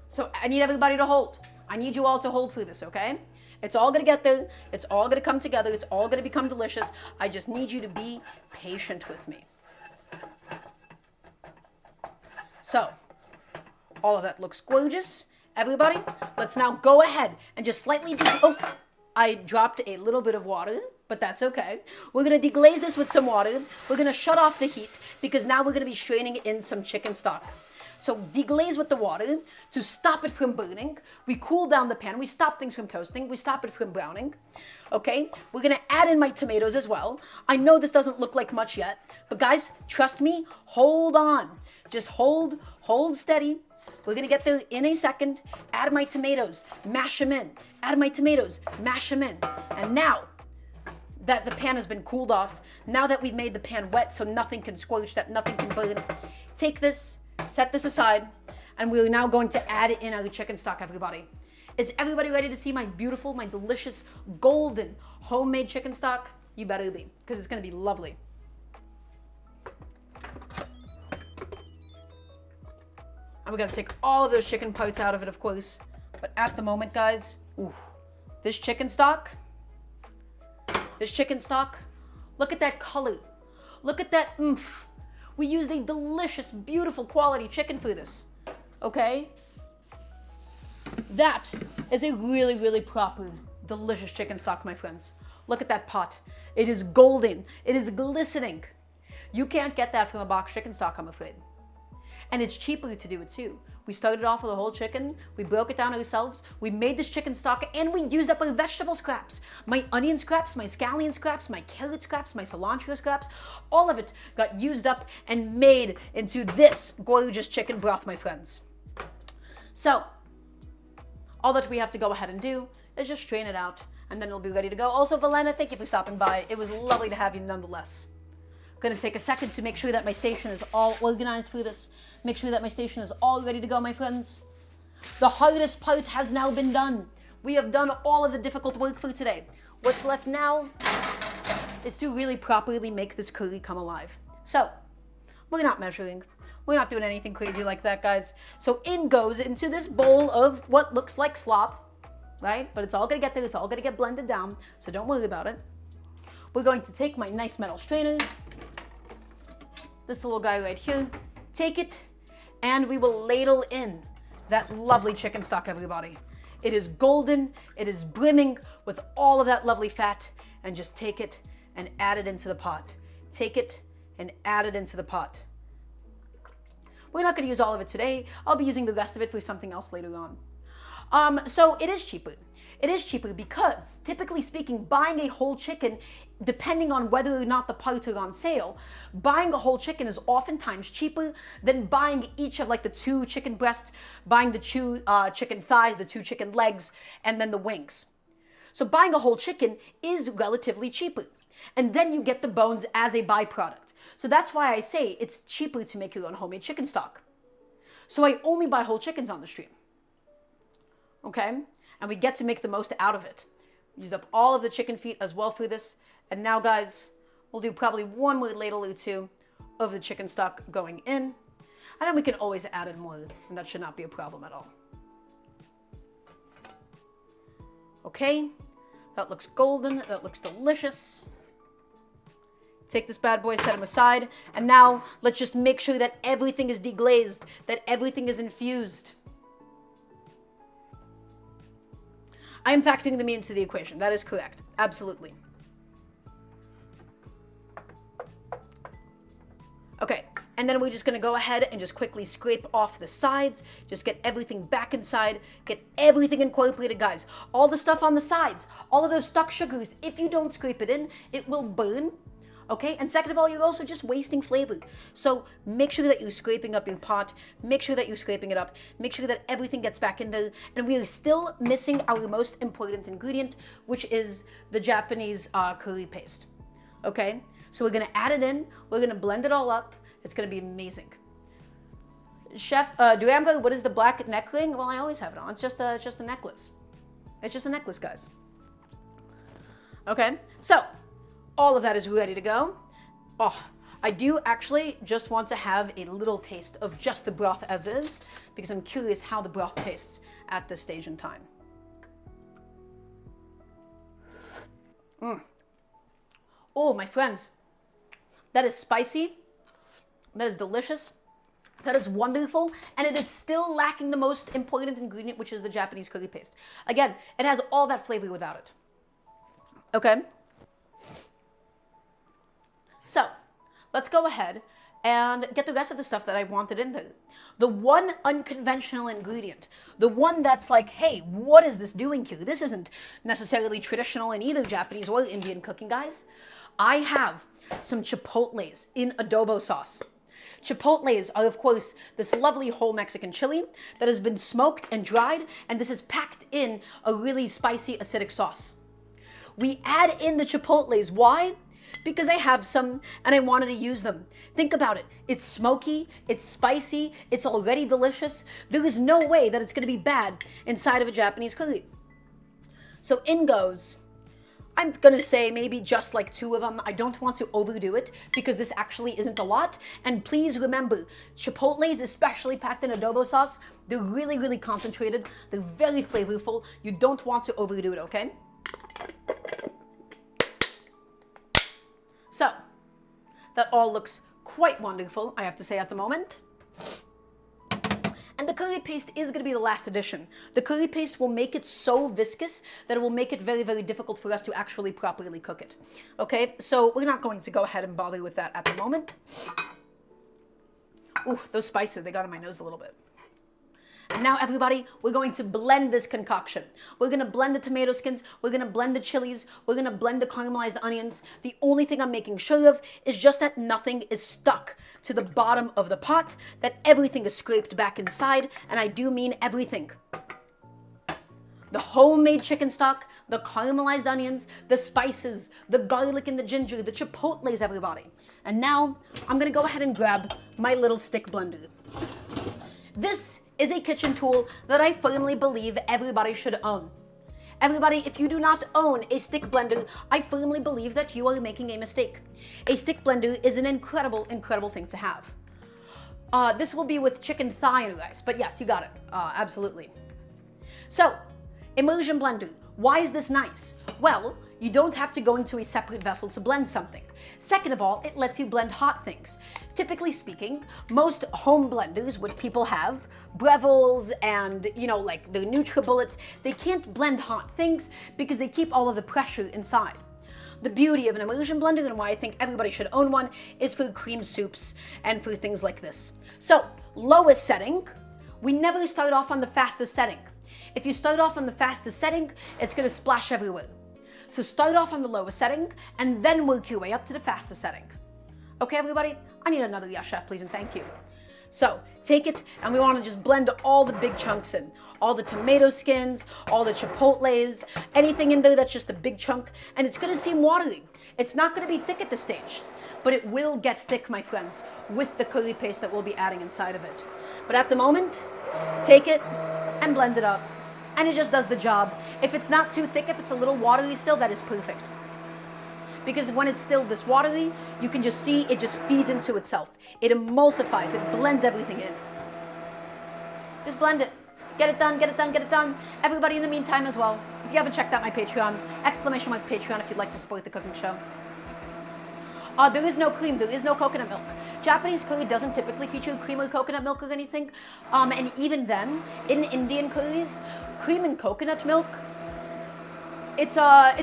So I need everybody to hold. I need you all to hold for this, okay? It's all going to get there. It's all going to come together. It's all going to become delicious. I just need you to be patient with me. So, all of that looks gorgeous. Everybody, let's now go ahead and just slightly I dropped a little bit of water, but that's okay. We're going to deglaze this with some water. We're going to shut off the heat because now we're going to be straining in some chicken stock. So deglaze with the water to stop it from burning. We cool down the pan. We stop things from toasting. We stop it from browning. Okay, we're going to add in my tomatoes as well. I know this doesn't look like much yet, but guys, trust me, hold on. Just hold steady. We're going to get there in a second. Add my tomatoes, mash them in. Add my tomatoes, mash them in. And now that the pan has been cooled off, now that we've made the pan wet so nothing can scorch, that nothing can burn, take this, set this aside, and we're now going to add in our chicken stock, everybody. Is everybody ready to see my beautiful, my delicious, golden, homemade chicken stock? You better be, because it's going to be lovely. And we're gonna take all of those chicken parts out of it, of course. But at the moment, guys, ooh, this chicken stock, look at that color. Look at that oomph. We used a delicious, beautiful quality chicken for this, okay? That is a really, really proper, delicious chicken stock, my friends. Look at that pot. It is golden. It is glistening. You can't get that from a box chicken stock, I'm afraid. And it's cheaper to do it too. We started off with a whole chicken, we broke it down ourselves, we made this chicken stock, and we used up our vegetable scraps. My onion scraps, my scallion scraps, my carrot scraps, my cilantro scraps, all of it got used up and made into this gorgeous chicken broth, my friends. So, all that we have to go ahead and do is just strain it out, and then it'll be ready to go. Also, Valena, thank you for stopping by. It was lovely to have you nonetheless. I'm gonna take a second to make sure that my station is all organized for this. Make sure that my station is all ready to go, my friends. The hardest part has now been done. We have done all of the difficult work for today. What's left now is to really properly make this curry come alive. So, we're not measuring. We're not doing anything crazy like that, guys. So in goes into this bowl of what looks like slop, right? But it's all gonna get there. It's all gonna get blended down. So don't worry about it. We're going to take my nice metal strainer, this little guy right here, take it, and we will ladle in that lovely chicken stock, everybody. It is golden, it is brimming with all of that lovely fat, and just take it and add it into the pot. Take it and add it into the pot. We're not gonna use all of it today. I'll be using the rest of it for something else later on. So it is cheaper. It is cheaper because, typically speaking, buying a whole chicken, depending on whether or not the parts are on sale, buying a whole chicken is oftentimes cheaper than buying each of like the 2 chicken breasts, buying the 2 chicken thighs, the 2 chicken legs, and then the wings. So buying a whole chicken is relatively cheaper. And then you get the bones as a byproduct. So that's why I say it's cheaper to make your own homemade chicken stock. So I only buy whole chickens on the stream. Okay? And we get to make the most out of it. Use up all of the chicken feet as well for this. And now, guys, we'll do probably one more ladle or 2 of the chicken stock going in. And then we can always add in more, and that should not be a problem at all. Okay, that looks golden, that looks delicious. Take this bad boy, set him aside, and now let's just make sure that everything is deglazed, that everything is infused. I am factoring the meat into the equation. That is correct. Absolutely. Okay, and then we're just gonna go ahead and just quickly scrape off the sides, just get everything back inside, get everything incorporated, guys. All the stuff on the sides, all of those stuck sugars, if you don't scrape it in, it will burn. Okay, and second of all, you're also just wasting flavor. So make sure that you're scraping up your pot, make sure that you're scraping it up, make sure that everything gets back in there, and we are still missing our most important ingredient, which is the Japanese curry paste. Okay, so we're gonna add it in, we're gonna blend it all up, it's gonna be amazing. Chef, Daramgar, what is the black neck ring? Well, I always have it on, it's just a necklace. It's just a necklace, guys. Okay, so, all of that is ready to go. Oh, I do actually just want to have a little taste of just the broth as is, because I'm curious how the broth tastes at this stage in time. Oh, my friends, that is spicy, that is delicious, that is wonderful, and it is still lacking the most important ingredient, which is the Japanese curry paste. Again, it has all that flavor without it. Okay? So, let's go ahead and get the rest of the stuff that I wanted in there. The one unconventional ingredient, the one that's like, hey, what is this doing here? This isn't necessarily traditional in either Japanese or Indian cooking, guys. I have some chipotles in adobo sauce. Chipotles are, of course, this lovely whole Mexican chili that has been smoked and dried, and this is packed in a really spicy acidic sauce. We add in the chipotles. Why? Because I have some and I wanted to use them. Think about it. It's smoky, it's spicy, it's already delicious. There is no way that it's going to be bad inside of a Japanese curry. So in goes I'm gonna say maybe just like 2 of them. I don't want to overdo it because this actually isn't a lot. And please remember, chipotles, especially packed in adobo sauce, they're really, really concentrated. They're very flavorful. You don't want to overdo it, okay? So, that all looks quite wonderful, I have to say at the moment. And the curry paste is going to be the last addition. The curry paste will make it so viscous that it will make it very, very difficult for us to actually properly cook it. Okay, so we're not going to go ahead and bother with that at the moment. Ooh, those spices, they got on my nose a little bit. And now, everybody, we're going to blend this concoction. We're going to blend the tomato skins. We're going to blend the chilies. We're going to blend the caramelized onions. The only thing I'm making sure of is just that nothing is stuck to the bottom of the pot, that everything is scraped back inside, and I do mean everything. The homemade chicken stock, the caramelized onions, the spices, the garlic and the ginger, the chipotles, everybody. And now, I'm going to go ahead and grab my little stick blender. This is a kitchen tool that I firmly believe everybody should own. Everybody, if you do not own a stick blender, I firmly believe that you are making a mistake. A stick blender is an incredible, incredible thing to have. This will be with chicken thigh and rice, but yes, you got it. Absolutely. So, immersion blender. Why is this nice? Well, you don't have to go into a separate vessel to blend something. Second of all, it lets you blend hot things. Typically speaking, most home blenders, what people have, Breville's and, like the NutriBullets, they can't blend hot things because they keep all of the pressure inside. The beauty of an immersion blender and why I think everybody should own one is for cream soups and for things like this. So, lowest setting, we never start off on the fastest setting. If you start off on the fastest setting, it's going to splash everywhere. So start off on the lowest setting and then work your way up to the fastest setting. Okay, everybody? I need another yes, chef, please, and thank you. So take it, and we want to just blend all the big chunks in. All the tomato skins, all the chipotles, anything in there that's just a big chunk, and it's going to seem watery. It's not going to be thick at this stage, but it will get thick, my friends, with the curry paste that we'll be adding inside of it. But at the moment, take it and blend it up. And it just does the job. If it's not too thick, if it's a little watery still, that is perfect. Because when it's still this watery, you can just see it just feeds into itself. It emulsifies, it blends everything in. Just blend it. Get it done, get it done, get it done. Everybody in the meantime as well, if you haven't checked out my Patreon, ! Patreon if you'd like to support the cooking show. There is no cream, there is no coconut milk. Japanese curry doesn't typically feature cream or coconut milk or anything. And even then, in Indian curries, cream and coconut milk, it's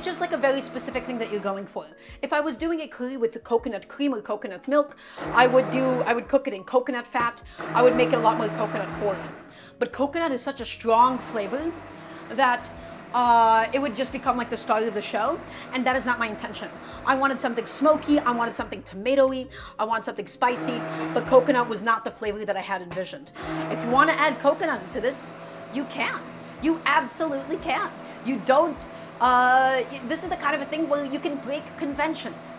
just like a very specific thing that you're going for. If I was doing a curry with the coconut cream or coconut milk, I would cook it in coconut fat. I would make it a lot more coconut forward. But coconut is such a strong flavor that it would just become like the star of the show, and that is not my intention. I wanted something smoky, I wanted something tomatoey, I wanted something spicy, but coconut was not the flavor that I had envisioned. If you want to add coconut into this, you can. You absolutely can. You don't, this is the kind of a thing where you can break conventions.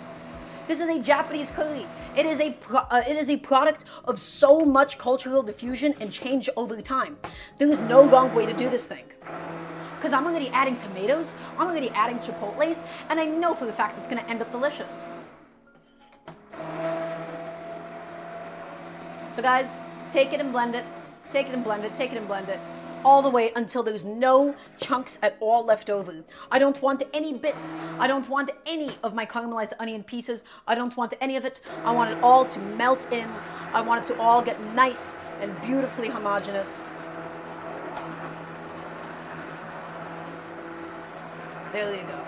This is a Japanese curry. It is a product of so much cultural diffusion and change over time. There is no wrong way to do this thing. Because I'm already adding tomatoes, I'm already adding chipotles, and I know for the fact it's going to end up delicious. So guys, take it and blend it, take it and blend it, take it and blend it, all the way until there's no chunks at all left over. I don't want any bits. I don't want any of my caramelized onion pieces. I don't want any of it. I want it all to melt in. I want it to all get nice and beautifully homogeneous. There you go.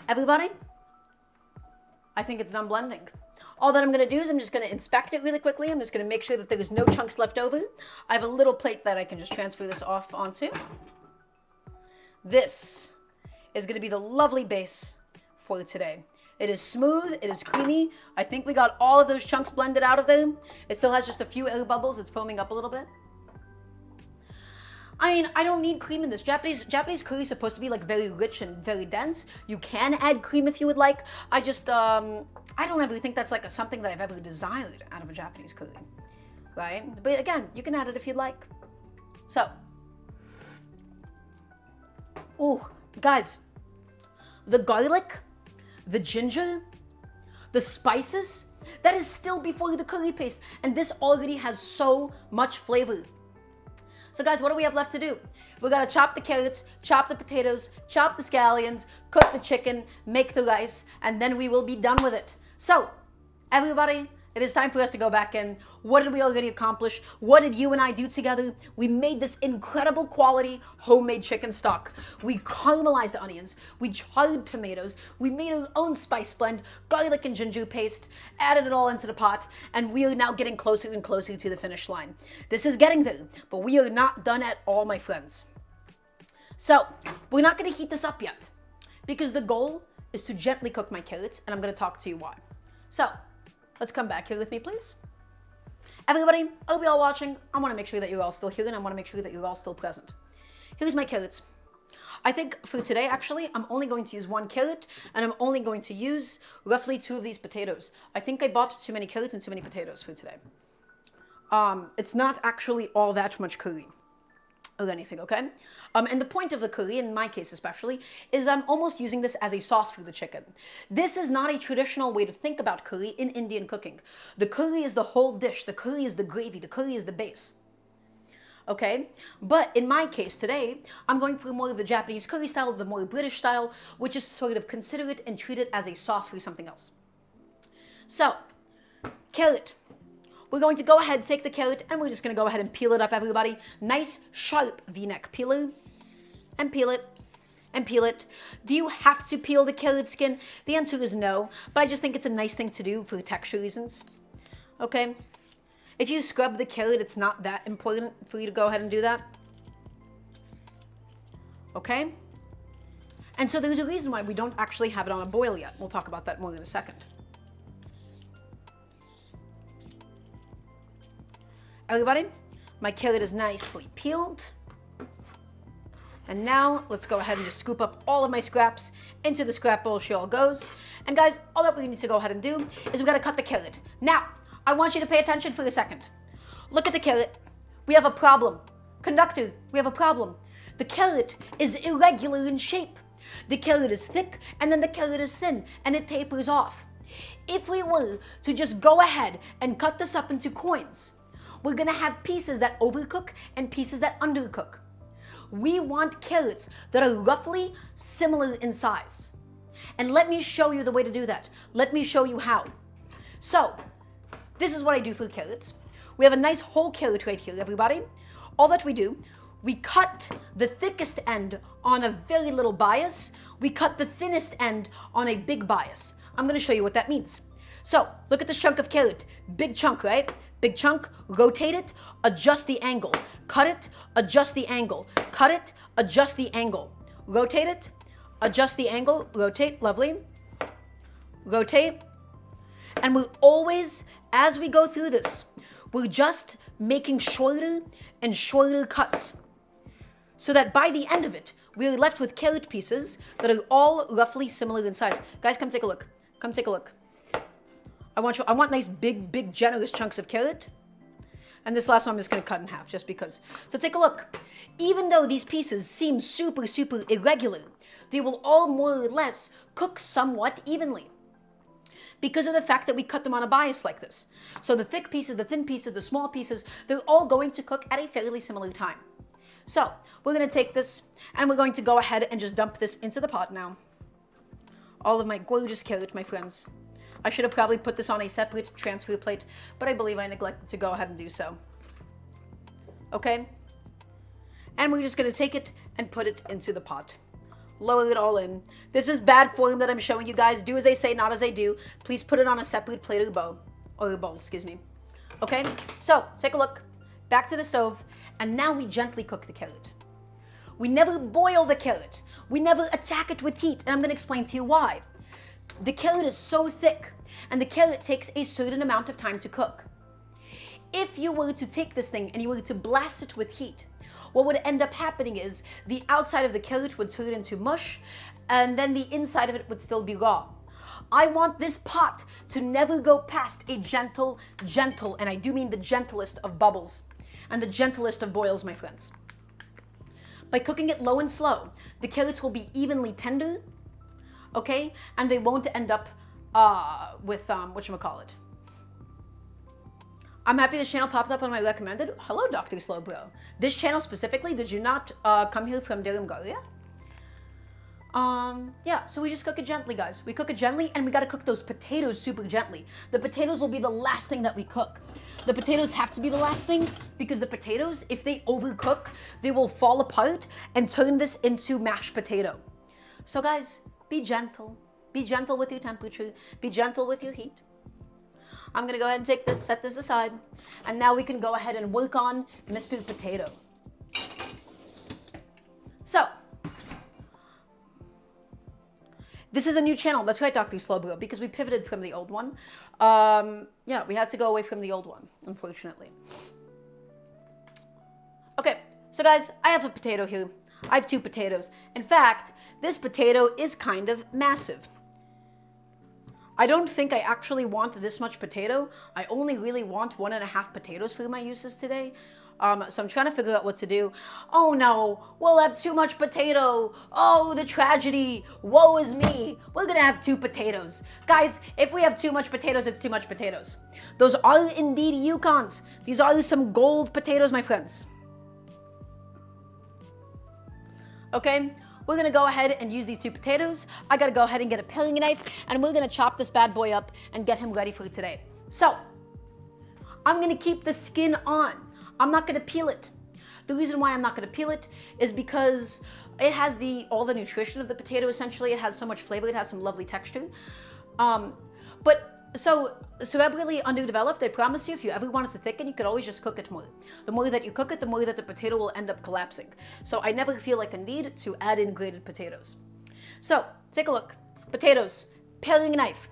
Everybody, I think it's done blending. All that I'm going to do is I'm just going to inspect it really quickly. I'm just going to make sure that there's no chunks left over. I have a little plate that I can just transfer this off onto. This is going to be the lovely base for today. It is smooth, it is creamy. I think we got all of those chunks blended out of there. It still has just a few air bubbles. It's foaming up a little bit. I mean, I don't need cream in this. Japanese curry is supposed to be like very rich and very dense. You can add cream if you would like. I just, I don't ever think that's like something that I've ever desired out of a Japanese curry. right? But again, you can add it if you'd like. So, ooh, guys, the garlic, the ginger, the spices, that is still before the curry paste. And this already has so much flavor. So guys, what do we have left to do? We gotta chop the carrots, chop the potatoes, chop the scallions, cook the chicken, make the rice, and then we will be done with it. So, everybody, it is time for us to go back in. What did we already accomplish? What did you and I do together? We made this incredible quality homemade chicken stock. We caramelized the onions. We charred tomatoes. We made our own spice blend, garlic and ginger paste, added it all into the pot, and we are now getting closer and closer to the finish line. This is getting there, but we are not done at all, my friends. So, we're not gonna heat this up yet, because the goal is to gently cook my carrots, and I'm gonna talk to you why. So, let's come back here with me, please. Everybody, I hope you're all watching. I want to make sure that you're all still here, and I want to make sure that you're all still present. Here's my carrots. I think for today, actually, I'm only going to use 1 carrot, and I'm only going to use roughly 2 of these potatoes. I think I bought too many carrots and too many potatoes for today. It's not actually all that much curry or anything, okay? And the point of the curry, in my case especially, is I'm almost using this as a sauce for the chicken. This is not a traditional way to think about curry in Indian cooking. The curry is the whole dish. The curry is the gravy. The curry is the base. Okay? But in my case today, I'm going for more of the Japanese curry style, the more British style, which is sort of consider it and treat it as a sauce for something else. So, carrot. We're going to go ahead, take the carrot, and we're just going to go ahead and peel it up, everybody. Nice, sharp V-neck peeler. And peel it. And peel it. Do you have to peel the carrot skin? The answer is no, but I just think it's a nice thing to do for texture reasons. Okay? If you scrub the carrot, it's not that important for you to go ahead and do that. Okay? And so there's a reason why we don't actually have it on a boil yet. We'll talk about that more in a second. Everybody, my carrot is nicely peeled. And now let's go ahead and just scoop up all of my scraps into the scrap bowl she all goes. And guys, all that we need to go ahead and do is we gotta cut the carrot. Now, I want you to pay attention for a second. Look at the carrot. We have a problem. Conductor, we have a problem. The carrot is irregular in shape. The carrot is thick and then the carrot is thin and it tapers off. If we were to just go ahead and cut this up into coins, we're gonna have pieces that overcook and pieces that undercook. We want carrots that are roughly similar in size. And let me show you the way to do that. Let me show you how. So, this is what I do for carrots. We have a nice whole carrot right here, everybody. All that we do, we cut the thickest end on a very little bias. We cut the thinnest end on a big bias. I'm gonna show you what that means. So, look at this chunk of carrot. Big chunk, right? Big chunk, rotate it, adjust the angle. Cut it, adjust the angle. Cut it, adjust the angle. Rotate it, adjust the angle, rotate, lovely. Rotate. And we're always, as we go through this, we're just making shorter and shorter cuts. So that by the end of it, we're left with carrot pieces that are all roughly similar in size. Guys, come take a look. Come take a look. I want nice big generous chunks of carrot. And this last one I'm just gonna cut in half just because. So take a look. Even though these pieces seem super irregular, they will all more or less cook somewhat evenly, because of the fact that we cut them on a bias like this. So the thick pieces, the thin pieces, the small pieces, they're all going to cook at a fairly similar time. So we're gonna take this and we're going to go ahead and just dump this into the pot now. All of my gorgeous carrot, my friends. I should have probably put this on a separate transfer plate, but I believe I neglected to go ahead and do so. Okay? And we're just gonna take it and put it into the pot. Lower it all in. This is bad form that I'm showing you guys. Do as I say, not as I do. Please put it on a separate plate or bowl, excuse me. Okay? So, take a look. Back to the stove, and now we gently cook the carrot. We never boil the carrot. We never attack it with heat, and I'm gonna explain to you why. The carrot is so thick, and the carrot takes a certain amount of time to cook. If you were to take this thing and you were to blast it with heat, what would end up happening is the outside of the carrot would turn into mush, and then the inside of it would still be raw. I want this pot to never go past a gentle, and I do mean the gentlest of bubbles and the gentlest of boils, my friends. By cooking it low and slow, the carrots will be evenly tender, okay? And they won't end up with, whatchamacallit. I'm happy this channel popped up on my recommended. Hello, Dr. Slowbro. This channel specifically, did you not come here from Daramgar? Yeah, so we just cook it gently, guys. We cook it gently, and we gotta cook those potatoes super gently. The potatoes will be the last thing that we cook. The potatoes have to be the last thing because the potatoes, if they overcook, they will fall apart and turn this into mashed potato. So guys, be gentle. Be gentle with your temperature. Be gentle with your heat. I'm gonna go ahead and take this, set this aside, and now we can go ahead and work on Mr. Potato. So, this is a new channel. That's right, Dr. Slowbro, because we pivoted from the old one. Yeah, we had to go away from the old one, unfortunately. Okay, so guys, I have a potato here. I have 2 potatoes. In fact, this potato is kind of massive. I don't think I actually want this much potato. I only really want 1.5 potatoes for my uses today. So I'm trying to figure out what to do. Oh no, we'll have too much potato. Oh, the tragedy. Woe is me. We're gonna have 2 potatoes. Guys, if we have too much potatoes, it's too much potatoes. Those are indeed Yukons. These are some gold potatoes, my friends. Okay, we're gonna go ahead and use these 2 potatoes. I gotta go ahead and get a paring knife, and we're gonna chop this bad boy up and get him ready for today. So, I'm gonna keep the skin on. I'm not gonna peel it. The reason why I'm not gonna peel it is because it has all the nutrition of the potato, essentially. It has so much flavor, it has some lovely texture. So cerebrally underdeveloped, I promise you, if you ever want it to thicken, you could always just cook it more. The more that you cook it, the more that the potato will end up collapsing. So I never feel like a need to add in grated potatoes. So take a look. Potatoes, paring knife.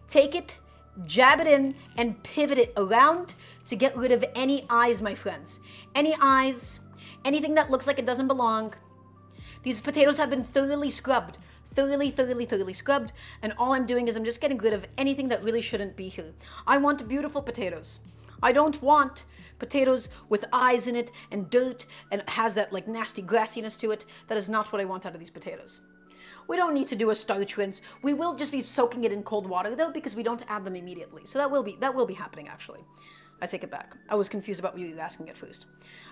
Take it, jab it in, and pivot it around to get rid of any eyes, my friends. Any eyes, anything that looks like it doesn't belong. These potatoes have been thoroughly scrubbed. Thoroughly scrubbed, and all I'm doing is I'm just getting rid of anything that really shouldn't be here. I want beautiful potatoes. I don't want potatoes with eyes in it and dirt and has that like nasty grassiness to it. That is not what I want out of these potatoes. We don't need to do a starch rinse. We will just be soaking it in cold water though, because we don't add them immediately. So that will be happening actually. I take it back. I was confused about what you were asking at first.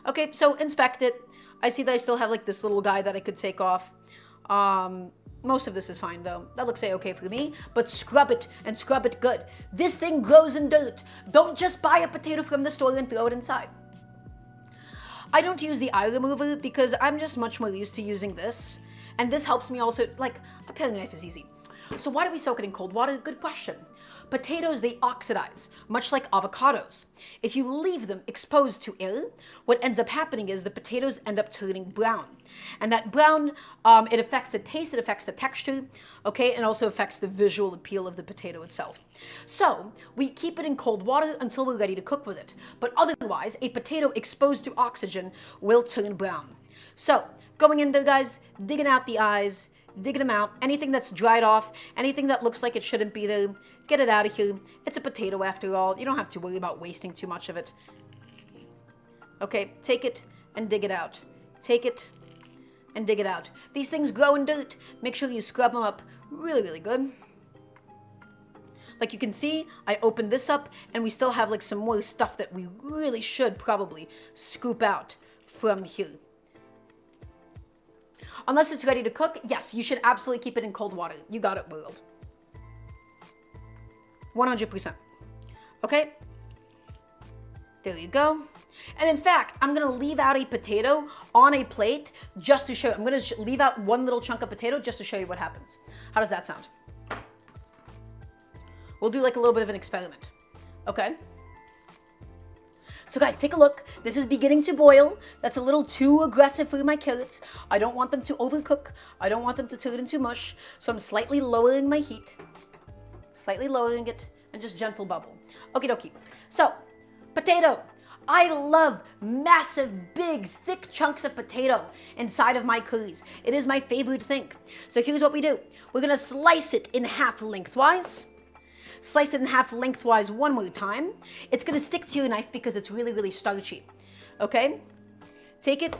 Okay, so inspect it. I see that I still have like this little guy that I could take off. Most of this is fine though. That looks okay for me, but scrub it and scrub it good. This thing grows in dirt. Don't just buy a potato from the store and throw it inside. I don't use the eye remover because I'm just much more used to using this. And this helps me also, like, a paring knife is easy. So why do we soak it in cold water? Good question. Potatoes, they oxidize, much like avocados. If you leave them exposed to air, what ends up happening is the potatoes end up turning brown. And that brown, it affects the taste, it affects the texture, okay, and also affects the visual appeal of the potato itself. So, we keep it in cold water until we're ready to cook with it. But otherwise, a potato exposed to oxygen will turn brown. So, going in there, guys, digging out the eyes, digging them out. Anything that's dried off, anything that looks like it shouldn't be there, get it out of here. It's a potato after all. You don't have to worry about wasting too much of it. Okay, take it and dig it out. Take it and dig it out. These things grow in dirt. Make sure you scrub them up really, really good. Like you can see, I opened this up and we still have like some more stuff that we really should probably scoop out from here. Unless it's ready to cook, yes, you should absolutely keep it in cold water. You got it, world. 100%. Okay? There you go. And in fact, I'm going to leave out a potato on a plate just to show you. I'm going to leave out one little chunk of potato just to show you what happens. How does that sound? We'll do like a little bit of an experiment. Okay? So guys, take a look. This is beginning to boil. That's a little too aggressive for my carrots. I don't want them to overcook. I don't want them to turn into mush. So I'm slightly lowering my heat. Slightly lowering it and just gentle bubble. Okie dokie. So, potato. I love massive, big, thick chunks of potato inside of my curries. It is my favorite thing. So here's what we do. We're gonna slice it in half lengthwise. Slice it in half lengthwise one more time. It's gonna stick to your knife because it's really, really starchy. Okay? Take it,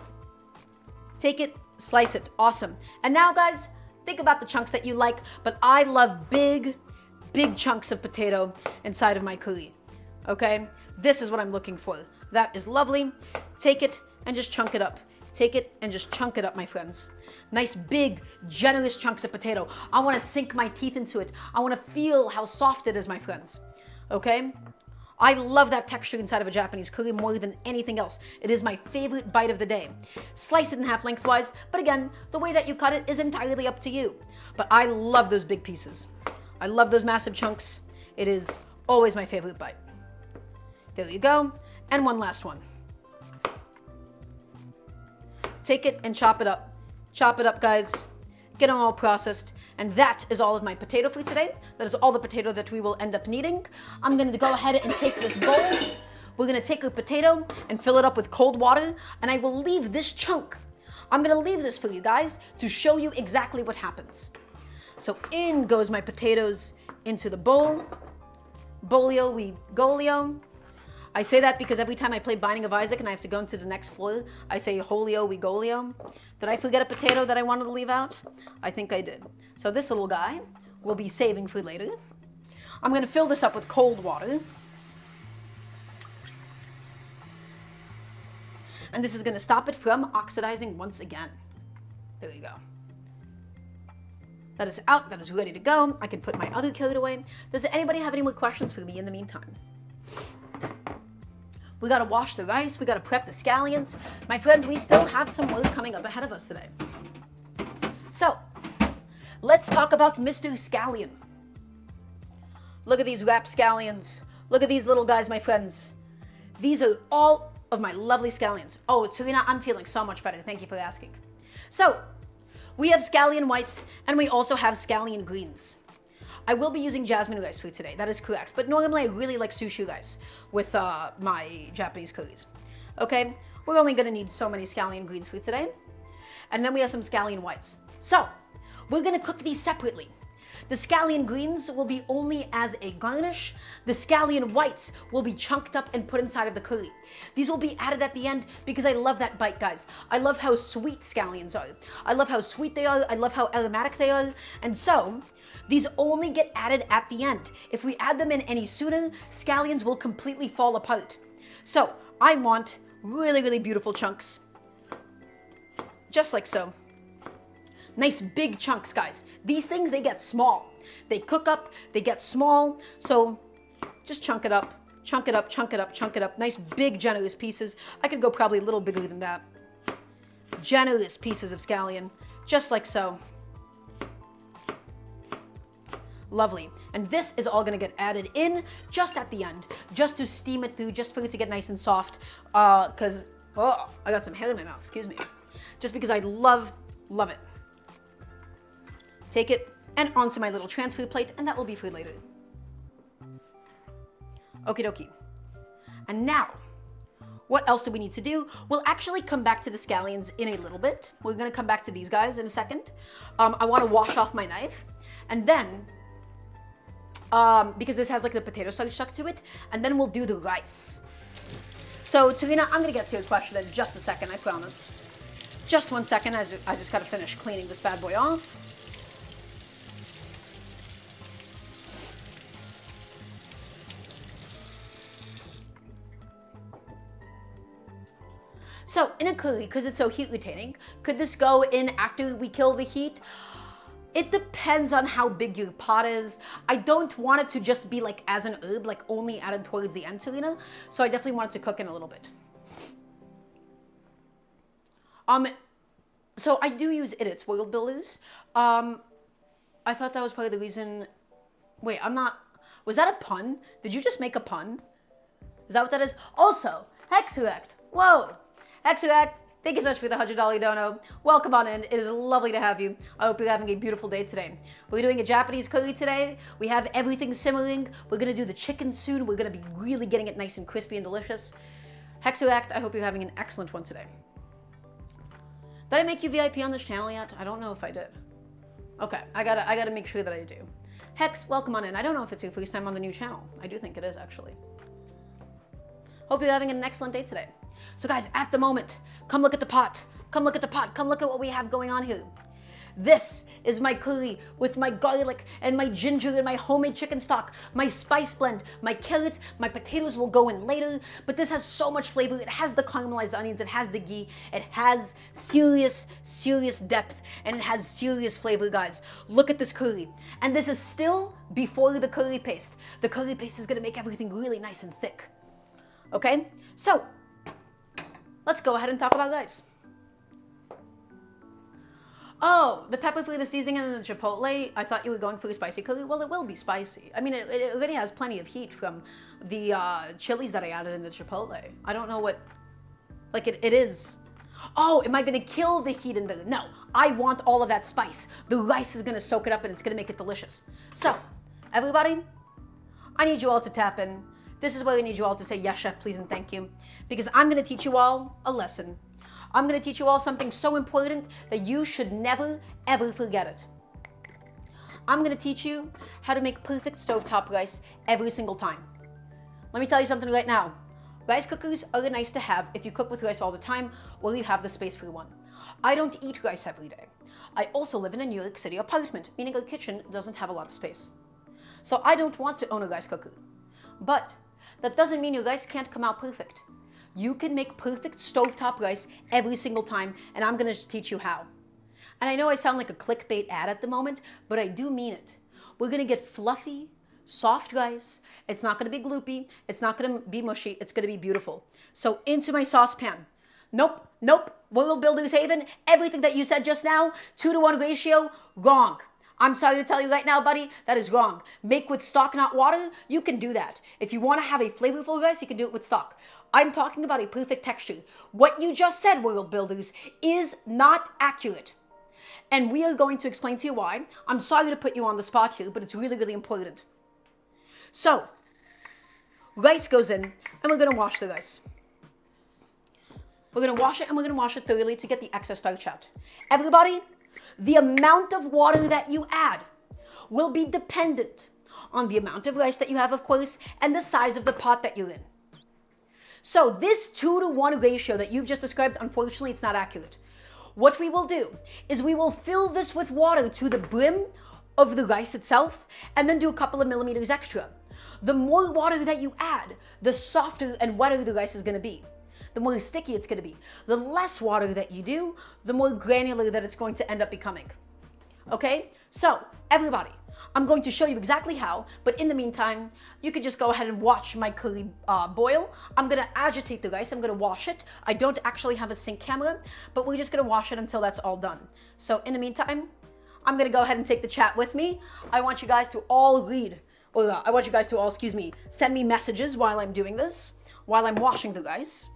slice it. Awesome. And now, guys, think about the chunks that you like, but I love big, big chunks of potato inside of my curry. Okay? This is what I'm looking for. That is lovely. Take it and just chunk it up. Take it and just chunk it up, my friends. Nice, big, generous chunks of potato. I want to sink my teeth into it. I want to feel how soft it is, my friends. Okay? I love that texture inside of a Japanese curry more than anything else. It is my favorite bite of the day. Slice it in half lengthwise, but again, the way that you cut it is entirely up to you. But I love those big pieces. I love those massive chunks. It is always my favorite bite. There you go. And one last one. Take it and chop it up. Chop it up, guys. Get them all processed. And that is all of my potato for today. That is all the potato that we will end up needing. I'm going to go ahead and take this bowl. We're going to take a potato and fill it up with cold water. And I will leave this chunk. I'm going to leave this for you guys to show you exactly what happens. So in goes my potatoes into the bowl. Bolio we golio. I say that because every time I play Binding of Isaac and I have to go into the next floor, I say holio we golio. Did I forget a potato that I wanted to leave out? I think I did. So this little guy will be saving for later. I'm going to fill this up with cold water. And this is going to stop it from oxidizing once again. There you go. That is out. That is ready to go. I can put my other carrot away. Does anybody have any more questions for me in the meantime? We gotta wash the rice. We gotta prep the scallions. My friends, we still have some work coming up ahead of us today. So, let's talk about Mr. Scallion. Look at these wrapped scallions. Look at these little guys, my friends. These are all of my lovely scallions. Oh, Serena, I'm feeling so much better. Thank you for asking. So, we have scallion whites and we also have scallion greens. I will be using jasmine rice for today, that is correct. But normally I really like sushi rice with my Japanese curries. Okay, we're only gonna need so many scallion greens for today. And then we have some scallion whites. So, we're gonna cook these separately. The scallion greens will be only as a garnish. The scallion whites will be chunked up and put inside of the curry. These will be added at the end because I love that bite, guys. I love how sweet scallions are. I love how sweet they are. I love how aromatic they are. And so, these only get added at the end. If we add them in any sooner, scallions will completely fall apart. So, I want really, really beautiful chunks. Just like so. Nice big chunks, guys. These things, they get small. They cook up, they get small. So, just chunk it up, chunk it up, chunk it up, chunk it up. Nice big, generous pieces. I could go probably a little bigger than that. Generous pieces of scallion, just like so. Lovely. And this is all gonna get added in just at the end, just to steam it through, just for it to get nice and soft. I got some hair in my mouth, excuse me. Just because I love it. Take it and onto my little transfer plate, and that will be for later. Okie dokie. And now, what else do we need to do? We'll actually come back to the scallions in a little bit. We're gonna come back to these guys in a second. I wanna wash off my knife, and then, because this has like the potato starch stuck to it, and then we'll do the rice. So, Tarina, I'm gonna get to your question in just a second, I promise. Just 1 second, I just gotta finish cleaning this bad boy off. So, in a curry, because it's so heat retaining, could this go in after we kill the heat? It depends on how big your pot is. I don't want it to just be like as an herb, like only added towards the end, Serena. So I definitely want it to cook in a little bit. So I do use Iddit's World Builders. I thought that was probably the reason. Wait, I'm not. Was that a pun? Did you just make a pun? Is that what that is? Also, Hexerect. Whoa. Hexerect, thank you so much for the $100 dono. Welcome on in. It is lovely to have you. I hope you're having a beautiful day today. We're doing a Japanese curry today. We have everything simmering. We're going to do the chicken soon. We're going to be really getting it nice and crispy and delicious. Hexact, I hope you're having an excellent one today. Did I make you VIP on this channel yet? I don't know if I did. Okay, I gotta make sure that I do. Hex, welcome on in. I don't know if it's your first time on the new channel. I do think it is, actually. Hope you're having an excellent day today. So guys, at the moment, come look at the pot. Come look at the pot. Come look at what we have going on here. This is my curry with my garlic and my ginger and my homemade chicken stock, my spice blend, my carrots, my potatoes will go in later, but this has so much flavor. It has the caramelized onions, it has the ghee, it has serious depth, and it has serious flavor, guys. Look at this curry. And this is still before the curry paste. The curry paste is gonna make everything really nice and thick. Okay, so let's go ahead and talk about rice. Oh, the pepper flavor seasoning and the chipotle. I thought you were going for a spicy curry. Well, it will be spicy. I mean, it already has plenty of heat from the chilies that I added in the chipotle. I don't know what, like it is. Oh, am I gonna kill the heat in the, no. I want all of that spice. The rice is gonna soak it up and it's gonna make it delicious. So, everybody, I need you all to tap in. This is where I need you all to say yes, chef, please, and thank you. Because I'm gonna teach you all a lesson. I'm gonna teach you all something so important that you should never, ever forget it. I'm gonna teach you how to make perfect stovetop rice every single time. Let me tell you something right now. Rice cookers are nice to have if you cook with rice all the time or you have the space for one. I don't eat rice every day. I also live in a New York City apartment, meaning our kitchen doesn't have a lot of space. So I don't want to own a rice cooker. But that doesn't mean your rice can't come out perfect. You can make perfect stovetop rice every single time, and I'm gonna teach you how. And I know I sound like a clickbait ad at the moment, but I do mean it. We're gonna get fluffy, soft rice. It's not gonna be gloopy. It's not gonna be mushy. It's gonna be beautiful. So into my saucepan. Nope. World Builders Haven, everything that you said just now, 2-to-1 ratio, wrong. I'm sorry to tell you right now, buddy, that is wrong. Make with stock, not water, you can do that. If you wanna have a flavorful rice, you can do it with stock. I'm talking about a perfect texture. What you just said, World Builders, is not accurate. And we are going to explain to you why. I'm sorry to put you on the spot here, but it's really important. So, rice goes in, and we're gonna wash the rice. We're gonna wash it, and we're gonna wash it thoroughly to get the excess starch out. Everybody, the amount of water that you add will be dependent on the amount of rice that you have, of course, and the size of the pot that you're in. So this 2-to-1 ratio that you've just described, unfortunately, it's not accurate. What we will do is we will fill this with water to the brim of the rice itself and then do a couple of millimeters extra. The more water that you add, the softer and wetter the rice is gonna be. The more sticky it's gonna be. The less water that you do, the more granular that it's going to end up becoming. Okay? So, everybody, I'm going to show you exactly how, but in the meantime, you could just go ahead and watch my curry boil. I'm gonna agitate the rice, I'm gonna wash it. I don't actually have a sink camera, but we're just gonna wash it until that's all done. So in the meantime, I'm gonna go ahead and take the chat with me. I want you guys to all read, or I want you guys to all, send me messages while I'm doing this, while I'm washing the rice.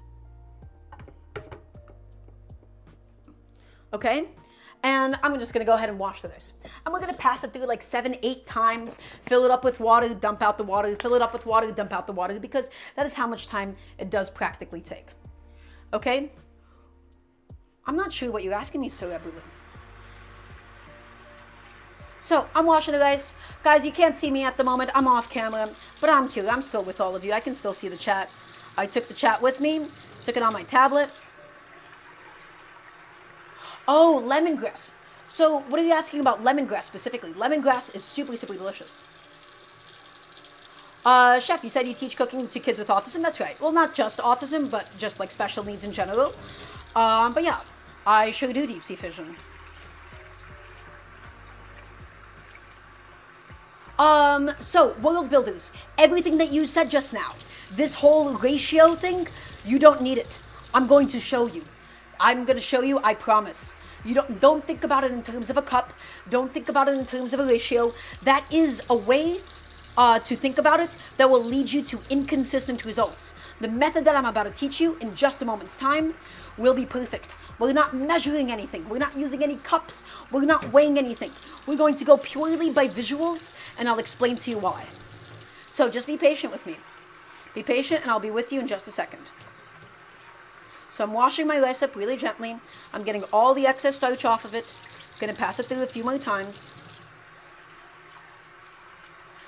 Okay? And I'm just gonna go ahead and wash this. And we're gonna pass it through like 7-8 times, fill it up with water, dump out the water, fill it up with water, dump out the water, because that is how much time it does practically take. Okay? I'm not sure what you're asking me, Sir Eberlin. So, I'm washing the rice. Guys, you can't see me at the moment, I'm off camera, but I'm here, I'm still with all of you, I can still see the chat. I took the chat with me, took it on my tablet. Oh, lemongrass. So what are you asking about lemongrass specifically? Lemongrass is super delicious. Chef, you said you teach cooking to kids with autism. That's right. Well, not just autism, but just like special needs in general. But yeah, I sure do deep sea fishing. So World Builders, everything that you said just now, this whole ratio thing, you don't need it. I'm going to show you. I'm going to show you, I promise. You don't think about it in terms of a cup. Don't think about it in terms of a ratio. That is a way to think about it that will lead you to inconsistent results. The method that I'm about to teach you in just a moment's time will be perfect. We're not measuring anything. We're not using any cups. We're not weighing anything. We're going to go purely by visuals, and I'll explain to you why. So just be patient with me. Be patient, and I'll be with you in just a second. So I'm washing my rice up really gently. I'm getting all the excess starch off of it. Gonna pass it through a few more times.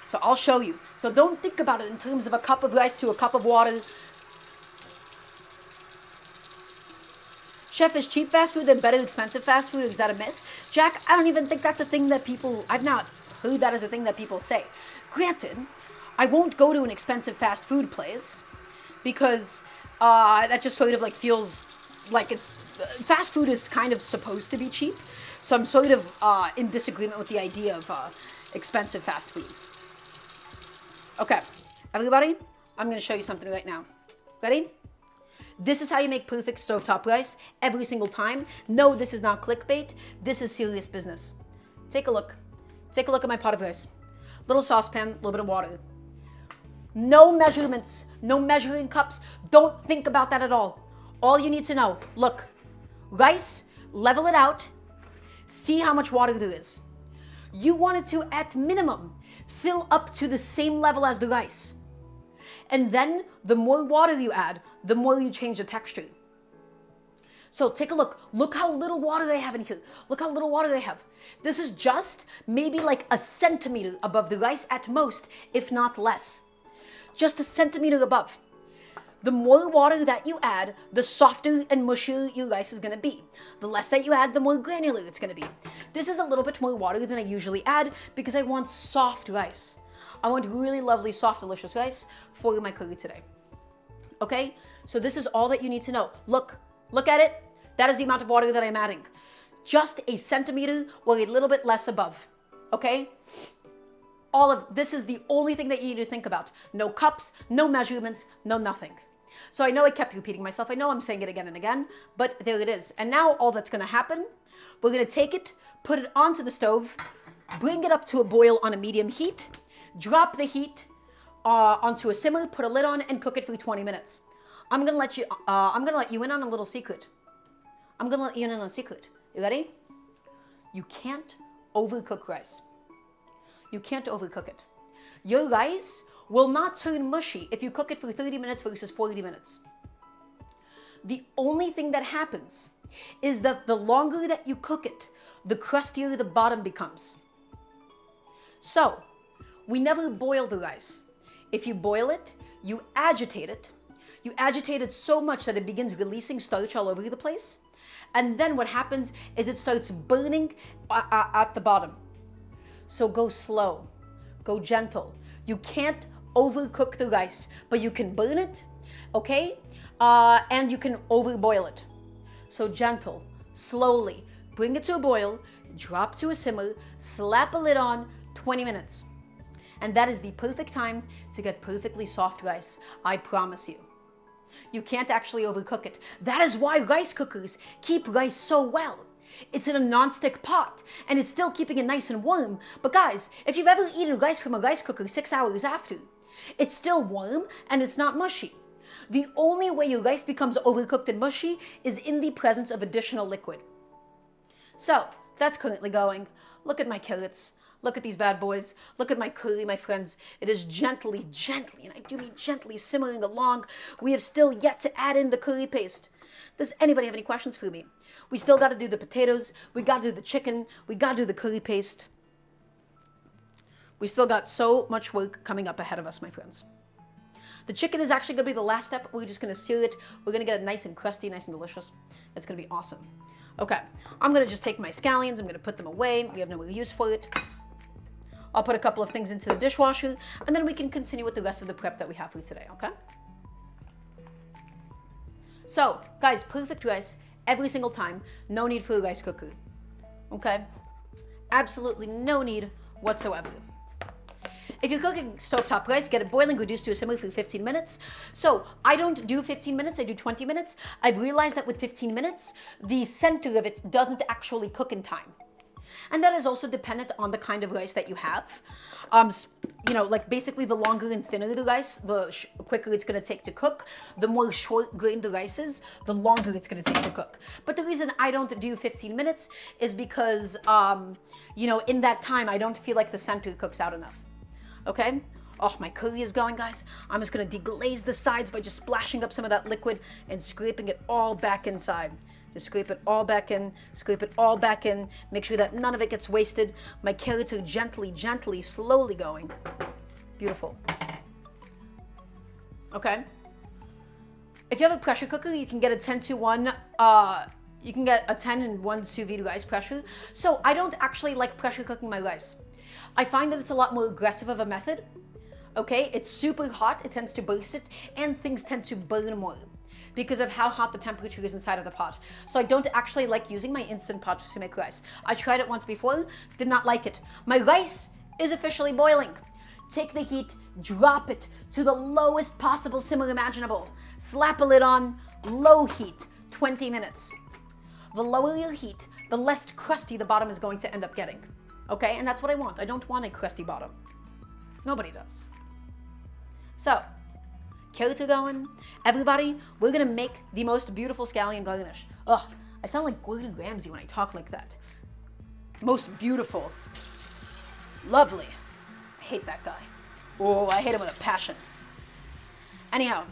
So I'll show you. So don't think about it in terms of a cup of rice to a cup of water. Chef, is cheap fast food and better expensive fast food? Is that a myth? Jack, I don't even think that's a thing that people, I've not heard that as a thing that people say. Granted, I won't go to an expensive fast food place because that just sort of like feels like it's, fast food is kind of supposed to be cheap. So I'm sort of in disagreement with the idea of expensive fast food. Okay, everybody, I'm going to show you something right now. Ready? This is how you make perfect stovetop rice every single time. No, this is not clickbait. This is serious business. Take a look. Take a look at my pot of rice. Little saucepan, a little bit of water. No measurements, no measuring cups. Don't think about that at all. All you need to know, look, rice, level it out, see how much water there is. You want it to, at minimum, fill up to the same level as the rice. And then the more water you add, the more you change the texture. So take a look. Look how little water I have in here. Look how little water I have. This is just maybe like a centimeter above the rice at most, if not less. Just a centimeter above. The more water that you add, the softer and mushier your rice is going to be. The less that you add, the more granular it's going to be. This is a little bit more water than I usually add because I want soft rice. I want really lovely, soft, delicious rice for my curry today. Okay? So this is all that you need to know. Look at it. That is the amount of water that I'm adding. Just a centimeter or a little bit less above. Okay? All of this is the only thing that you need to think about. No cups, no measurements, no nothing. So I know I kept repeating myself. I know I'm saying it again and again, but there it is. And now all that's going to happen, we're going to take it, put it onto the stove, bring it up to a boil on a medium heat, drop the heat onto a simmer, put a lid on, and cook it for 20 minutes. I'm going to let you in on a little secret. I'm going to let you in on a secret. You ready? You can't overcook rice. You can't overcook it. Your rice will not turn mushy if you cook it for 30 minutes versus 40 minutes. The only thing that happens is that the longer that you cook it, the crustier the bottom becomes. So, we never boil the rice. If you boil it, you agitate it. You agitate it so much that it begins releasing starch all over the place. And then what happens is it starts burning at the bottom. So go slow, go gentle. You can't overcook the rice, but you can burn it, okay? And you can overboil it. So gentle, slowly, bring it to a boil, drop to a simmer, slap a lid on, 20 minutes. And that is the perfect time to get perfectly soft rice, I promise you. You can't actually overcook it. That is why rice cookers keep rice so well. It's in a non-stick pot, and it's still keeping it nice and warm. But guys, if you've ever eaten rice from a rice cooker 6 hours after, it's still warm and it's not mushy. The only way your rice becomes overcooked and mushy is in the presence of additional liquid. So, that's currently going. Look at my carrots. Look at these bad boys. Look at my curry, my friends. It is gently, and I do mean gently, simmering along. We have still yet to add in the curry paste. Does anybody have any questions for me? We still got to do the potatoes. We got to do the chicken. We got to do the curry paste. We still got so much work coming up ahead of us, my friends. The chicken is actually going to be the last step. We're just going to sear it. We're going to get it nice and crusty, nice and delicious. It's going to be awesome. Okay, I'm going to just take my scallions. I'm going to put them away. We have no use for it. I'll put a couple of things into the dishwasher, and then we can continue with the rest of the prep that we have for today, okay? So, guys, perfect rice every single time. No need for a rice cooker, okay? Absolutely no need whatsoever. If you're cooking stovetop rice, get it boiling, reduce to a simmer for 15 minutes. So I don't do 15 minutes, I do 20 minutes. I've realized that with 15 minutes, the center of it doesn't actually cook in time. And that is also dependent on the kind of rice that you have. You know, like basically the longer and thinner the rice, the quicker it's going to take to cook. The more short-grained the rice is, the longer it's going to take to cook. But the reason I don't do 15 minutes is because, you know, in that time, I don't feel like the center cooks out enough. Okay? Oh, my curry is going, guys. I'm just gonna deglaze the sides by just splashing up some of that liquid and scraping it all back inside. Just scrape it all back in, scrape it all back in. Make sure that none of it gets wasted. My carrots are gently, gently, slowly going. Beautiful. Okay. If you have a pressure cooker, you can get a 10-to-1. You can get a 10-in-1 sous vide rice pressure. So I don't actually like pressure cooking my rice. I find that it's a lot more aggressive of a method. Okay, it's super hot, it tends to burst it, and things tend to burn more because of how hot the temperature is inside of the pot. So I don't actually like using my Instant Pot to make rice. I tried it once before, did not like it. My rice is officially boiling. Take the heat, drop it to the lowest possible simmer imaginable. Slap a lid on, low heat, 20 minutes. The lower your heat, the less crusty the bottom is going to end up getting. Okay, and that's what I want. I don't want a crusty bottom. Nobody does. So, carrots are going. Everybody, we're gonna make the most beautiful scallion garnish. Ugh, I sound like Gordon Ramsay when I talk like that. Most beautiful. Lovely. I hate that guy. Oh, I hate him with a passion. Anyhow,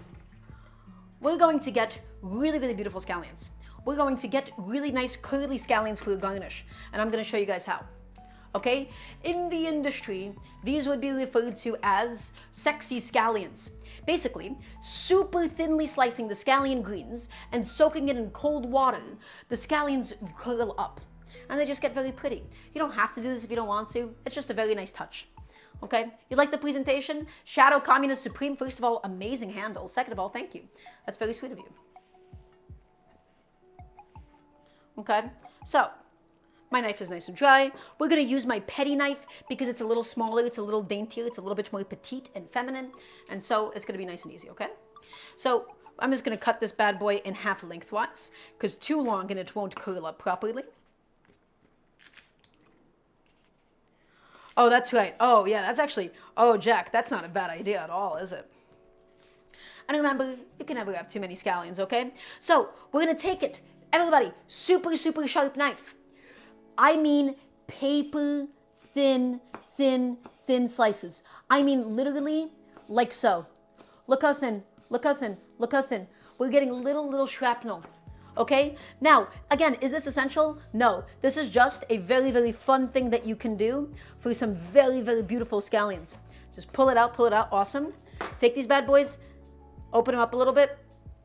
we're going to get really, really beautiful scallions. We're going to get really nice curly scallions for a garnish, and I'm gonna show you guys how. Okay? In the industry, these would be referred to as sexy scallions. Basically, super thinly slicing the scallion greens and soaking it in cold water, the scallions curl up. And they just get very pretty. You don't have to do this if you don't want to. It's just a very nice touch. Okay? You like the presentation? Shadow Communist Supreme, first of all, amazing handle. Second of all, thank you. That's very sweet of you. Okay? So, my knife is nice and dry. We're gonna use my petty knife because it's a little smaller, it's a little daintier, it's a little bit more petite and feminine, and so it's gonna be nice and easy, okay? So I'm just gonna cut this bad boy in half lengthwise because too long and it won't curl up properly. Oh, that's right. Oh, yeah, that's actually, oh, Jack, that's not a bad idea at all, is it? And remember, you can never have too many scallions, okay? So we're gonna take it, everybody, super, super sharp knife. I mean paper thin, thin, thin slices. I mean literally like so. Look how thin, look how thin, look how thin. We're getting little shrapnel, okay? Now, again, is this essential? No. This is just a very, very fun thing that you can do for some very, very beautiful scallions. Just pull it out, awesome. Take these bad boys, open them up a little bit,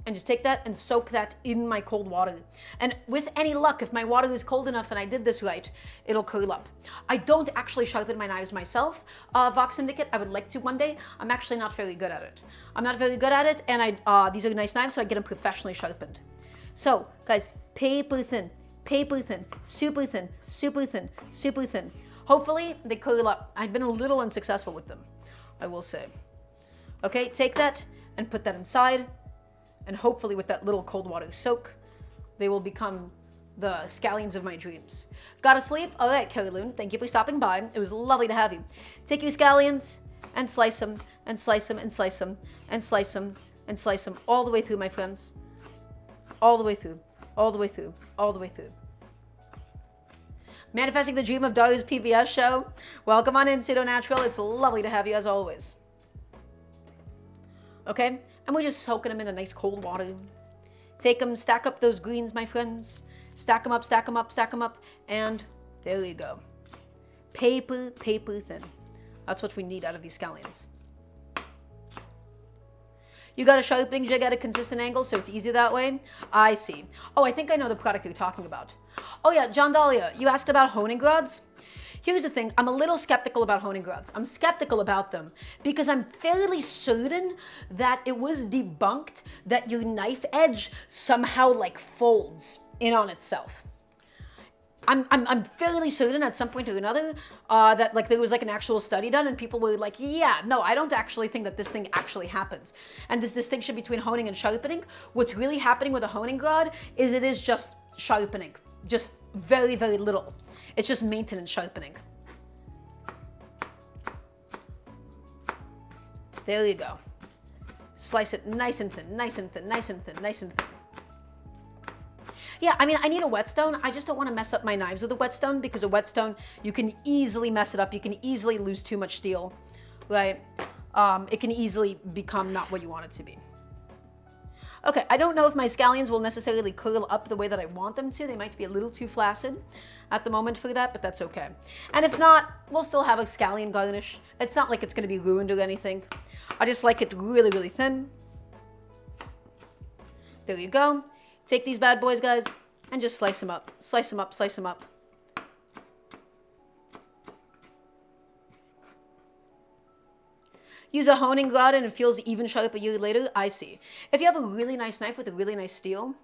and just take that and soak that in my cold water. And with any luck, if my water is cold enough and I did this right, it'll curl up. I don't actually sharpen my knives myself, Vox Syndicate. I would like to one day. I'm actually not very good at it. I'm not very good at it, and these are nice knives, so I get them professionally sharpened. So, guys, paper thin, super thin, super thin, super thin. Hopefully, they curl up. I've been a little unsuccessful with them, I will say. Okay, take that and put that inside. And hopefully with that little cold water soak, they will become the scallions of my dreams. Gotta sleep? All right, Carrie Loon, thank you for stopping by. It was lovely to have you. Take your scallions and slice them, and slice them, and slice them, and slice them, and slice them all the way through, my friends. All the way through, all the way through, all the way through. Manifesting the dream of Dara's PBS show. Welcome on in, Pseudo Natural. It's lovely to have you as always. Okay? And we're just soaking them in a nice cold water. Take them, stack up those greens, my friends. Stack them up, stack them up, stack them up. And there you go. Paper thin. That's what we need out of these scallions. You got a sharpening jig at a consistent angle, so it's easy that way? I see. Oh, I think I know the product you're talking about. Oh yeah, John Dahlia, you asked about honing rods? Here's the thing, I'm a little skeptical about honing rods. I'm skeptical about them because I'm fairly certain that it was debunked that your knife edge somehow like folds in on itself. I'm fairly certain at some point or another that like there was like an actual study done and people were like, yeah, no, I don't actually think that this thing actually happens. And this distinction between honing and sharpening, what's really happening with a honing rod is it is just sharpening, just very, very little. It's just maintenance sharpening. There you go. Slice it nice and thin, nice and thin, nice and thin, nice and thin. Yeah, I mean, I need a whetstone. I just don't want to mess up my knives with a whetstone because a whetstone, you can easily mess it up. You can easily lose too much steel, right? it can easily become not what you want it to be. Okay, I don't know if my scallions will necessarily curl up the way that I want them to. They might be a little too flaccid at the moment for that, but that's okay. And if not, we'll still have a scallion garnish. It's not like it's going to be ruined or anything. I just like it really, really thin. There you go. Take these bad boys, guys, and just slice them up. Slice them up, slice them up. Use a honing rod and it feels even sharper a year later. I see. If you have a really nice knife with a really nice steel,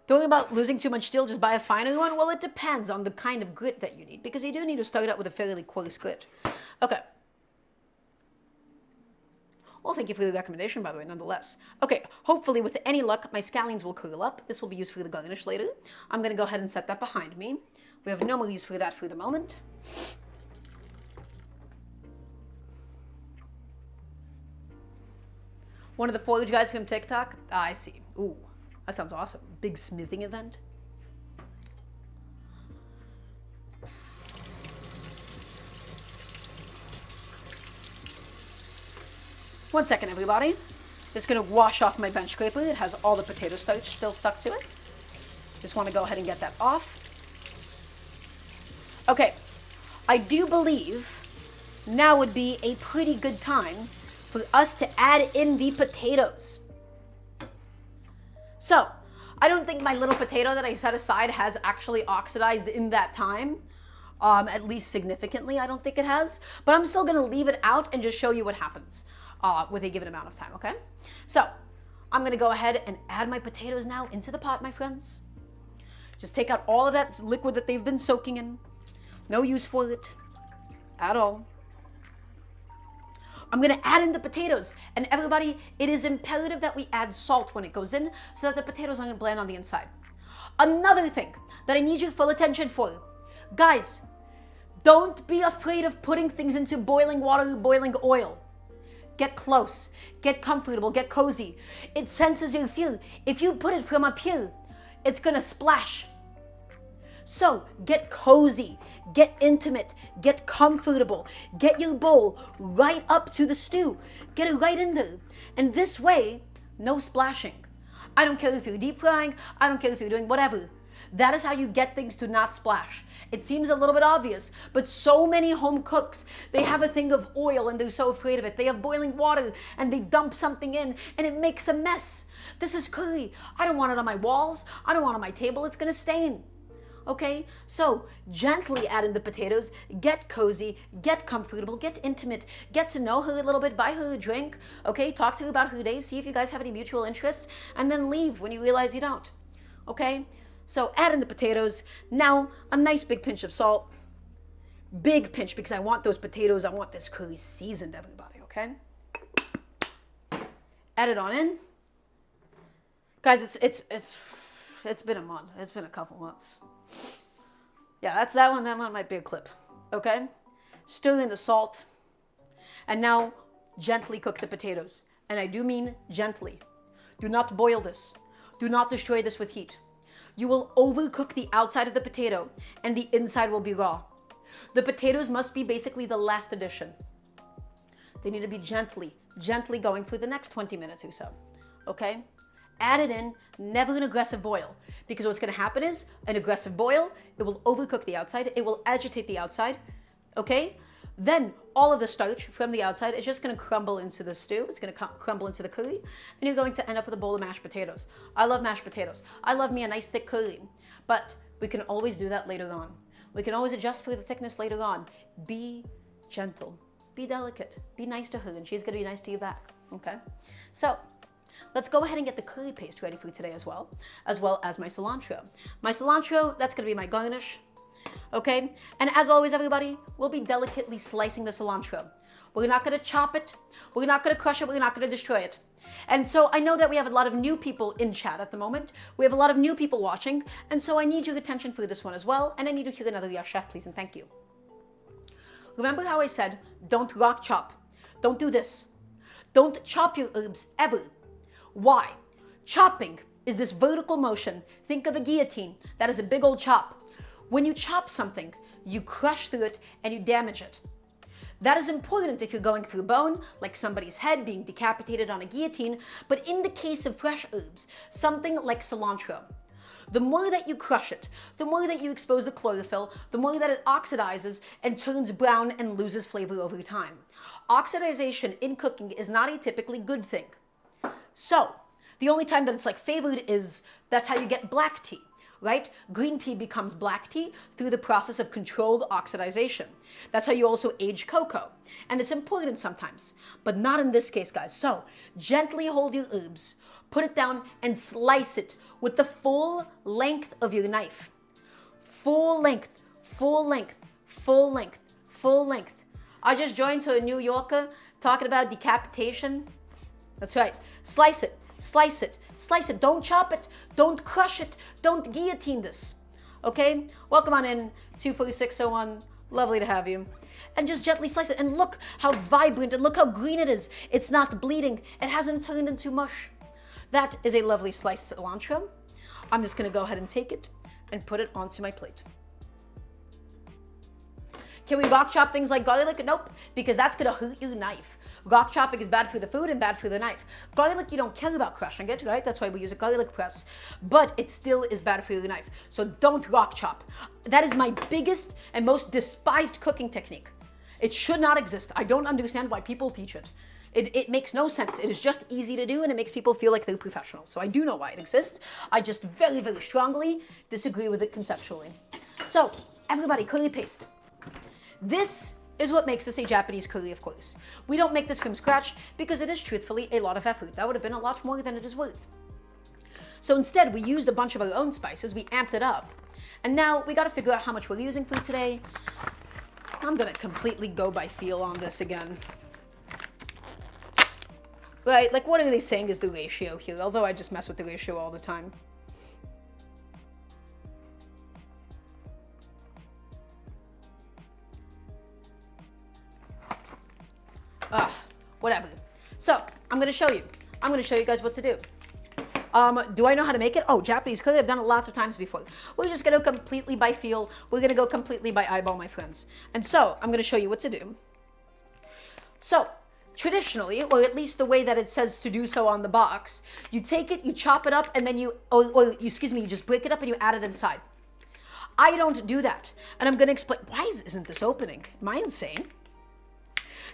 don't worry about losing too much steel, just buy a finer one. Well, it depends on the kind of grit that you need, because you do need to start out with a fairly coarse grit. Okay. Well, thank you for the recommendation, by the way, nonetheless. Okay, hopefully with any luck, my scallions will curl up. This will be used for the garnish later. I'm going to go ahead and set that behind me. We have no more use for that for the moment. One of the foliage guys from TikTok? Ah, I see. Ooh, that sounds awesome. Big smithing event. One second, everybody. Just gonna wash off my bench scraper. It has all the potato starch still stuck to it. Just want to go ahead and get that off. Okay, I do believe now would be a pretty good time for us to add in the potatoes. So, I don't think my little potato that I set aside has actually oxidized in that time. At least significantly, I don't think it has. But I'm still gonna leave it out and just show you what happens with a given amount of time, okay? So, I'm gonna go ahead and add my potatoes now into the pot, my friends. Just take out all of that liquid that they've been soaking in. No use for it at all. I'm gonna add in the potatoes, and everybody, it is imperative that we add salt when it goes in so that the potatoes aren't bland on the inside. Another thing that I need your full attention for, guys, don't be afraid of putting things into boiling water, boiling oil. Get close, get comfortable, get cozy. It senses your fear. If you put it from up here, it's gonna splash. So get cozy, get intimate, get comfortable, get your bowl right up to the stew. Get it right in there. And this way, no splashing. I don't care if you're deep frying, I don't care if you're doing whatever. That is how you get things to not splash. It seems a little bit obvious, but so many home cooks, they have a thing of oil and they're so afraid of it. They have boiling water and they dump something in and it makes a mess. This is curry. I don't want it on my walls. I don't want it on my table. It's gonna stain. Okay, so gently add in the potatoes, get cozy, get comfortable, get intimate, get to know her a little bit, buy her a drink, okay, talk to her about her day, see if you guys have any mutual interests, and then leave when you realize you don't, okay? So add in the potatoes, now a nice big pinch of salt, big pinch because I want those potatoes, I want this curry seasoned, everybody, okay? Add it on in. Guys, it's been a month, it's been a couple months. Yeah, that's that one might be a clip, okay? Stir in the salt, and now gently cook the potatoes. And I do mean gently. Do not boil this. Do not destroy this with heat. You will overcook the outside of the potato, and the inside will be raw. The potatoes must be basically the last addition. They need to be gently going for the next 20 minutes or so, okay? Add it in, never an aggressive boil, because what's gonna happen is, an aggressive boil, it will overcook the outside, it will agitate the outside, okay? Then all of the starch from the outside is just gonna crumble into the stew, it's gonna crumble into the curry, and you're going to end up with a bowl of mashed potatoes. I love mashed potatoes. I love me a nice thick curry, but we can always do that later on. We can always adjust for the thickness later on. Be gentle, be delicate, be nice to her, and she's gonna be nice to you back, okay? So, let's go ahead and get the curry paste ready for today as well as my cilantro. My cilantro, that's gonna be my garnish, okay? And as always, everybody, we'll be delicately slicing the cilantro. We're not gonna chop it, we're not gonna crush it, we're not gonna destroy it. And so I know that we have a lot of new people in chat at the moment. We have a lot of new people watching, and so I need your attention for this one as well, and I need to hear another yes, chef, please, and thank you. Remember how I said, don't rock chop. Don't do this. Don't chop your herbs ever. Why? Chopping is this vertical motion. Think of a guillotine. That is a big old chop. When you chop something, you crush through it and you damage it. That is important if you're going through bone, like somebody's head being decapitated on a guillotine, but in the case of fresh herbs, something like cilantro, the more that you crush it, the more that you expose the chlorophyll, the more that it oxidizes and turns brown and loses flavor over time. Oxidization in cooking is not a typically good thing. So, the only time that it's like favored is that's how you get black tea, right? Green tea becomes black tea through the process of controlled oxidization. That's how you also age cocoa. And it's important sometimes, but not in this case, guys. So, gently hold your herbs, put it down and slice it with the full length of your knife. Full length, full length, full length, full length. I just joined to a New Yorker talking about decapitation. That's right. Slice it, slice it, slice it. Don't chop it. Don't crush it. Don't guillotine this. Okay? Welcome on in, 24601. Lovely to have you. And just gently slice it. And look how vibrant and look how green it is. It's not bleeding. It hasn't turned into mush. That is a lovely sliced cilantro. I'm just going to go ahead and take it and put it onto my plate. Can we rock chop things like garlic? Nope, because that's going to hurt your knife. Rock chopping is bad for the food and bad for the knife. Garlic, you don't care about crushing it, right? That's why we use a garlic press. But it still is bad for your knife. So don't rock chop. That is my biggest and most despised cooking technique. It should not exist. I don't understand why people teach it. It makes no sense. It is just easy to do and it makes people feel like they're professionals. So I do know why it exists. I just very, very strongly disagree with it conceptually. So everybody, curry paste. This is what makes this a Japanese curry, of course. We don't make this from scratch because it is truthfully a lot of effort. That would have been a lot more than it is worth. So instead, we used a bunch of our own spices. We amped it up. And now we got to figure out how much we're using for today. I'm going to completely go by feel on this again. Right, like what are they saying is the ratio here? Although I just mess with the ratio all the time. Whatever. So, I'm going to show you. I'm going to show you guys what to do. Do I know how to make it? Oh, Japanese curry, I've done it lots of times before. We're just going to go completely by feel. We're going to go completely by eyeball, my friends. And so, I'm going to show you what to do. So, traditionally, or at least the way that it says to do so on the box, you take it, you chop it up, and then you just break it up and you add it inside. I don't do that. And I'm going to explain, why isn't this opening? Am I insane?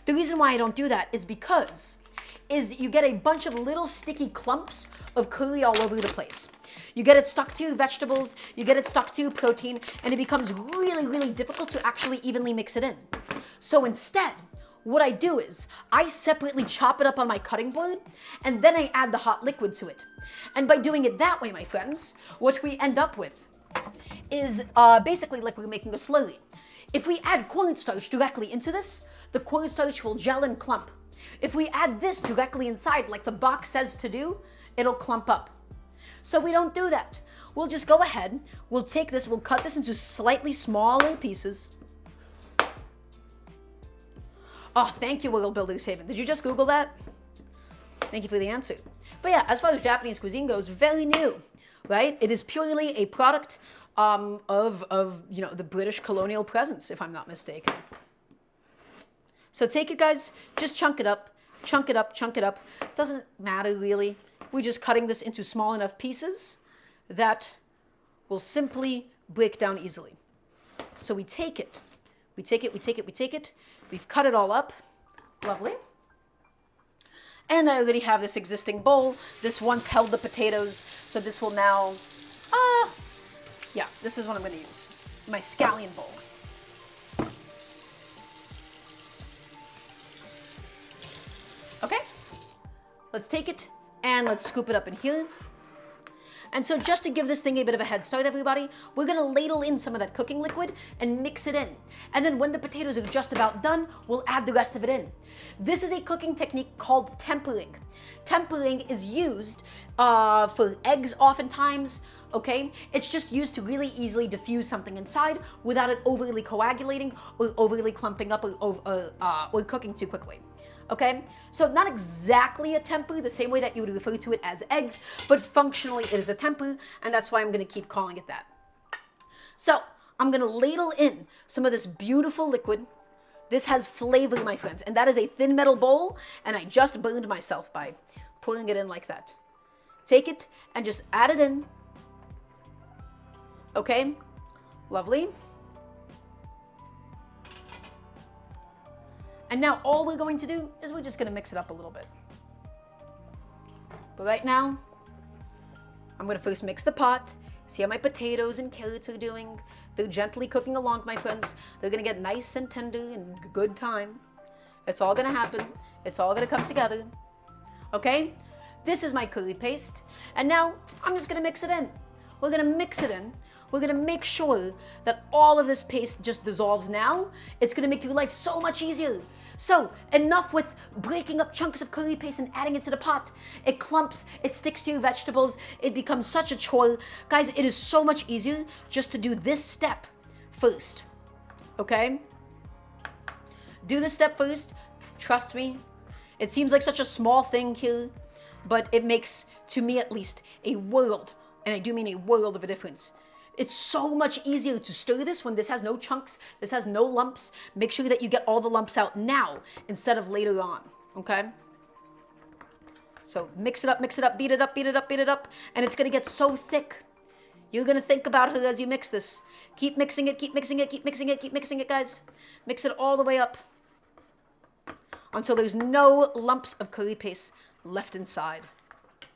The reason why I don't do that is because you get a bunch of little sticky clumps of curry all over the place. You get it stuck to your vegetables, you get it stuck to your protein, and it becomes really, really difficult to actually evenly mix it in. So instead, what I do is I separately chop it up on my cutting board, and then I add the hot liquid to it. And by doing it that way, my friends, what we end up with is basically like we're making a slurry. If we add cornstarch directly into this, the cornstarch will gel and clump. If we add this directly inside, like the box says to do, it'll clump up. So we don't do that. We'll just go ahead, we'll take this, we'll cut this into slightly smaller pieces. Oh, thank you, World Builders Haven. Did you just Google that? Thank you for the answer. But yeah, as far as Japanese cuisine goes, very new, right? It is purely a product of the British colonial presence, if I'm not mistaken. So take it, guys, just chunk it up, chunk it up, chunk it up. Doesn't matter, really. We're just cutting this into small enough pieces that will simply break down easily. So we take it. We take it, we take it, we take it. We've cut it all up. Lovely. And I already have this existing bowl. This once held the potatoes, so this will now, this is what I'm going to use. My scallion bowl. Okay, let's take it and let's scoop it up in here. And so just to give this thing a bit of a head start, everybody, we're gonna ladle in some of that cooking liquid and mix it in. And then when the potatoes are just about done, we'll add the rest of it in. This is a cooking technique called tempering. Tempering is used for eggs oftentimes, okay? It's just used to really easily diffuse something inside without it overly coagulating or overly clumping up or cooking too quickly. Okay, so not exactly a tempeh, the same way that you would refer to it as eggs, but functionally it is a tempeh, and that's why I'm going to keep calling it that. So I'm going to ladle in some of this beautiful liquid This has flavor, my friends. And that is a thin metal bowl, and I just burned myself by pouring it in like that. Take it and just add it in. Okay, lovely. And now all we're going to do is we're just gonna mix it up a little bit. But right now, I'm gonna first mix the pot, see how my potatoes and carrots are doing. They're gently cooking along, my friends. They're gonna get nice and tender in good time. It's all gonna happen. It's all gonna come together. Okay? This is my curry paste. And now I'm just gonna mix it in. We're gonna mix it in. We're gonna make sure that all of this paste just dissolves now. It's gonna make your life so much easier. So enough with breaking up chunks of curry paste and adding it to the pot. It clumps, it sticks to your vegetables, it becomes such a chore. Guys, it is so much easier just to do this step first, okay? Do this step first, trust me. It seems like such a small thing here, but it makes, to me at least, a world, and I do mean a world of a difference. It's so much easier to stir this when this has no chunks, this has no lumps. Make sure that you get all the lumps out now instead of later on, okay? So mix it up, beat it up, beat it up, beat it up, and it's gonna get so thick. You're gonna think about her as you mix this. Keep mixing it, keep mixing it, keep mixing it, keep mixing it, guys. Mix it all the way up until there's no lumps of curry paste left inside.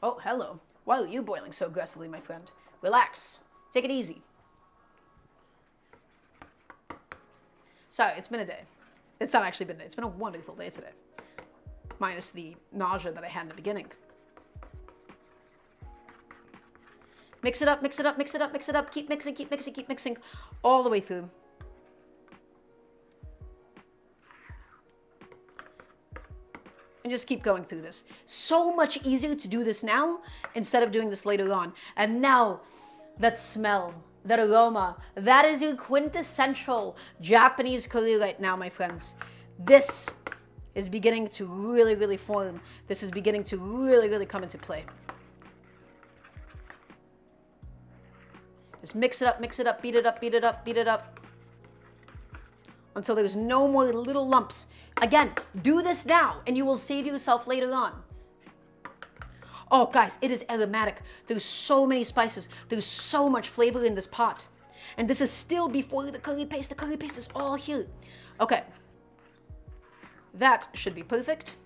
Oh, hello. Why are you boiling so aggressively, my friend? Relax. Take it easy. Sorry, it's been a day. It's not actually been a day. It's been a wonderful day today. Minus the nausea that I had in the beginning. Mix it up, mix it up, mix it up, mix it up. Keep mixing, keep mixing, keep mixing. All the way through. And just keep going through this. So much easier to do this now instead of doing this later on. And now, that smell, that aroma, that is your quintessential Japanese curry right now, my friends. This is beginning to really, really form. This is beginning to really, really come into play. Just mix it up, beat it up, beat it up, beat it up. Until there's no more little lumps. Again, do this now and you will save yourself later on. Oh, guys, it is aromatic. There's so many spices. There's so much flavor in this pot. And this is still before the curry paste. The curry paste is all here. Okay. That should be perfect.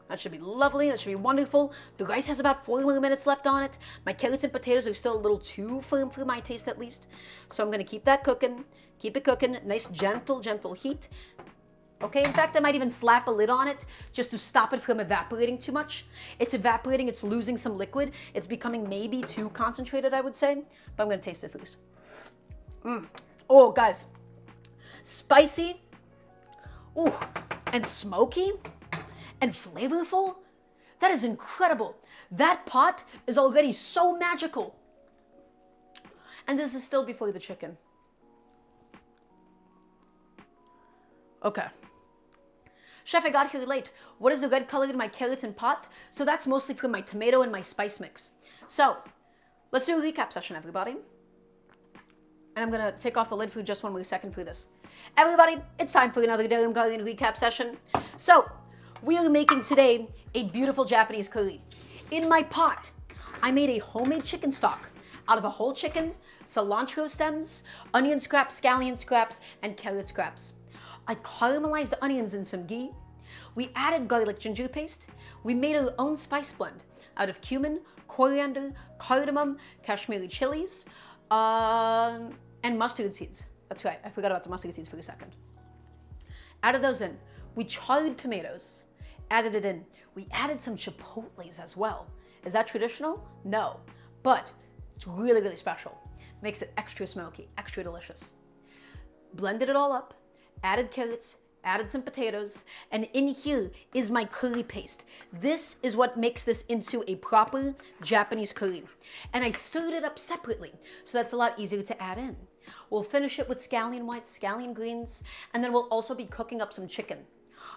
That should be lovely. That should be wonderful. The rice has about 4 more minutes left on it. My carrots and potatoes are still a little too firm for my taste, at least. So I'm going to keep that cooking. Keep it cooking. Nice, gentle, gentle heat. Okay, in fact, I might even slap a lid on it just to stop it from evaporating too much. It's evaporating, it's losing some liquid. It's becoming maybe too concentrated, I would say. But I'm gonna taste it first. Oh, guys. Spicy. Ooh, and smoky and flavorful. That is incredible. That pot is already so magical. And this is still before the chicken. Okay. Chef, I got here late. What is the red color in my carrots and pot? So that's mostly from my tomato and my spice mix. So let's do a recap session, everybody. And I'm gonna take off the lid for just 1 more second for this. Everybody, it's time for another Daramgar recap session. So we are making today a beautiful Japanese curry. In my pot, I made a homemade chicken stock out of a whole chicken, cilantro stems, onion scraps, scallion scraps, and carrot scraps. I caramelized the onions in some ghee. We added garlic ginger paste. We made our own spice blend out of cumin, coriander, cardamom, Kashmiri chilies, and mustard seeds. That's right, I forgot about the mustard seeds for a second. Added those in. We charred tomatoes, added it in. We added some chipotles as well. Is that traditional? No, but it's really, really special. Makes it extra smoky, extra delicious. Blended it all up. Added carrots, added some potatoes, and in here is my curry paste. This is what makes this into a proper Japanese curry. And I stirred it up separately, so that's a lot easier to add in. We'll finish it with scallion whites, scallion greens, and then we'll also be cooking up some chicken.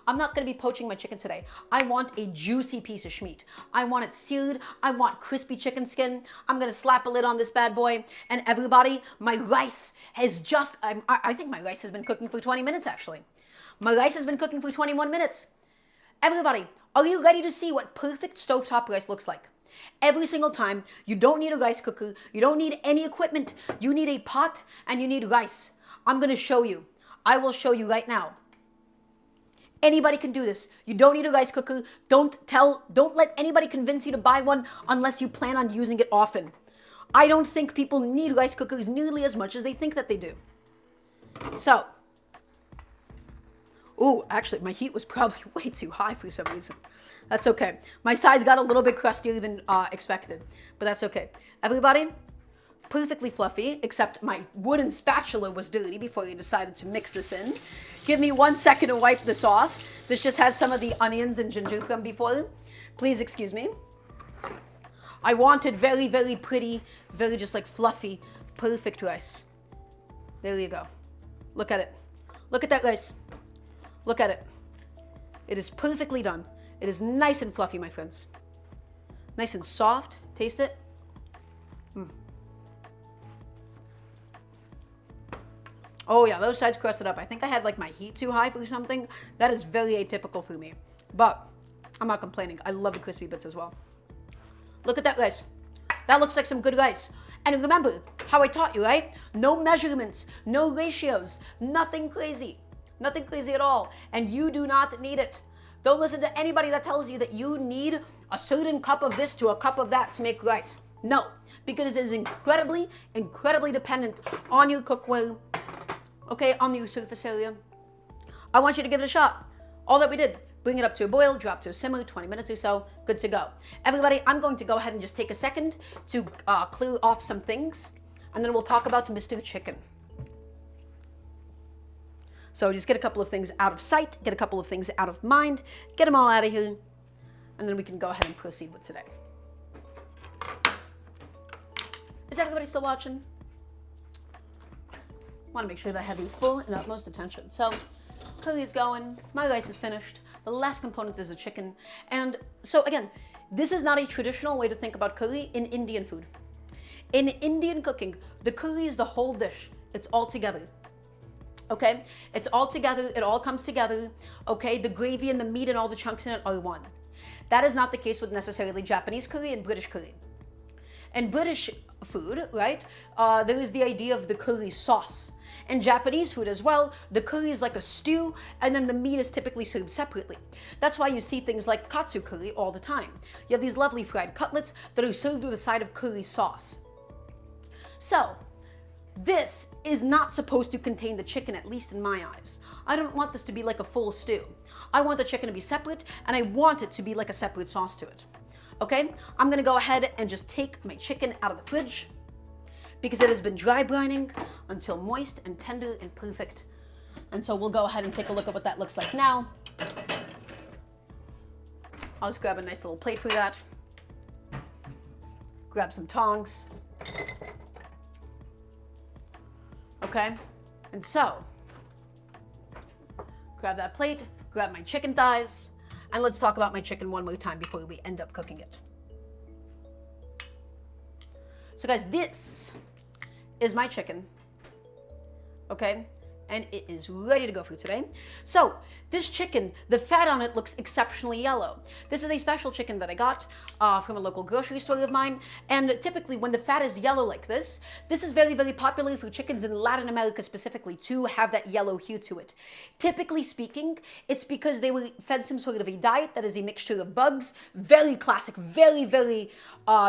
I'm not gonna be poaching my chicken today. I want a juicy piece of meat. I want it seared. I want crispy chicken skin. I'm gonna slap a lid on this bad boy. And everybody, my rice has just, I think my rice has been cooking for 20 minutes actually. My rice has been cooking for 21 minutes. Everybody, are you ready to see what perfect stovetop rice looks like? Every single time, you don't need a rice cooker, you don't need any equipment, you need a pot and you need rice. I'm gonna show you. I will show you right now. Anybody can do this. You don't need a rice cooker. Don't let anybody convince you to buy one unless you plan on using it often. I don't think people need rice cookers nearly as much as they think that they do. So, ooh, actually, my heat was probably way too high for some reason. That's okay. My sides got a little bit crustier than expected, but that's okay. Everybody, perfectly fluffy, except my wooden spatula was dirty before I decided to mix this in. Give me 1 second to wipe this off. This just has some of the onions and ginger from before. Please excuse me. I wanted very, very pretty, very just like fluffy, perfect rice. There you go. Look at it. Look at that rice. Look at it. It is perfectly done. It is nice and fluffy, my friends. Nice and soft. Taste it. Oh yeah, those sides crusted up. I think I had like my heat too high for something. That is very atypical for me. But I'm not complaining. I love the crispy bits as well. Look at that rice. That looks like some good rice. And remember how I taught you, right? No measurements, no ratios, nothing crazy. Nothing crazy at all. And you do not need it. Don't listen to anybody that tells you that you need a certain cup of this to a cup of that to make rice. No, because it is incredibly, incredibly dependent on your cookware, okay, on your surface area. I want you to give it a shot. All that we did, bring it up to a boil, drop to a simmer, 20 minutes or so, good to go. Everybody, I'm going to go ahead and just take a second to clear off some things, and then we'll talk about Mr. Chicken. So just get a couple of things out of sight, get a couple of things out of mind, get them all out of here, and then we can go ahead and proceed with today. Is everybody still watching? Want to make sure that I have you full and utmost attention. So curry is going, my rice is finished, the last component is the chicken. And so again, this is not a traditional way to think about curry in Indian food. In Indian cooking, the curry is the whole dish. It's all together. Okay? It's all together. It all comes together. Okay? The gravy and the meat and all the chunks in it are one. That is not the case with necessarily Japanese curry and British curry. In British food, right, there is the idea of the curry sauce. In Japanese food as well, the curry is like a stew, and then the meat is typically served separately. That's why you see things like katsu curry all the time. You have these lovely fried cutlets that are served with a side of curry sauce. So, this is not supposed to contain the chicken, at least in my eyes. I don't want this to be like a full stew. I want the chicken to be separate, and I want it to be like a separate sauce to it. Okay? I'm gonna go ahead and just take my chicken out of the fridge because it has been dry brining until moist and tender and perfect. And so we'll go ahead and take a look at what that looks like now. I'll just grab a nice little plate for that. Grab some tongs. Okay, and so, grab that plate, grab my chicken thighs, and let's talk about my chicken one more time before we end up cooking it. So guys, this is my chicken, okay? And it is ready to go for today. So this chicken, the fat on it looks exceptionally yellow. This is a special chicken that I got from a local grocery store of mine. And typically when the fat is yellow like this is very, very popular for chickens in Latin America specifically to have that yellow hue to it. Typically speaking, it's because they were fed some sort of a diet that is a mixture of bugs. Very classic, very, very,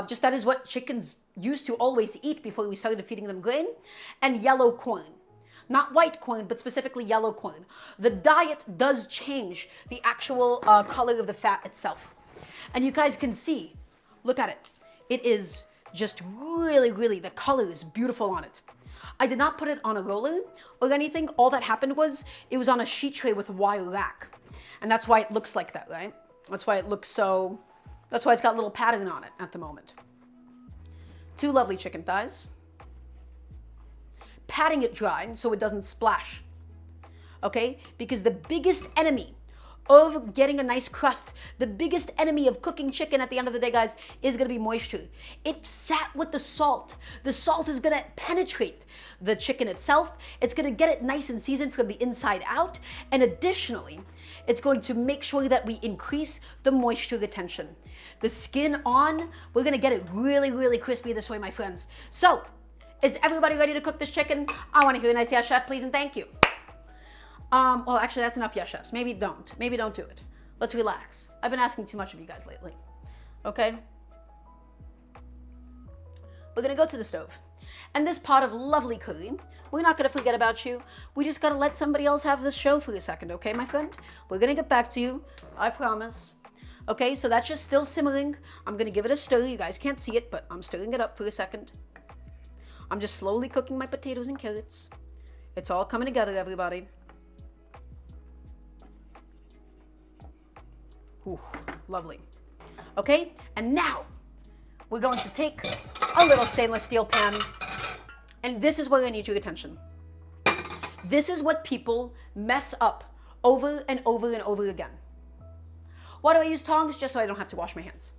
just that is what chickens used to always eat before we started feeding them grain, and yellow corn. Not white corn, but specifically yellow corn. The diet does change the actual color of the fat itself. And you guys can see, look at it. It is just really, really, the color is beautiful on it. I did not put it on a roller or anything. All that happened was it was on a sheet tray with wire rack. And that's why it looks like that, right? That's why it looks so, that's why it's got a little pattern on it at the moment. 2 lovely chicken thighs. Patting it dry so it doesn't splash, okay? Because the biggest enemy of getting a nice crust. The biggest enemy of cooking chicken at the end of the day, guys, is gonna be moisture. It sat with the salt. The salt is gonna penetrate the chicken itself. It's gonna get it nice and seasoned from the inside out. And additionally, it's going to make sure that we increase the moisture retention. The skin on, we're gonna get it really, really crispy this way, my friends. So, is everybody ready to cook this chicken? I wanna hear a nice yes, chef, please, and thank you. Well, actually, that's enough yes, chefs. Maybe don't. Maybe don't do it. Let's relax. I've been asking too much of you guys lately. Okay? We're gonna go to the stove. And this pot of lovely curry, we're not gonna forget about you. We just gotta let somebody else have this show for a second, okay, my friend? We're gonna get back to you, I promise. Okay, so that's just still simmering. I'm gonna give it a stir. You guys can't see it, but I'm stirring it up for a second. I'm just slowly cooking my potatoes and carrots. It's all coming together, everybody. Ooh, lovely. Okay, and now we're going to take a little stainless steel pan, and this is where I need your attention. This is what people mess up over and over and over again. Why do I use tongs? Just so I don't have to wash my hands.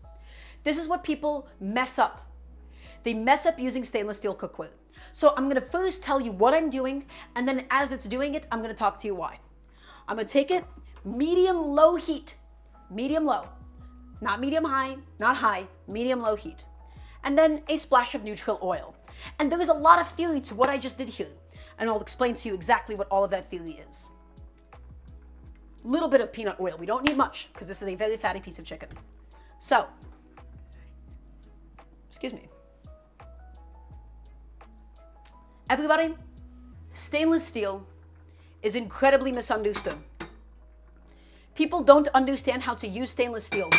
This is what people mess up. They mess up using stainless steel cookware. So I'm gonna first tell you what I'm doing, and then as it's doing it, I'm gonna talk to you why. I'm gonna take it medium-low heat. Medium-low. Not medium-high, not high, medium-low heat. And then a splash of neutral oil. And there is a lot of theory to what I just did here, and I'll explain to you exactly what all of that theory is. Little bit of peanut oil. We don't need much, because this is a very fatty piece of chicken. So, excuse me. Everybody, stainless steel is incredibly misunderstood. People don't understand how to use stainless steel.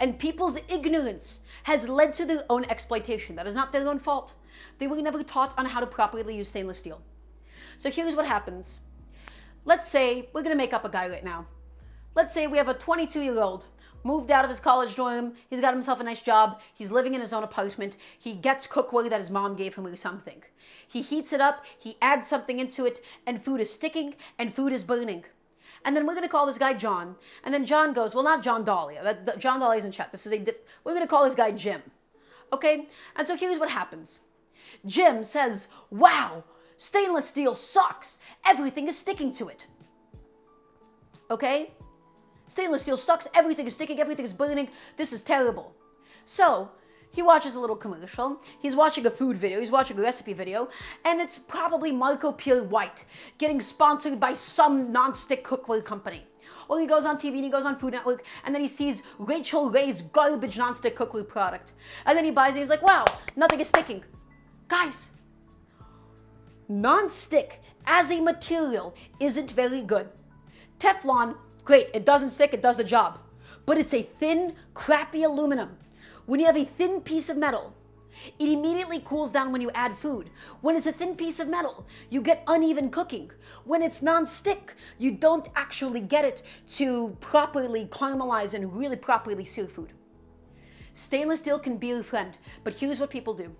And people's ignorance has led to their own exploitation. That is not their own fault. They were never taught on how to properly use stainless steel. So here's what happens. Let's say, we're gonna make up a guy right now. Let's say we have a 22-year-old, moved out of his college dorm, he's got himself a nice job, he's living in his own apartment, he gets cookware that his mom gave him or something. He heats it up, he adds something into it, and food is sticking, and food is burning. And then we're gonna call this guy John, and then John goes, well, not John Dahlia, John Dahlia isn't chat, we're gonna call this guy Jim. Okay, and so here's what happens. Jim says, wow, stainless steel sucks, everything is sticking to it. Okay? Stainless steel sucks, everything is sticking, everything is burning, this is terrible. So, he watches a little commercial, he's watching a food video, he's watching a recipe video, and it's probably Marco Pure White getting sponsored by some non-stick cookware company. Or he goes on TV and he goes on Food Network, and then he sees Rachel Ray's garbage non-stick cookware product. And then he buys it, he's like, wow, nothing is sticking. Guys, non-stick as a material isn't very good. Teflon, great, it doesn't stick, it does the job. But it's a thin, crappy aluminum. When you have a thin piece of metal, it immediately cools down when you add food. When it's a thin piece of metal, you get uneven cooking. When it's non-stick, you don't actually get it to properly caramelize and really properly sear food. Stainless steel can be your friend, but here's what people do.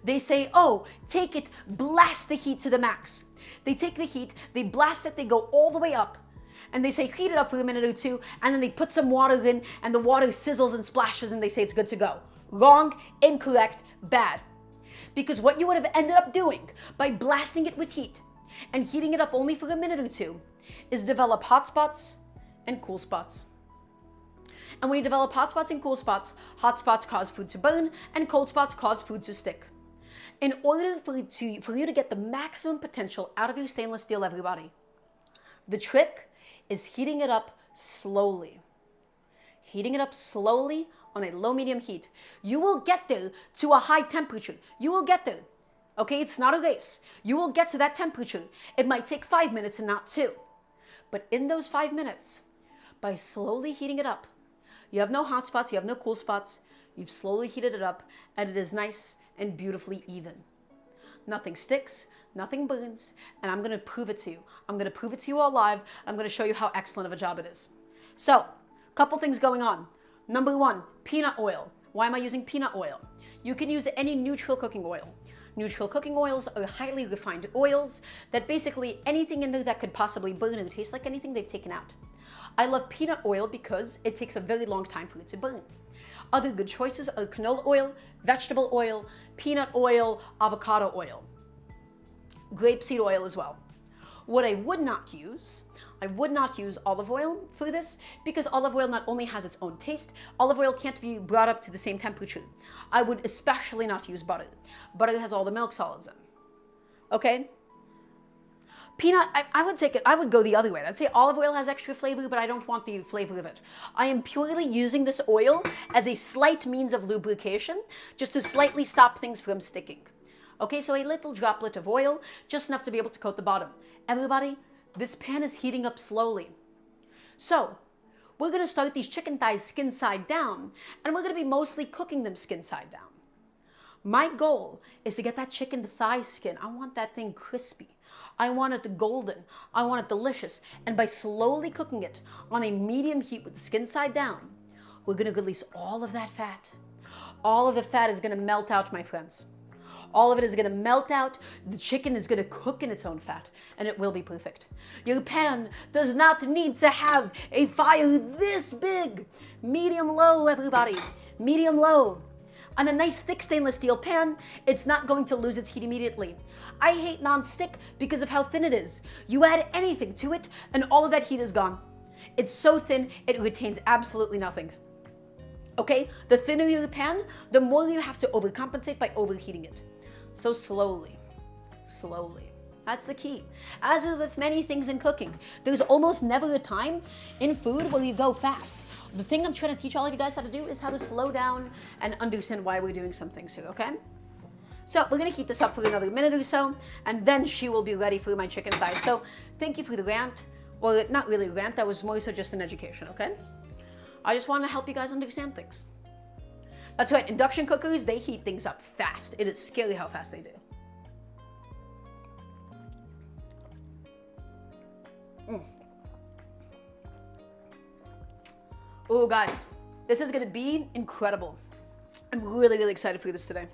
They say, oh, take it, blast the heat to the max. They take the heat, they blast it, they go all the way up, and they say heat it up for a minute or two, and then they put some water in, and the water sizzles and splashes, and they say it's good to go. Wrong, incorrect, bad. Because what you would have ended up doing by blasting it with heat and heating it up only for a minute or two is develop hot spots and cool spots. And when you develop hot spots and cool spots, hot spots cause food to burn, and cold spots cause food to stick. In order for you to get the maximum potential out of your stainless steel, everybody, the trick is heating it up slowly. Heating it up slowly on a low-medium heat. You will get there to a high temperature. You will get there. Okay, it's not a race. You will get to that temperature. It might take 5 minutes and not 2. But in those 5 minutes, by slowly heating it up, you have no hot spots, you have no cool spots, you've slowly heated it up, and it is nice and beautifully even. Nothing sticks, nothing burns, and I'm gonna prove it to you. I'm gonna prove it to you all live. I'm gonna show you how excellent of a job it is. So, couple things going on. Number one, peanut oil. Why am I using peanut oil? You can use any neutral cooking oil. Neutral cooking oils are highly refined oils that basically anything in there that could possibly burn or taste like anything they've taken out. I love peanut oil because it takes a very long time for it to burn. Other good choices are canola oil, vegetable oil, peanut oil, avocado oil, grapeseed oil as well. What I would not use olive oil for this because olive oil not only has its own taste, olive oil can't be brought up to the same temperature. I would especially not use butter. Butter has all the milk solids in. Okay? Peanut, I would go the other way. I'd say olive oil has extra flavor, but I don't want the flavor of it. I am purely using this oil as a slight means of lubrication, just to slightly stop things from sticking. Okay, so a little droplet of oil, just enough to be able to coat the bottom. Everybody, this pan is heating up slowly. So, we're gonna start these chicken thighs skin side down, and we're gonna be mostly cooking them skin side down. My goal is to get that chicken thigh skin. I want that thing crispy. I want it golden. I want it delicious. And by slowly cooking it on a medium heat with the skin side down, we're gonna release all of that fat. All of the fat is gonna melt out, my friends. All of it is gonna melt out. The chicken is gonna cook in its own fat, and it will be perfect. Your pan does not need to have a fire this big. Medium low, everybody. Medium low. On a nice thick stainless steel pan, it's not going to lose its heat immediately. I hate non-stick because of how thin it is. You add anything to it, and all of that heat is gone. It's so thin, it retains absolutely nothing. Okay, the thinner your pan, the more you have to overcompensate by overheating it. So slowly, slowly. That's the key. As with many things in cooking, there's almost never a time in food where you go fast. The thing I'm trying to teach all of you guys how to do is how to slow down and understand why we're doing some things here, okay? So we're gonna heat this up for another minute or so, and then she will be ready for my chicken thighs. So thank you for the rant. Well, not really a rant, that was more so just an education, okay? I just want to help you guys understand things. That's right, induction cookers, they heat things up fast. It is scary how fast they do. Oh, guys, this is gonna be incredible. I'm really, really excited for this today.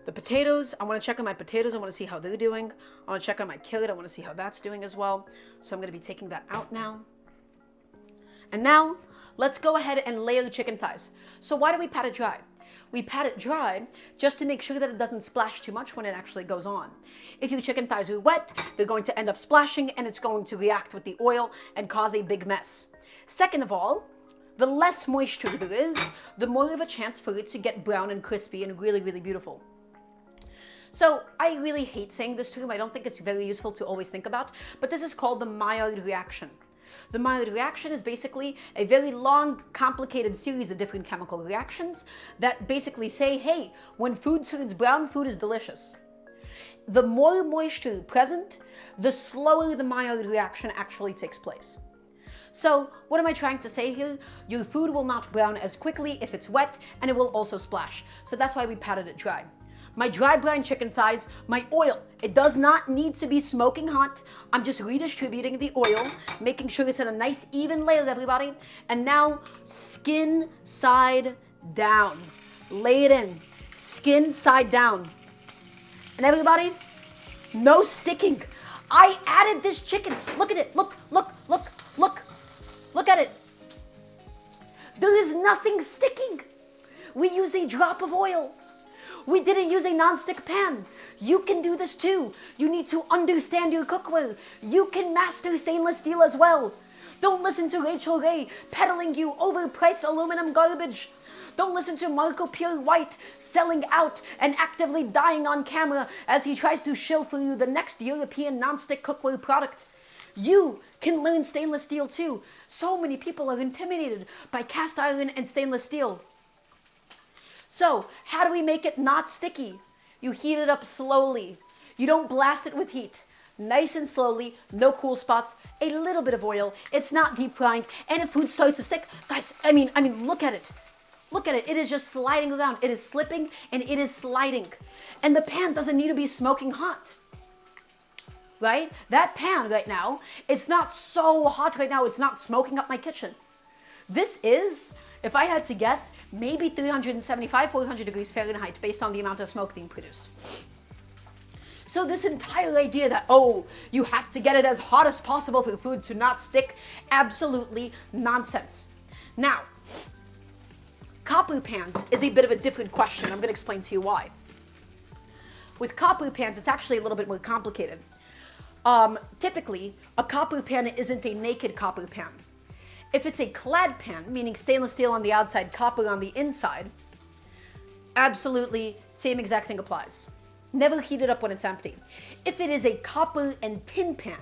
The potatoes, I wanna check on my potatoes. I wanna see how they're doing. I wanna check on my carrot. I wanna see how that's doing as well. So I'm gonna be taking that out now. And now, let's go ahead and layer the chicken thighs. So why do we pat it dry? We pat it dry just to make sure that it doesn't splash too much when it actually goes on. If your chicken thighs are wet, they're going to end up splashing and it's going to react with the oil and cause a big mess. Second of all, the less moisture there is, the more of a chance for it to get brown and crispy and really, really beautiful. So I really hate saying this term. I don't think it's very useful to always think about, but this is called the Maillard reaction. The Maillard reaction is basically a very long, complicated series of different chemical reactions that basically say, hey, when food turns brown, food is delicious. The more moisture present, the slower the Maillard reaction actually takes place. So what am I trying to say here? Your food will not brown as quickly if it's wet, and it will also splash. So that's why we patted it dry. My dry brine chicken thighs, my oil, it does not need to be smoking hot. I'm just redistributing the oil, making sure it's at a nice even layer, everybody. And now, skin side down. Lay it in, skin side down. And everybody, no sticking. I added this chicken. Look at it, look, look, look, look. Look at it. There is nothing sticking. We used a drop of oil. We didn't use a non-stick pan. You can do this too. You need to understand your cookware. You can master stainless steel as well. Don't listen to Rachel Ray peddling you overpriced aluminum garbage. Don't listen to Marco Pure White selling out and actively dying on camera as he tries to shill for you the next European non-stick cookware product. You can learn stainless steel too. So many people are intimidated by cast iron and stainless steel. So, how do we make it not sticky? You heat it up slowly. You don't blast it with heat. Nice and slowly, no cool spots, a little bit of oil. It's not deep frying, and if food starts to stick, guys, I mean, look at it. Look at it. It is just sliding around. It is slipping and it is sliding. And the pan doesn't need to be smoking hot. Right? That pan right now, it's not so hot right now. It's not smoking up my kitchen. This is, if I had to guess, maybe 375, 400 degrees Fahrenheit based on the amount of smoke being produced. So this entire idea that, oh, you have to get it as hot as possible for the food to not stick, absolutely nonsense. Now, copper pans is a bit of a different question. I'm going to explain to you why. With copper pans, it's actually a little bit more complicated. Typically, a copper pan isn't a naked copper pan. If it's a clad pan, meaning stainless steel on the outside, copper on the inside, absolutely same exact thing applies. Never heat it up when it's empty. If it is a copper and tin pan,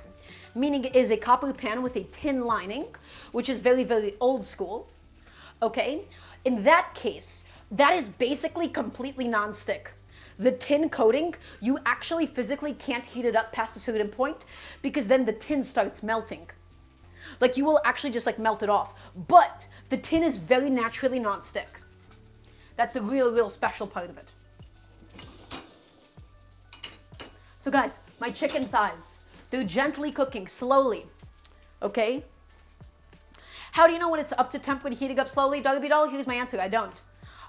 meaning it is a copper pan with a tin lining, which is very, very old school, okay? In that case, that is basically completely non-stick. The tin coating, you actually physically can't heat it up past a certain point because then the tin starts melting. Like you will actually just like melt it off. But the tin is very naturally non-stick. That's the real special part of it. So guys, my chicken thighs, they're gently cooking, slowly, okay? How do you know when it's up to temp when heating up slowly? Doggy doll, here's my answer, I don't.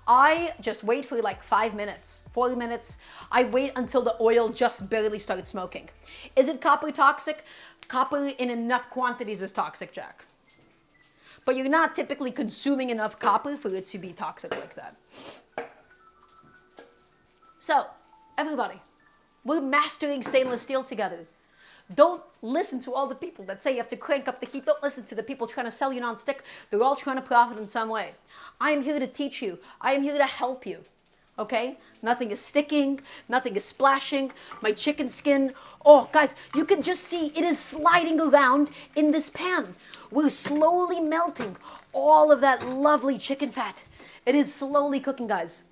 I just wait for like 5 minutes, 40 minutes. I wait until the oil just barely starts smoking. Is it copper toxic? Copper in enough quantities is toxic, Jack. But you're not typically consuming enough copper for it to be toxic like that. So, everybody, we're mastering stainless steel together. Don't listen to all the people that say you have to crank up the heat. Don't listen to the people trying to sell you non-stick. They're all trying to profit in some way. I am here to teach you. I am here to help you. Okay? Nothing is sticking. Nothing is splashing. My chicken skin. Oh, guys, you can just see it is sliding around in this pan. We're slowly melting all of that lovely chicken fat. It is slowly cooking, guys.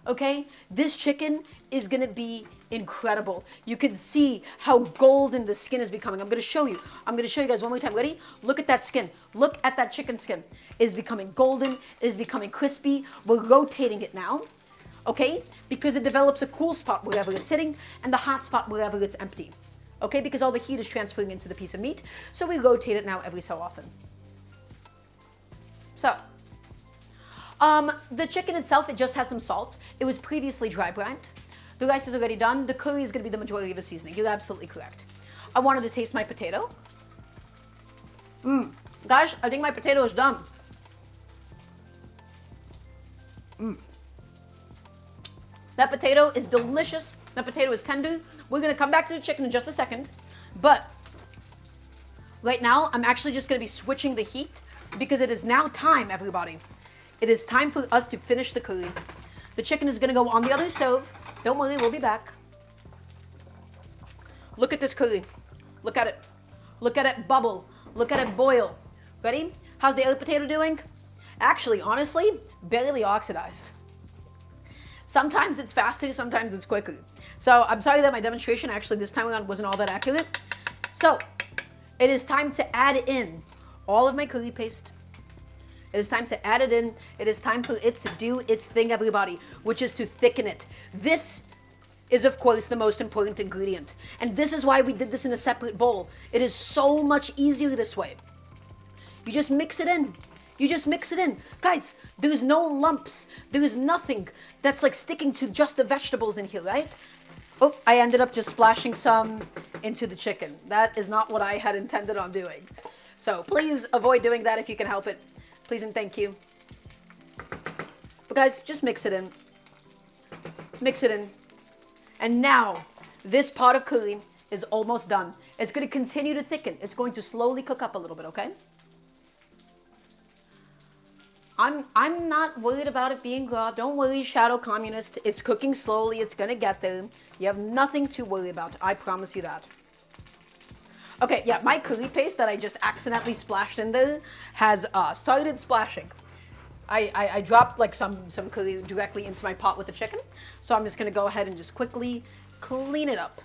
Okay? This chicken is gonna be incredible. You can see how golden the skin is becoming. I'm gonna show you. I'm gonna show you guys one more time. Ready? Look at that skin. Look at that chicken skin. It is becoming golden. It is becoming crispy. We're rotating it now. Okay? Because it develops a cool spot wherever it's sitting and the hot spot wherever it's empty. Okay? Because all the heat is transferring into the piece of meat. So we rotate it now every so often. So, the chicken itself, it just has some salt. It was previously dry brined. The rice is already done. The curry is going to be the majority of the seasoning. You're absolutely correct. I wanted to taste my potato. Guys, I think my potato is done. That potato is delicious. That potato is tender. We're going to come back to the chicken in just a second. But right now, I'm actually just going to be switching the heat because it is now time, everybody. It is time for us to finish the curry. The chicken is going to go on the other stove. Don't worry, we'll be back. Look at this curry. Look at it. Look at it bubble. Look at it boil. Ready? How's the other potato doing? Actually, honestly, barely oxidized. Sometimes it's faster, sometimes it's quicker. So I'm sorry that my demonstration actually this time around wasn't all that accurate. So it is time to add in all of my curry paste. It is time to add it in. It is time for it to do its thing, everybody, which is to thicken it. This is, of course, the most important ingredient. And this is why we did this in a separate bowl. It is so much easier this way. You just mix it in. You just mix it in. Guys, there's no lumps. There's nothing that's like sticking to just the vegetables in here, right? Oh, I ended up just splashing some into the chicken. That is not what I had intended on doing. So please avoid doing that if you can help it. Please and thank you. But guys, just mix it in. Mix it in. And now, this pot of curry is almost done. It's going to continue to thicken. It's going to slowly cook up a little bit, okay? I'm not worried about it being raw. Don't worry, Shadow Communist. It's cooking slowly. It's going to get there. You have nothing to worry about. I promise you that. Okay, yeah, my curry paste that I just accidentally splashed in there has started splashing. I dropped like some curry directly into my pot with the chicken. So I'm just going to go ahead and just quickly clean it up.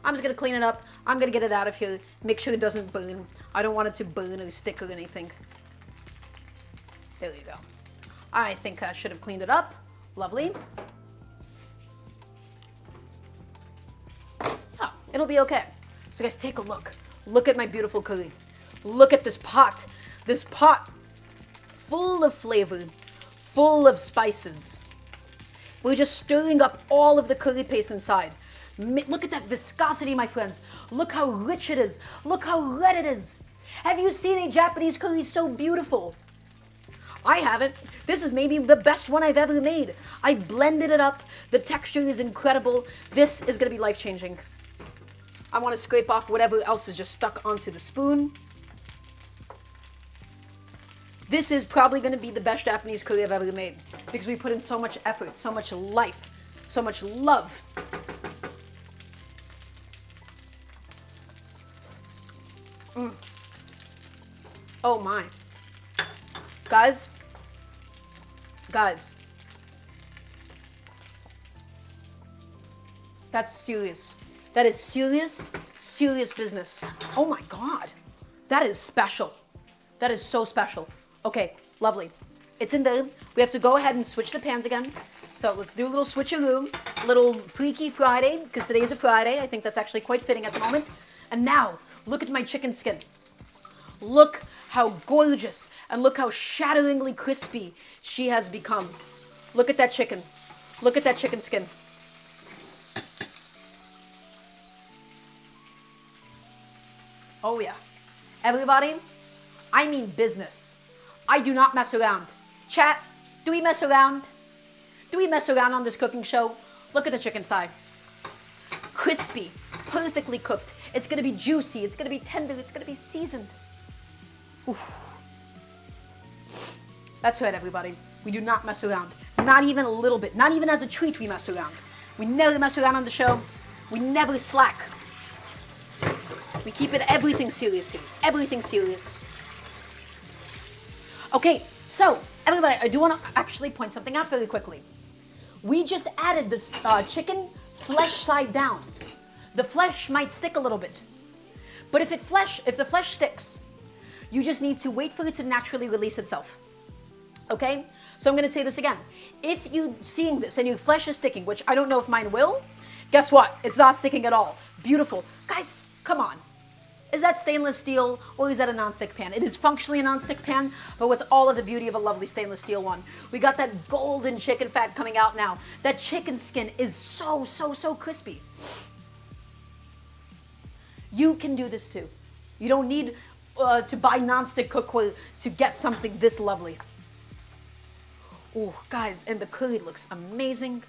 I'm just going to clean it up. I'm going to get it out of here. Make sure it doesn't burn. I don't want it to burn or stick or anything. There you go. I think I should have cleaned it up. Lovely. Oh, it'll be okay. So guys, take a look. Look at my beautiful curry. Look at this pot. This pot full of flavor, full of spices. We're just stirring up all of the curry paste inside. Look at that viscosity, my friends. Look how rich it is. Look how red it is. Have you seen a Japanese curry so beautiful? I haven't. This is maybe the best one I've ever made. I blended it up. The texture is incredible. This is going to be life-changing. I want to scrape off whatever else is just stuck onto the spoon. This is probably going to be the best Japanese curry I've ever made because we put in so much effort, so much life, so much love. Oh my. Guys. That's serious. That is serious, serious business. Oh my God. That is special. That is so special. Okay, lovely. It's in there. We have to go ahead and switch the pans again. So let's do a little switcheroo, a little Freaky Friday, because today is a Friday. I think that's actually quite fitting at the moment. And now, look at my chicken skin. Look how gorgeous and look how shatteringly crispy she has become. Look at that chicken. Look at that chicken skin. Oh yeah. Everybody, I mean business. I do not mess around. Chat, do we mess around? Do we mess around on this cooking show? Look at the chicken thigh. Crispy, perfectly cooked. It's gonna be juicy, it's gonna be tender, it's gonna be seasoned. Oof. That's right, everybody. We do not mess around. Not even a little bit. Not even as a treat we mess around. We never mess around on the show. We never slack. We keep it everything serious here. Everything serious. Okay, so everybody, I do want to actually point something out very quickly. We just added this chicken flesh side down. The flesh might stick a little bit, but if the flesh sticks, you just need to wait for it to naturally release itself. Okay? So I'm going to say this again. If you're seeing this and your flesh is sticking, which I don't know if mine will, guess what? It's not sticking at all. Beautiful. Guys, come on. Is that stainless steel or is that a nonstick pan? It is functionally a nonstick pan, but with all of the beauty of a lovely stainless steel one. We got that golden chicken fat coming out now. That chicken skin is so, so, so crispy. You can do this too. You don't need to buy nonstick cookware to get something this lovely. Oh, guys, and the curry looks amazing.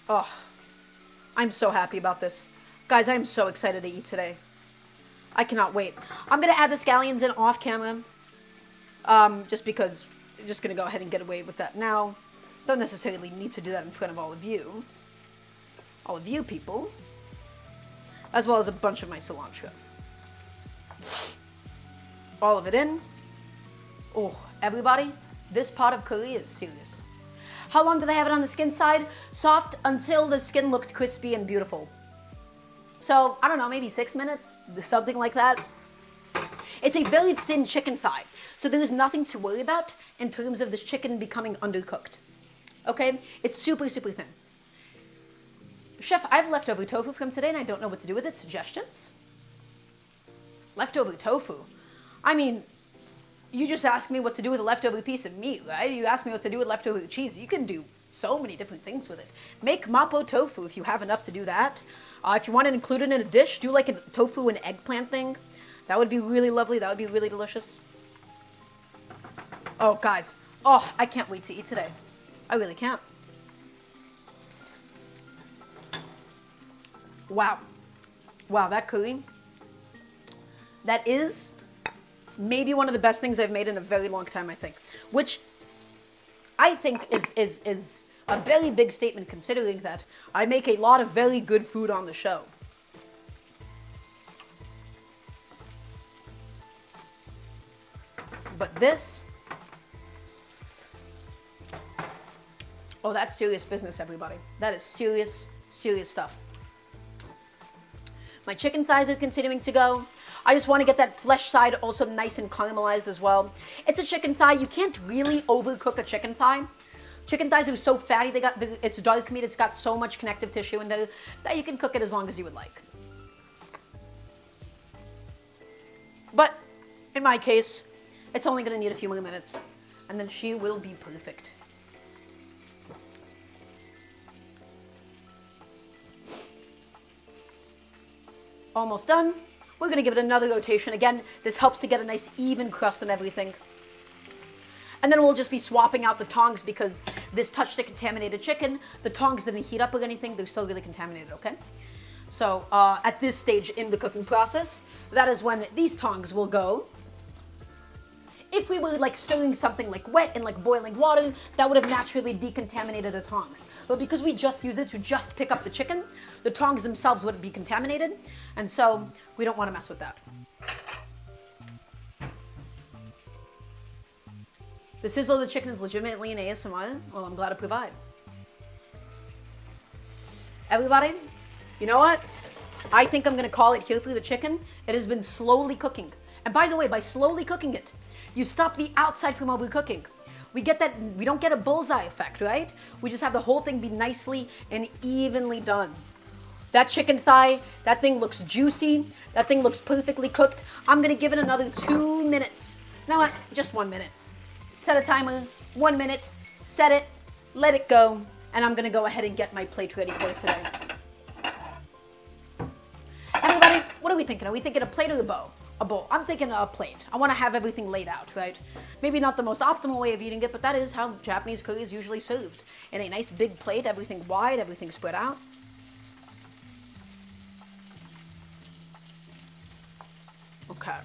Oh, I'm so happy about this. Guys, I am so excited to eat today. I cannot wait. I'm going to add the scallions in off camera. Just because I'm just going to go ahead and get away with that now. Don't necessarily need to do that in front of all of you. All of you people. As well as a bunch of my cilantro. All of it in. Oh, everybody, this pot of curry is serious. How long did I have it on the skin side? Soft until the skin looked crispy and beautiful. So, I don't know, maybe 6 minutes, something like that. It's a very thin chicken thigh, so there is nothing to worry about in terms of this chicken becoming undercooked. Okay? It's super, super thin. Chef, I have leftover tofu from today and I don't know what to do with it. Suggestions? Leftover tofu? I mean, you just asked me what to do with a leftover piece of meat, right? You asked me what to do with leftover cheese. You can do so many different things with it. Make mapo tofu if you have enough to do that. If you want to include it in a dish, do like a tofu and eggplant thing. That would be really lovely. That would be really delicious. Oh, guys. Oh, I can't wait to eat today. I really can't. Wow. Wow, that curry. That is maybe one of the best things I've made in a very long time, I think. Which I think is a very big statement considering that I make a lot of very good food on the show. But this, oh, that's serious business, everybody. That is serious, serious stuff. My chicken thighs are continuing to go. I just want to get that flesh side also nice and caramelized as well. It's a chicken thigh. You can't really overcook a chicken thigh. Chicken thighs are so fatty, it's dark meat, it's got so much connective tissue in there that you can cook it as long as you would like. But in my case, it's only gonna need a few more minutes, and then she will be perfect. Almost done. We're gonna give it another rotation. Again, this helps to get a nice even crust and everything. And then we'll just be swapping out the tongs because this touched the contaminated chicken. The tongs didn't heat up or anything. They're still really contaminated, okay? So at this stage in the cooking process, that is when these tongs will go. If we were like stirring something like wet in like boiling water, that would have naturally decontaminated the tongs. But because we just use it to just pick up the chicken, the tongs themselves wouldn't be contaminated. And so we don't want to mess with that. The sizzle of the chicken is legitimately an ASMR. Well, I'm glad to provide. Everybody, you know what? I think I'm gonna call it here for the chicken. It has been slowly cooking. And by the way, by slowly cooking it, you stop the outside from overcooking. We don't get a bullseye effect, right? We just have the whole thing be nicely and evenly done. That chicken thigh, that thing looks juicy. That thing looks perfectly cooked. I'm gonna give it another 2 minutes. You know what? Just 1 minute. Set a timer, 1 minute, set it, let it go, and I'm gonna go ahead and get my plate ready for today. Everybody, what are we thinking? Are we thinking a plate or a bowl? A bowl. I'm thinking a plate. I want to have everything laid out, right? Maybe not the most optimal way of eating it, but that is how Japanese curry is usually served. In a nice big plate, everything wide, everything spread out. Okay.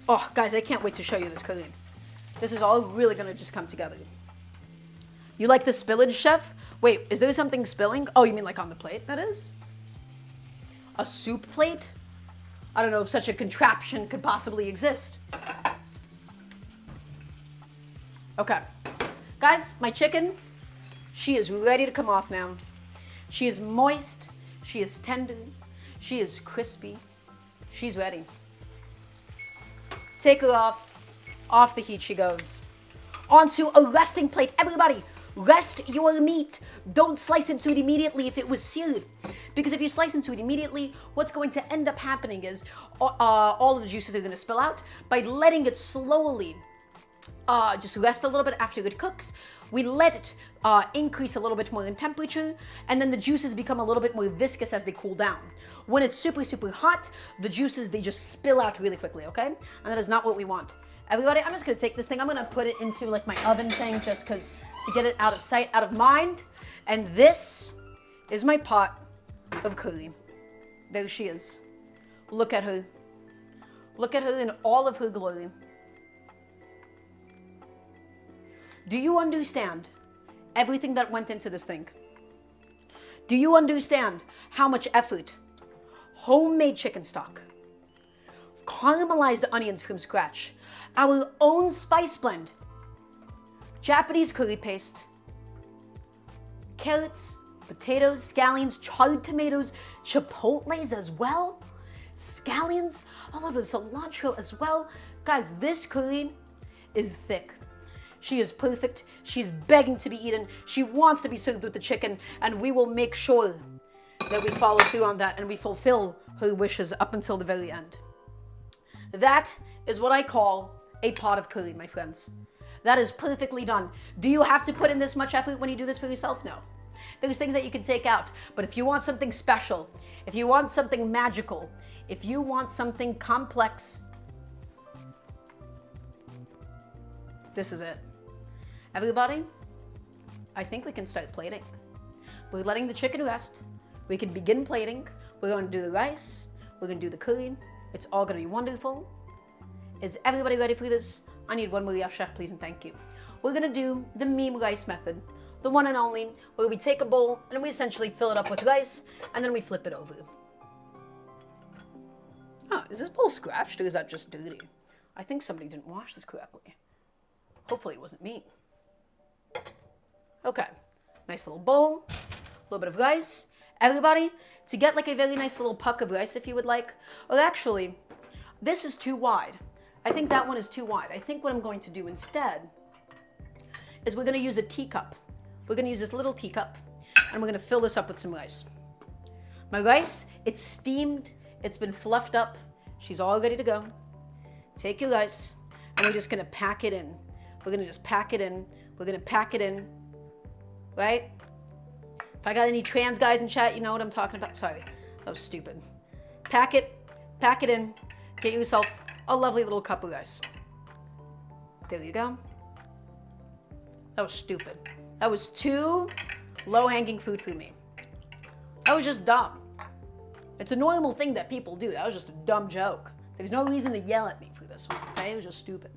Oh, guys, I can't wait to show you this curry. This is all really gonna just come together. You like the spillage, chef? Wait, is there something spilling? Oh, you mean like on the plate, that is? A soup plate? I don't know if such a contraption could possibly exist. Okay. Guys, my chicken, she is ready to come off now. She is moist, she is tender, she is crispy. She's ready. Take her off the heat she goes. Onto a resting plate, everybody. Rest your meat. Don't slice into it immediately if it was seared. Because if you slice into it immediately, what's going to end up happening is all of the juices are going to spill out. By letting it slowly just rest a little bit after it cooks, we let it increase a little bit more in temperature, and then the juices become a little bit more viscous as they cool down. When it's super, super hot, the juices, they just spill out really quickly, okay? And that is not what we want. Everybody, I'm just gonna take this thing, I'm gonna put it into like my oven thing just because to get it out of sight, out of mind. And this is my pot of curry. There she is. Look at her. Look at her in all of her glory. Do you understand everything that went into this thing? Do you understand how much effort? Homemade chicken stock, caramelized onions from scratch, our own spice blend, Japanese curry paste, carrots, potatoes, scallions, charred tomatoes, chipotles as well, scallions, a little bit of cilantro as well. Guys, this curry is thick. She is perfect. She's begging to be eaten. She wants to be served with the chicken, and we will make sure that we follow through on that and we fulfill her wishes up until the very end. That is what I call a pot of curry, my friends. That is perfectly done. Do you have to put in this much effort when you do this for yourself? No. There's things that you can take out, but if you want something special, if you want something magical, if you want something complex, this is it. Everybody, I think we can start plating. We're letting the chicken rest. We can begin plating. We're going to do the rice. We're going to do the curry. It's all going to be wonderful. Is everybody ready for this? I need one more yes, chef, please, and thank you. We're going to do the meme rice method, the one and only, where we take a bowl and we essentially fill it up with rice and then we flip it over. Oh, is this bowl scratched or is that just dirty? I think somebody didn't wash this correctly. Hopefully it wasn't me. Okay, nice little bowl, a little bit of rice. Everybody, to get like a very nice little puck of rice if you would like, or actually, this is too wide. I think that one is too wide. I think what I'm going to do instead is we're going to use a teacup. We're going to use this little teacup and we're going to fill this up with some rice. My rice, it's steamed, it's been fluffed up. She's all ready to go. Take your rice, and we're just gonna pack it in. We're gonna just pack it in. We're gonna pack it in, right? If I got any trans guys in chat, you know what I'm talking about. Sorry, that was stupid. Pack it in. Get yourself a lovely little cup of rice. There you go. That was stupid. That was too low-hanging fruit for me. That was just dumb. It's a normal thing that people do. That was just a dumb joke. There's no reason to yell at me for this one, okay? It was just stupid.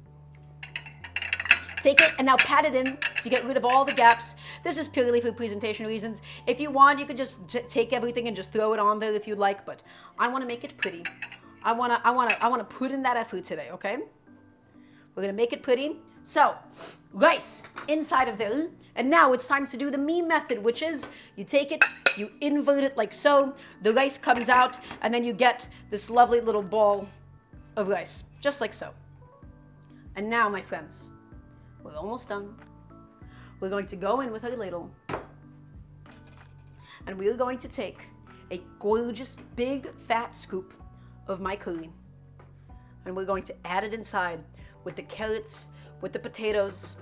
Take it and now pat it in to get rid of all the gaps. This is purely for presentation reasons. If you want, you could just take everything and just throw it on there if you'd like, but I want to make it pretty. I want to put in that effort today, okay? We're going to make it pretty. So, rice inside of there. And now it's time to do the me method, which is you take it, you invert it like so, the rice comes out, and then you get this lovely little ball of rice, just like so. And now, my friends, we're almost done. We're going to go in with our ladle, and we're going to take a gorgeous big fat scoop of my curry, and we're going to add it inside with the carrots, with the potatoes,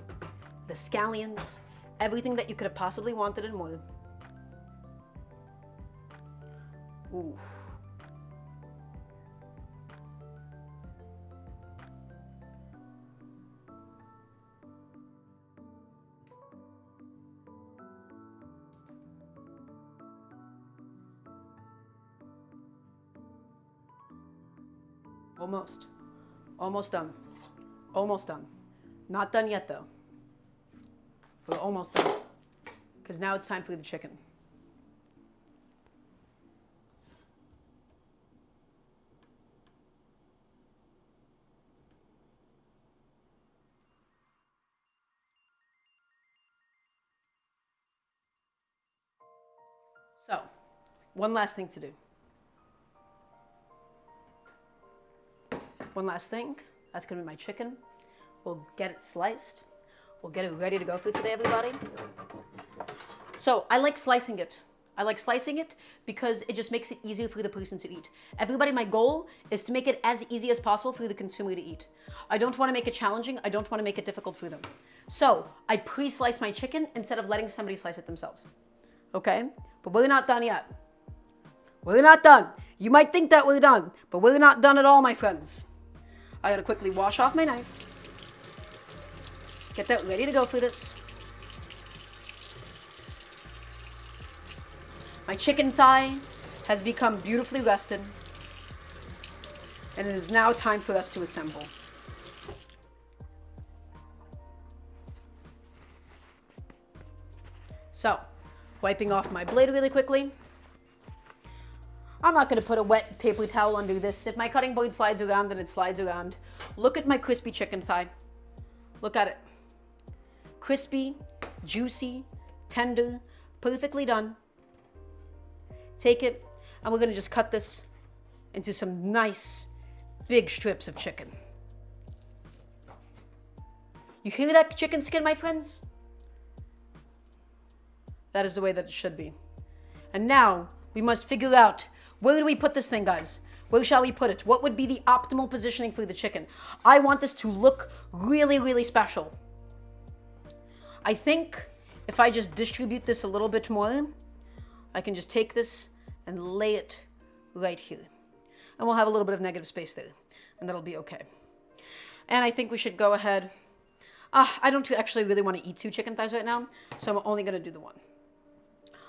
the scallions, everything that you could have possibly wanted and more. Ooh. Almost. Almost done. Almost done. Not done yet though. We're almost done. Because now it's time for the chicken. So, one last thing to do. One last thing. That's going to be my chicken. We'll get it sliced. We'll get it ready to go for today, everybody. So, I like slicing it. I like slicing it because it just makes it easier for the person to eat. Everybody, my goal is to make it as easy as possible for the consumer to eat. I don't want to make it challenging. I don't want to make it difficult for them. So, I pre-slice my chicken instead of letting somebody slice it themselves. Okay? But we're not done yet. We're not done. You might think that we're done, but we're not done at all, my friends. I gotta quickly wash off my knife. Get that ready to go for this. My chicken thigh has become beautifully rested. And it is now time for us to assemble. So, wiping off my blade really quickly. I'm not going to put a wet paper towel under this. If my cutting board slides around, then it slides around. Look at my crispy chicken thigh. Look at it. Crispy, juicy, tender, perfectly done. Take it, and we're going to just cut this into some nice, big strips of chicken. You hear that chicken skin, my friends? That is the way that it should be. And now, we must figure out, where do we put this thing, guys? Where shall we put it? What would be the optimal positioning for the chicken? I want this to look really, really special. I think if I just distribute this a little bit more, I can just take this and lay it right here. And we'll have a little bit of negative space there, and that'll be okay. And I think we should go ahead. I don't actually really want to eat 2 chicken thighs right now, so I'm only going to do the one.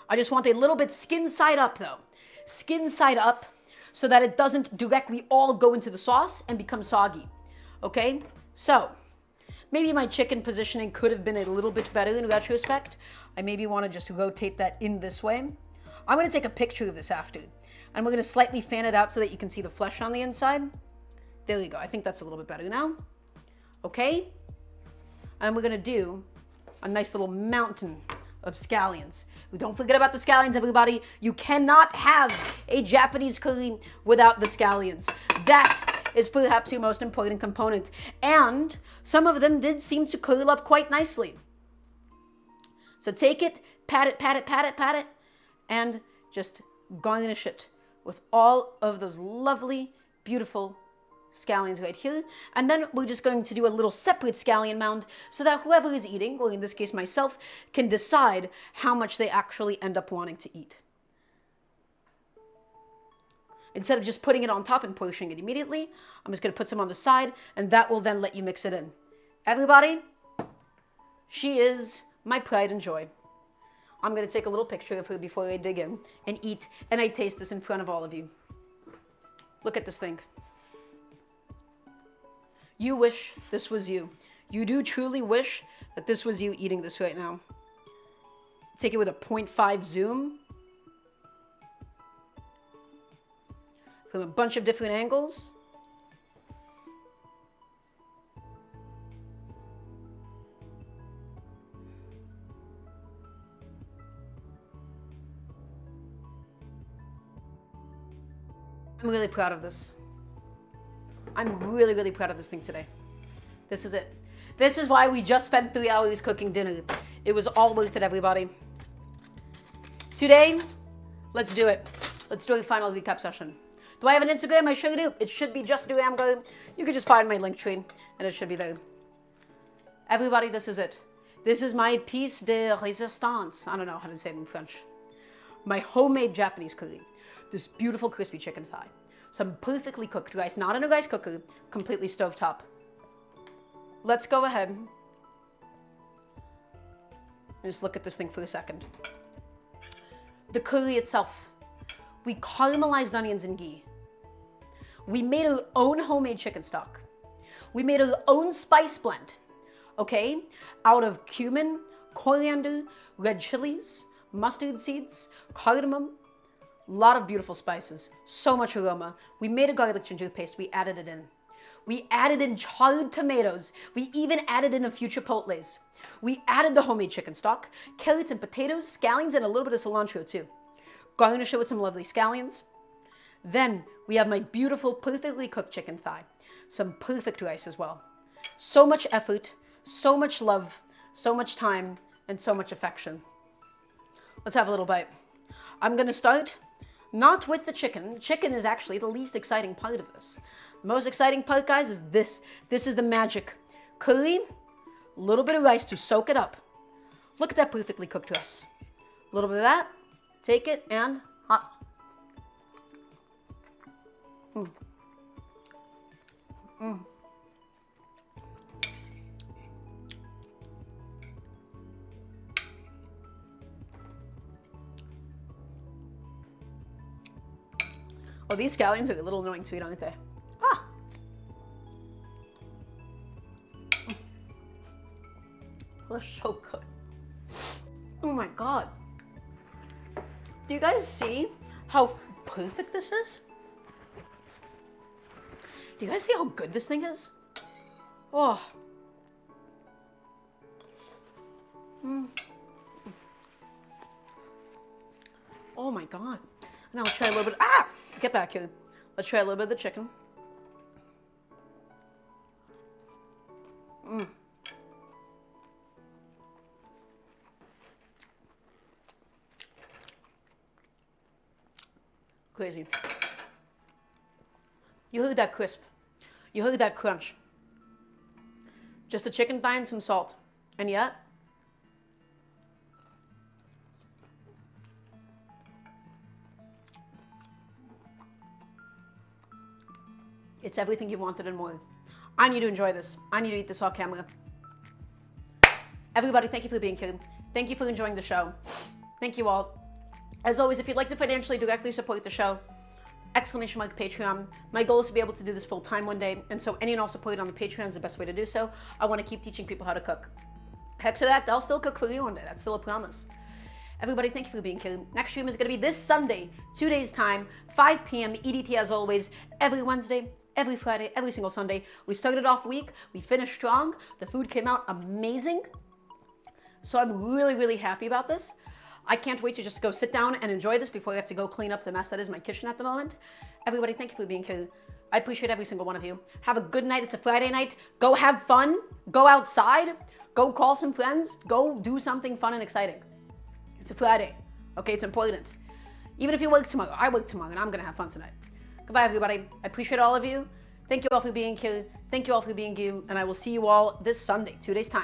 I just want a little bit skin side up though. Skin side up so that it doesn't directly all go into the sauce and become soggy. Okay? So, maybe my chicken positioning could have been a little bit better in retrospect. I maybe want to just rotate that in this way. I'm going to take a picture of this after. And we're going to slightly fan it out so that you can see the flesh on the inside. There you go. I think that's a little bit better now. Okay? And we're going to do a nice little mountain of scallions. Don't forget about the scallions, everybody. You cannot have a Japanese curry without the scallions. That is perhaps your most important component. And some of them did seem to curl up quite nicely. So take it, pat it, pat it, pat it, pat it, and just garnish it with all of those lovely, beautiful scallions right here. And then we're just going to do a little separate scallion mound so that whoever is eating, or in this case myself, can decide how much they actually end up wanting to eat. Instead of just putting it on top and portioning it immediately, I'm just going to put some on the side, and that will then let you mix it in. Everybody, she is my pride and joy. I'm going to take a little picture of her before I dig in and eat, and I taste this in front of all of you. Look at this thing. You wish this was you. You do truly wish that this was you eating this right now. Take it with a 0.5 zoom. From a bunch of different angles. I'm really proud of this. I'm really, really proud of this thing today. This is it. This is why we just spent 3 hours cooking dinner. It was all worth it, everybody. Today, let's do it. Let's do a final recap session. Do I have an Instagram? I sure do. It should be just Daramgar. You can just find my link tree, and it should be there. Everybody, this is it. This is my piece de résistance. I don't know how to say it in French. My homemade Japanese curry. This beautiful crispy chicken thigh. Some perfectly cooked rice, not in a rice cooker, completely stovetop. Let's go ahead and just look at this thing for a second. The curry itself. We caramelized onions and ghee. We made our own homemade chicken stock. We made our own spice blend, okay? Out of cumin, coriander, red chilies, mustard seeds, cardamom, a lot of beautiful spices, so much aroma. We made a garlic ginger paste, we added it in. We added in charred tomatoes. We even added in a few chipotles. We added the homemade chicken stock, carrots and potatoes, scallions, and a little bit of cilantro too. Garnish it with some lovely scallions. Then we have my beautiful, perfectly cooked chicken thigh. Some perfect rice as well. So much effort, so much love, so much time, and so much affection. Let's have a little bite. I'm gonna start not with the chicken. Chicken is actually the least exciting part of this. The most exciting part, guys, is this. This is the magic. Curry, a little bit of rice to soak it up. Look at that perfectly cooked rice. A little bit of that. Take it and hot. Oh, these scallions are a little annoying sweet, aren't they? Ah! They're so good. Oh my God. Do you guys see how perfect this is? Do you guys see how good this thing is? Oh. Oh my God. And I'll try a little bit. Ah! Get back here. Let's try a little bit of the chicken. Crazy. You heard that crisp. You heard that crunch. Just the chicken thigh and some salt. And yet, it's everything you wanted and more. I need to enjoy this. I need to eat this off camera. Everybody, thank you for being here. Thank you for enjoying the show. Thank you all. As always, if you'd like to financially directly support the show, exclamation mark Patreon. My goal is to be able to do this full time one day, and so any and all support on the Patreon is the best way to do so. I want to keep teaching people how to cook. Heck to that, I'll still cook for you one day. That's still a promise. Everybody, thank you for being here. Next stream is going to be this Sunday, 2 days time, 5 p.m. EDT as always, every Wednesday, every Friday, every single Sunday. We started off weak, we finished strong, the food came out amazing. So I'm really, really happy about this. I can't wait to just go sit down and enjoy this before I have to go clean up the mess that is my kitchen at the moment. Everybody, thank you for being here. I appreciate every single one of you. Have a good night. It's a Friday night. Go have fun. Go outside. Go call some friends. Go do something fun and exciting. It's a Friday. Okay, it's important. Even if you work tomorrow, I work tomorrow, and I'm gonna have fun tonight. Goodbye, everybody. I appreciate all of you. Thank you all for being here. Thank you all for being you, and I will see you all this Sunday, 2 days time.